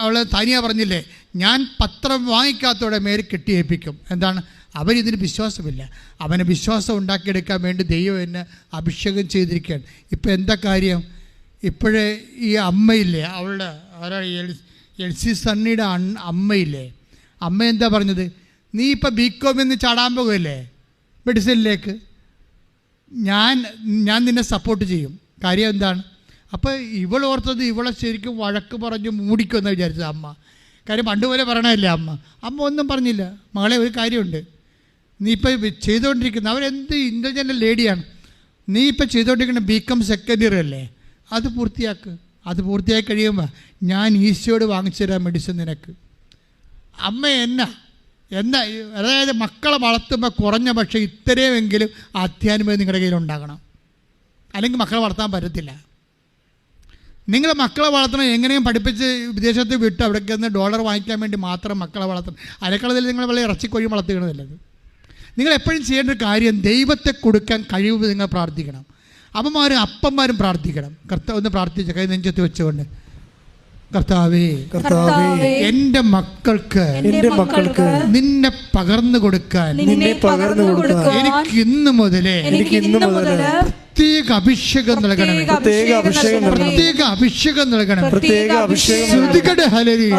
അവൾ തനിയ പറഞ്ഞില്ലേ, ഞാൻ പത്രം വാങ്ങിക്കാത്തവരുടെ മേൽ കെട്ടിയേൽപ്പിക്കും. എന്താണ്? അവനിതിന് വിശ്വാസമില്ല. അവന് വിശ്വാസം ഉണ്ടാക്കിയെടുക്കാൻ വേണ്ടി ദൈവം എന്നെ അഭിഷേകം ചെയ്തിരിക്കുകയാണ്. ഇപ്പം എന്താ കാര്യം? ഇപ്പോഴേ ഈ അമ്മയില്ലേ, അവളുടെ എൽസി സണ്ണിയുടെ അമ്മയില്ലേ, അമ്മ എന്താ പറഞ്ഞത്? നീ ഇപ്പം ബികോം എന്ന് ചാടാൻ പോകുമല്ലേ മെഡിസിനിലേക്ക്, ഞാൻ നിന്നെ സപ്പോർട്ട് ചെയ്യും. കാര്യം എന്താണ്? അപ്പോൾ ഇവളോർത്തത് ഇവളെ ശരിക്കും വഴക്ക് പറഞ്ഞ് മൂടിക്കുമെന്ന് വിചാരിച്ചത് അമ്മ. കാര്യം പണ്ടുപോലെ പറയണമല്ലേ അമ്മ ഒന്നും പറഞ്ഞില്ല. മകളെ, ഒരു കാര്യമുണ്ട്, നീ ഇപ്പോൾ ചെയ്തുകൊണ്ടിരിക്കുന്ന അവരെന്ത് ഇൻ്റലിജൻ്റ് ലേഡിയാണ്, നീ ഇപ്പോൾ ചെയ്തുകൊണ്ടിരിക്കുന്ന ബികോം സെക്കൻഡ് ഇയർ അല്ലേ, അത് പൂർത്തിയാക്ക്. അത് പൂർത്തിയാക്കി കഴിയുമ്പോൾ ഞാൻ ഈശോയോട് വാങ്ങിച്ചു തരാൻ മെഡിസിൻ നിനക്ക്. അമ്മ എന്നാ അതായത് മക്കളെ വളർത്തുമ്പോൾ കുറഞ്ഞ പക്ഷേ ഇത്രയുമെങ്കിലും അധ്യാത്മം നിങ്ങളുടെ കയ്യിലുണ്ടാകണം, അല്ലെങ്കിൽ മക്കളെ വളർത്താൻ പറ്റത്തില്ല. നിങ്ങൾ മക്കളെ വളർത്തണം, എങ്ങനെയും പഠിപ്പിച്ച് വിദേശത്ത് വിട്ട് അവിടേക്ക് നിന്ന് ഡോളർ വാങ്ങിക്കാൻ വേണ്ടി മാത്രം മക്കളെ വളർത്തണം. അതിനേക്കാളത്തിൽ നിങ്ങൾ വളരെ ഇറച്ചിക്കൊഴി വളർത്തുകയാണല്ലത്. നിങ്ങൾ എപ്പോഴും ചെയ്യേണ്ട ഒരു കാര്യം, ദൈവത്തെ കൊടുക്കാൻ കഴിവ് നിങ്ങൾ പ്രാർത്ഥിക്കണം. അമ്മമാരും അപ്പന്മാരും പ്രാർത്ഥിക്കണം. ഒന്ന് പ്രാർത്ഥിച്ച കൈ നെഞ്ചത്ത് വെച്ചുകൊണ്ട്, കർത്താവേ എൻ്റെ മക്കൾക്ക് നിന്നെ പകർന്നു കൊടുക്കാൻ എനിക്ക് ഇന്ന് മുതലേ പ്രത്യേക അഭിഷേകം നൽകണമേ. പ്രത്യേക അഭിഷേകം നൽകണം. ശ്രുതികട ഹല്ലേലൂയ.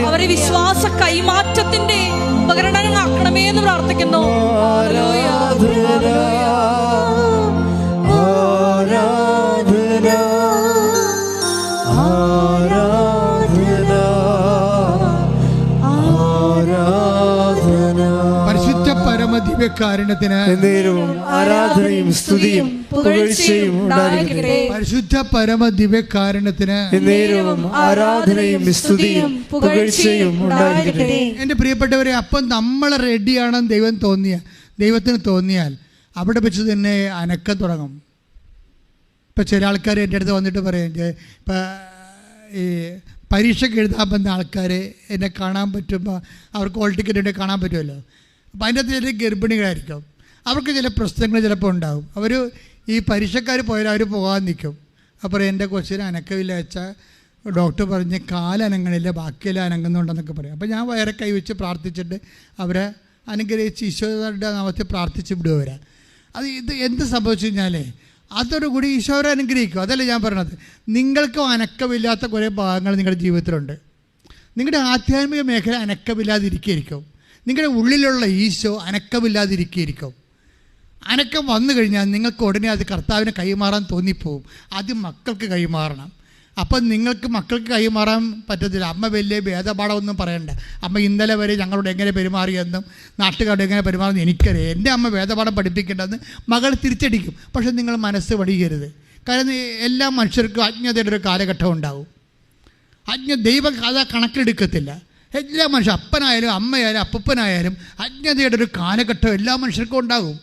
അവരെ വിശ്വാസ കൈമാറ്റത്തിന്റെ ഉപകരണങ്ങളാക്കണമേ എന്ന് പ്രാർത്ഥിക്കുന്നു. പരിശുദ്ധ പരമദിവ്യകാരുണ്യത്തിന് ആരാധനയും സ്തുതിയും പുകഴ്ചയും ഉണ്ടായിരിക്കട്ടെ. പരിശുദ്ധ പരമദിവ്യകാരുണ്യത്തിന് ആരാധനയും സ്തുതിയും പുകഴ്ചയും ഉണ്ടായിരിക്കട്ടെ. എൻ്റെ പ്രിയപ്പെട്ടവരെ, അപ്പം നമ്മൾ റെഡിയാണെന്ന് ദൈവത്തിന് തോന്നിയാൽ അവിടെ വെച്ച് തന്നെ അനക്കം തുടങ്ങും. ഇപ്പം ചില ആൾക്കാർ എൻ്റെ അടുത്ത് വന്നിട്ട് പറയും, ഇപ്പം ഈ പരീക്ഷയ്ക്ക് എഴുതാൻ വന്ന ആൾക്കാർ എന്നെ കാണാൻ പറ്റുമ്പോൾ അവർക്ക് ഹോൾ ടിക്കറ്റ് ഉണ്ടെങ്കിൽ കാണാൻ പറ്റുമല്ലോ. അപ്പോൾ അതിൻ്റെ അകത്ത് ചില ഗർഭിണികളായിരിക്കും, അവർക്ക് ചില പ്രശ്നങ്ങൾ ചിലപ്പോൾ ഉണ്ടാകും. അവർ ഈ പരീക്ഷക്കാർ പോയാൽ അവർ പോകാൻ നിൽക്കും. അപ്പോൾ എൻ്റെ കൊച്ചിന് അനക്കമില്ല വെച്ചാൽ ഡോക്ടർ പറഞ്ഞ് കാലനങ്ങളില്ല, ബാക്കിയെല്ലാം അനങ്ങുന്നുണ്ടെന്നൊക്കെ പറയും. അപ്പോൾ ഞാൻ വയറെ കൈവച്ച് പ്രാർത്ഥിച്ചിട്ട് അവരെ അനുഗ്രഹിച്ച് ഈശോയുടെ നാമത്തിൽ പ്രാർത്ഥിച്ച് വിടുവരാ. ഇത് എന്ത് സംഭവിച്ചു കഴിഞ്ഞാൽ അതോടുകൂടി ഈശോയെ അനുഗ്രഹിക്കും. അതല്ലേ ഞാൻ പറയണത്. നിങ്ങൾക്കും അനക്കമില്ലാത്ത കുറേ ഭാഗങ്ങൾ നിങ്ങളുടെ ജീവിതത്തിലുണ്ട്. നിങ്ങളുടെ ആധ്യാത്മിക മേഖല അനക്കമില്ലാതിരിക്കും. നിങ്ങളുടെ ഉള്ളിലുള്ള ഈശോ അനക്കമില്ലാതിരിക്കും. അനക്കം വന്നു കഴിഞ്ഞാൽ നിങ്ങൾക്ക് ഉടനെ അത് കർത്താവിനെ കൈമാറാൻ തോന്നിപ്പോവും. ആദ്യം മക്കൾക്ക് കൈമാറണം. അപ്പം നിങ്ങൾക്ക് മക്കൾക്ക് കൈമാറാൻ പറ്റത്തില്ല. അമ്മ വലിയ ഭേദപാഠമൊന്നും പറയണ്ട. അമ്മ ഇന്നലെ വരെ ഞങ്ങളോട് എങ്ങനെ പെരുമാറിയെന്നും നാട്ടുകാരോട് എങ്ങനെ പെരുമാറുമെന്ന് എനിക്കറിയാം. എൻ്റെ അമ്മ ഭേദപാഠം പഠിപ്പിക്കേണ്ടതെന്ന് മകൾ തിരിച്ചടിക്കും. പക്ഷെ നിങ്ങൾ മനസ്സ് വടിയരുത്. കാരണം എല്ലാ മനുഷ്യർക്കും അജ്ഞതയുടെ ഒരു കാലഘട്ടം ഉണ്ടാവും. ദൈവം അത് കണക്കിലെടുക്കത്തില്ല. എല്ലാ മനുഷ്യരും, അപ്പനായാലും അമ്മയായാലും അപ്പനായാലും അജ്ഞതയുടെ ഒരു കാലഘട്ടം എല്ലാ മനുഷ്യർക്കും ഉണ്ടാകും.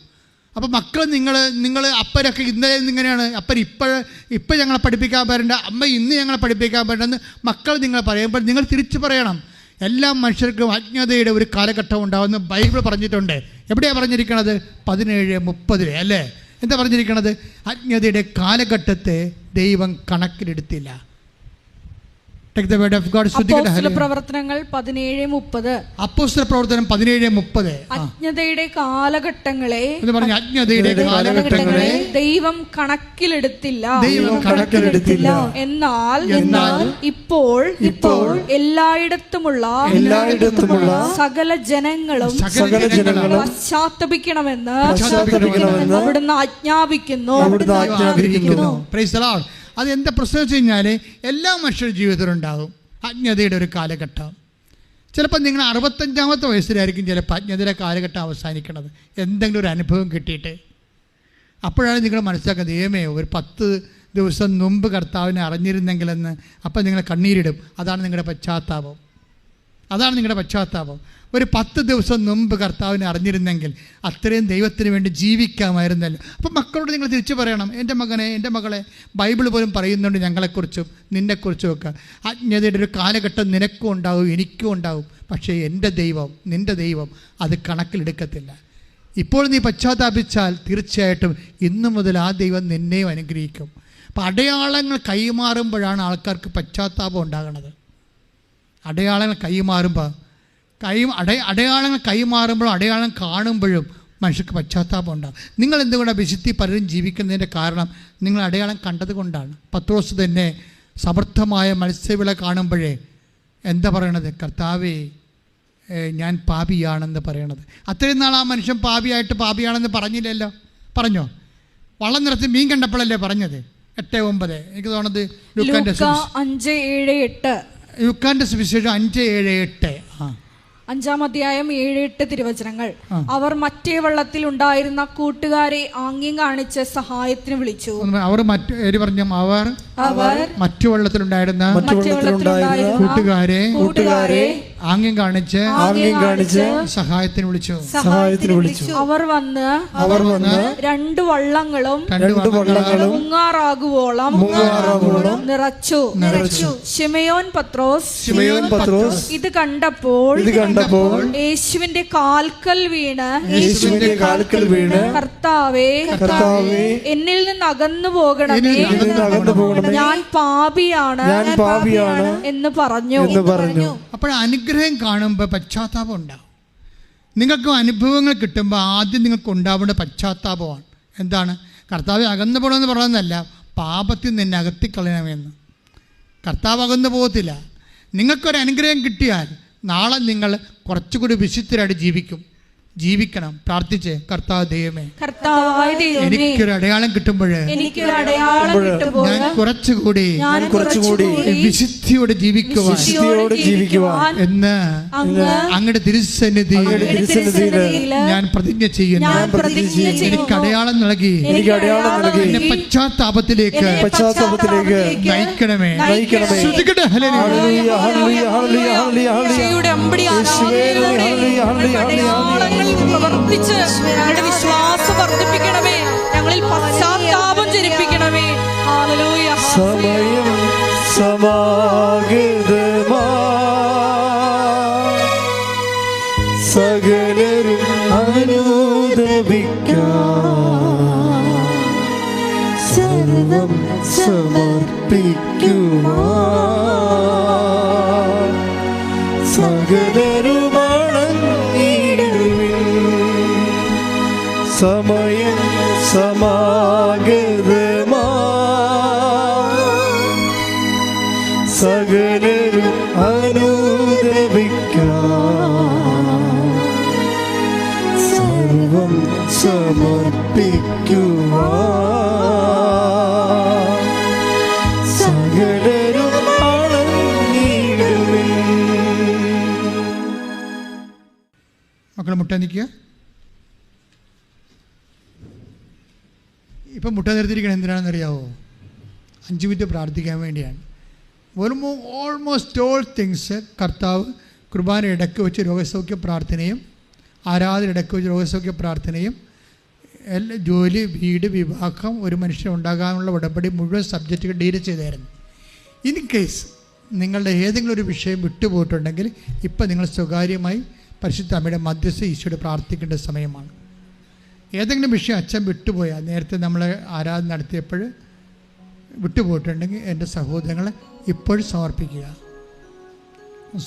അപ്പോൾ മക്കൾ നിങ്ങൾ അപ്പരൊക്കെ ഇന്നലെ ഇങ്ങനെയാണ്, അപ്പൻ ഇപ്പം ഞങ്ങളെ പഠിപ്പിക്കാൻ പറ്റേണ്ട, അമ്മ ഇന്ന് ഞങ്ങളെ പഠിപ്പിക്കാൻ പറ്റേണ്ടെന്ന് മക്കൾ നിങ്ങൾ പറയുമ്പോൾ നിങ്ങൾ തിരിച്ചു പറയണം. എല്ലാ മനുഷ്യർക്കും അജ്ഞതയുടെ ഒരു കാലഘട്ടം ഉണ്ടാകുമെന്ന് ബൈബിൾ പറഞ്ഞിട്ടുണ്ട്. എവിടെയാണ് പറഞ്ഞിരിക്കണത്? 17:30 അല്ലേ? എന്താ പറഞ്ഞിരിക്കണത്? അജ്ഞതയുടെ കാലഘട്ടത്തെ ദൈവം കണക്കിലെടുത്തില്ല. Take the word of God. പ്രവർത്തനങ്ങൾ 17:30. അപ്പോസ്തല പ്രവർത്തനം 17:30. അജ്ഞതയുടെ കാലഘട്ടങ്ങളെ ദൈവം കണക്കിലെടുത്തില്ല. എന്നാൽ ഇപ്പോൾ എല്ലായിടത്തുമുള്ള സകല ജനങ്ങളും പശ്ചാത്തപിക്കണമെന്ന് അവിടുന്ന് ആജ്ഞാപിക്കുന്നു. Price the Lord. അതെന്താ പ്രശ്നം വെച്ച് കഴിഞ്ഞാൽ എല്ലാ മനുഷ്യരുടെ ജീവിതത്തിലുണ്ടാകും അജ്ഞതയുടെ ഒരു കാലഘട്ടം. ചിലപ്പോൾ നിങ്ങൾ 65-ാമത്തെ വയസ്സിലായിരിക്കും ചിലപ്പോൾ അജ്ഞതയുടെ കാലഘട്ടം അവസാനിക്കുന്നത്, എന്തെങ്കിലും ഒരു അനുഭവം കിട്ടിയിട്ട്. അപ്പോഴാണ് നിങ്ങൾ മനസ്സിലാക്കുന്നത്, ദൈവമേ ഒരു 10 ദിവസം മുമ്പ് കർത്താവിനെ അറിഞ്ഞിരുന്നെങ്കിലെന്ന്. അപ്പം നിങ്ങൾ കണ്ണീരിടും. അതാണ് നിങ്ങളുടെ പശ്ചാത്താപം. ഒരു 10 ദിവസം മുമ്പ് കർത്താവിനെ അറിഞ്ഞിരുന്നെങ്കിൽ അത്രയും ദൈവത്തിന് വേണ്ടി ജീവിക്കാമായിരുന്നല്ലോ. അപ്പം മക്കളോട് നിങ്ങൾ തിരിച്ചു പറയണം, എൻ്റെ മകനെ, എൻ്റെ മകളെ, ബൈബിൾ പോലും പറയുന്നുണ്ട് ഞങ്ങളെക്കുറിച്ചും നിന്നെക്കുറിച്ചും ഒക്കെ. അജ്ഞതയുടെ ഒരു കാലഘട്ടം നിനക്കും ഉണ്ടാവും, എനിക്കും ഉണ്ടാവും. പക്ഷേ എൻ്റെ ദൈവം, നിൻ്റെ ദൈവം അത് കണക്കിലെടുക്കത്തില്ല. ഇപ്പോൾ നീ പശ്ചാത്താപിച്ചാൽ തീർച്ചയായിട്ടും ഇന്നു മുതൽ ആ ദൈവം നിന്നെയും അനുഗ്രഹിക്കും. അപ്പം അടയാളങ്ങൾ കൈമാറുമ്പോഴാണ് ആൾക്കാർക്ക് പശ്ചാത്താപം ഉണ്ടാകുന്നത്. അടയാളങ്ങൾ കൈമാറുമ്പോൾ അടയാളം കാണുമ്പോഴും മനുഷ്യർക്ക് പശ്ചാത്താപം ഉണ്ടാകും. നിങ്ങൾ എന്തുകൊണ്ടാണ് വിശുദ്ധി പലരും ജീവിക്കുന്നതിൻ്റെ കാരണം നിങ്ങൾ അടയാളം കണ്ടത് കൊണ്ടാണ്. പത്രോസ് തന്നെ സമർത്ഥമായ മത്സ്യവിള കാണുമ്പോഴേ എന്താ പറയണത്? കർത്താവേ, ഞാൻ പാപിയാണെന്ന് പറയണത്. അത്രയും നാൾ ആ മനുഷ്യൻ പാപിയാണെന്ന് പറഞ്ഞില്ലല്ലോ. പറഞ്ഞോ? വള്ളം നിറച്ച് മീൻ കണ്ടപ്പോഴല്ലേ പറഞ്ഞത്? 8:9. എനിക്ക് തോന്നുന്നത് ലുക്കാന്റെ സുവിശേഷം 5:7-8. 5-ാം അധ്യായം 7-8 തിരുവചനങ്ങൾ. അവർ മറ്റേ വെള്ളത്തിൽ ഉണ്ടായിരുന്ന കൂട്ടുകാരെ ആംഗ്യം കാണിച്ച് സഹായത്തിന് വിളിച്ചു. അവർ മറ്റു വെള്ളത്തിലുണ്ടായിരുന്ന കൂട്ടുകാരെ ആംഗ്യം കാണിച്ച് സഹായത്തിന് വിളിച്ചു. അവർ വന്ന് 2 വള്ളങ്ങളും മുങ്ങാറാകുവോളം നിറച്ചു. ശിമയോൻ പത്രോസ് ഇത് കണ്ടപ്പോൾ യേശുവിന്റെ കാൽക്കൽ വീണ് കർത്താവേ, എന്നിൽ നിന്ന് അകന്നു പോകണമേ, ഞാൻ പാപിയാണ് എന്ന് പറഞ്ഞു. അപ്പോൾ അനുഗ്രഹം കാണുമ്പോൾ പശ്ചാത്താപം ഉണ്ടാവും. നിങ്ങൾക്ക് അനുഭവങ്ങൾ കിട്ടുമ്പോൾ ആദ്യം നിങ്ങൾക്ക് ഉണ്ടാവേണ്ട പശ്ചാത്താപമാണ്. എന്താണ്? കർത്താവ് അകന്നു പോകണമെന്ന് പറയുന്നതല്ല, പാപത്തിൽ നിന്നെ അകത്തിക്കളയണമെന്ന്. കർത്താവ് അകന്നു പോകത്തില്ല. നിങ്ങൾക്കൊരു അനുഗ്രഹം കിട്ടിയാൽ നാളെ നിങ്ങൾ കുറച്ചുകൂടി വിശുദ്ധരായിട്ട് ജീവിക്കണം. പ്രാർത്ഥിച്ച്, കർത്താവ് ദൈവമേ, എനിക്കൊരു അടയാളം കിട്ടുമ്പോൾ ഞാൻ കുറച്ചുകൂടി വിശുദ്ധിയോടെ ജീവിക്കുവാൻ എന്ന് അങ്ങയുടെ തിരുസന്നിധി ഞാൻ പ്രതിജ്ഞ ചെയ്യുന്നു. എനിക്ക് അടയാളം നൽകി എന്നെ പശ്ചാത്താപത്തിലേക്ക് നയിക്കണമേ. പ്രവർത്തിച്ച് ഞങ്ങളുടെ വിശ്വാസം വർദ്ധിപ്പിക്കണമേ, ഞങ്ങളിൽ പശ്ചാത്താപം ജനിപ്പിക്കണമേ. ഹല്ലേലൂയ. സമയം സമാഗതമാ, സകലരും അനുദപിക്കാം, സർവം സമർപ്പിക്കുവാൻ സകലരും സമയം സമാഗതമാ, സകലരും അനുദപിക്കാം, സർവം സമർപ്പിക്കുവാൻ സകലരും അണഞ്ഞിടുവിൻ. മക്കളെ മുട്ട നിൽക്കുക. ഇപ്പം മുട്ട നിർത്തിയിരിക്കണം എന്തിനാണെന്നറിയാവോ? 5 മിനിറ്റ് പ്രാർത്ഥിക്കാൻ വേണ്ടിയാണ്. ഓൾമോസ്റ്റ് ഓൾ തിങ്സ് കർത്താവ് കുർബാന ഇടയ്ക്ക് വെച്ച് രോഗസൗഖ്യ പ്രാർത്ഥനയും ആരാധന ഇടയ്ക്ക് വെച്ച് രോഗസൗഖ്യ പ്രാർത്ഥനയും ജോലി, വീട്, വിവാഹം, ഒരു മനുഷ്യൻ ഉണ്ടാകാനുള്ള ഉടമ്പടി മുഴുവൻ സബ്ജക്റ്റുകൾ ഡീൽ ചെയ്തായിരുന്നു. ഇൻ കേസ് നിങ്ങളുടെ ഏതെങ്കിലും ഒരു വിഷയം വിട്ടുപോയിട്ടുണ്ടെങ്കിൽ ഇപ്പം നിങ്ങൾ സ്വകാര്യമായി പരിശുദ്ധ അമ്മയുടെ മധ്യസ്ഥ ഈശോയോട് പ്രാർത്ഥിക്കേണ്ട സമയമാണ്. ഏതെങ്കിലും വിഷയം അച്ഛൻ വിട്ടുപോയാൽ, നേരത്തെ നമ്മൾ ആരാധന നടത്തിയപ്പോൾ വിട്ടുപോയിട്ടുണ്ടെങ്കിൽ എൻ്റെ സഹോദരങ്ങളെ ഇപ്പോഴും സമർപ്പിക്കുക,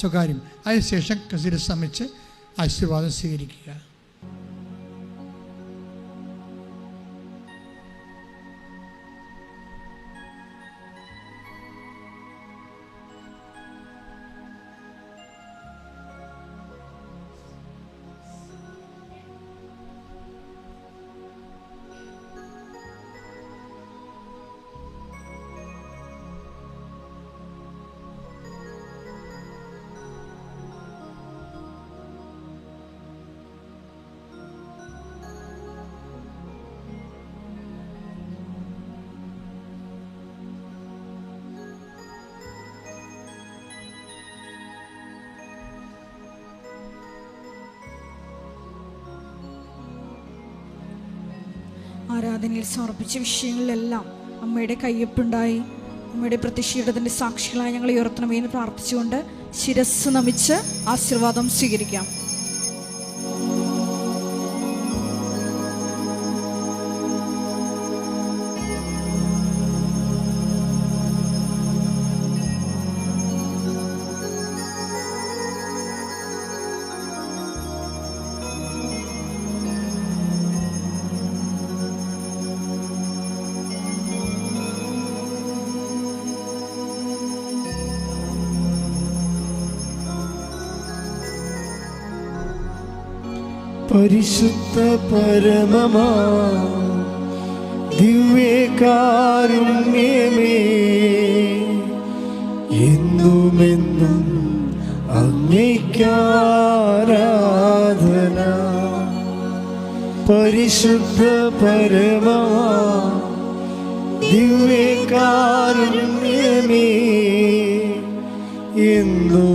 സ്വകാര്യം. അതിനുശേഷം ശിരസ്സമിച്ച് ആശീർവാദം സ്വീകരിക്കുക. ആരാധനയിൽ സമർപ്പിച്ച വിഷയങ്ങളിലെല്ലാം അമ്മയുടെ കയ്യൊപ്പുണ്ടായി അമ്മയുടെ പ്രത്യക്ഷീടത്തിൻ്റെ സാക്ഷികളായി ഞങ്ങൾ ഉയർത്തണമേ എന്ന് പ്രാർത്ഥിച്ചുകൊണ്ട് ശിരസ് നമിച്ച് ആശീർവാദം സ്വീകരിക്കാം. പരിശുദ്ധ പരമമാ ദിവ്യകാരുണ്യമേ, എന്നുമെന്നും അങ്ങേയ്ക്കാരാധന. പരിശുദ്ധ പരമമാ ദിവ്യകാരുണ്യമേ, എന്നും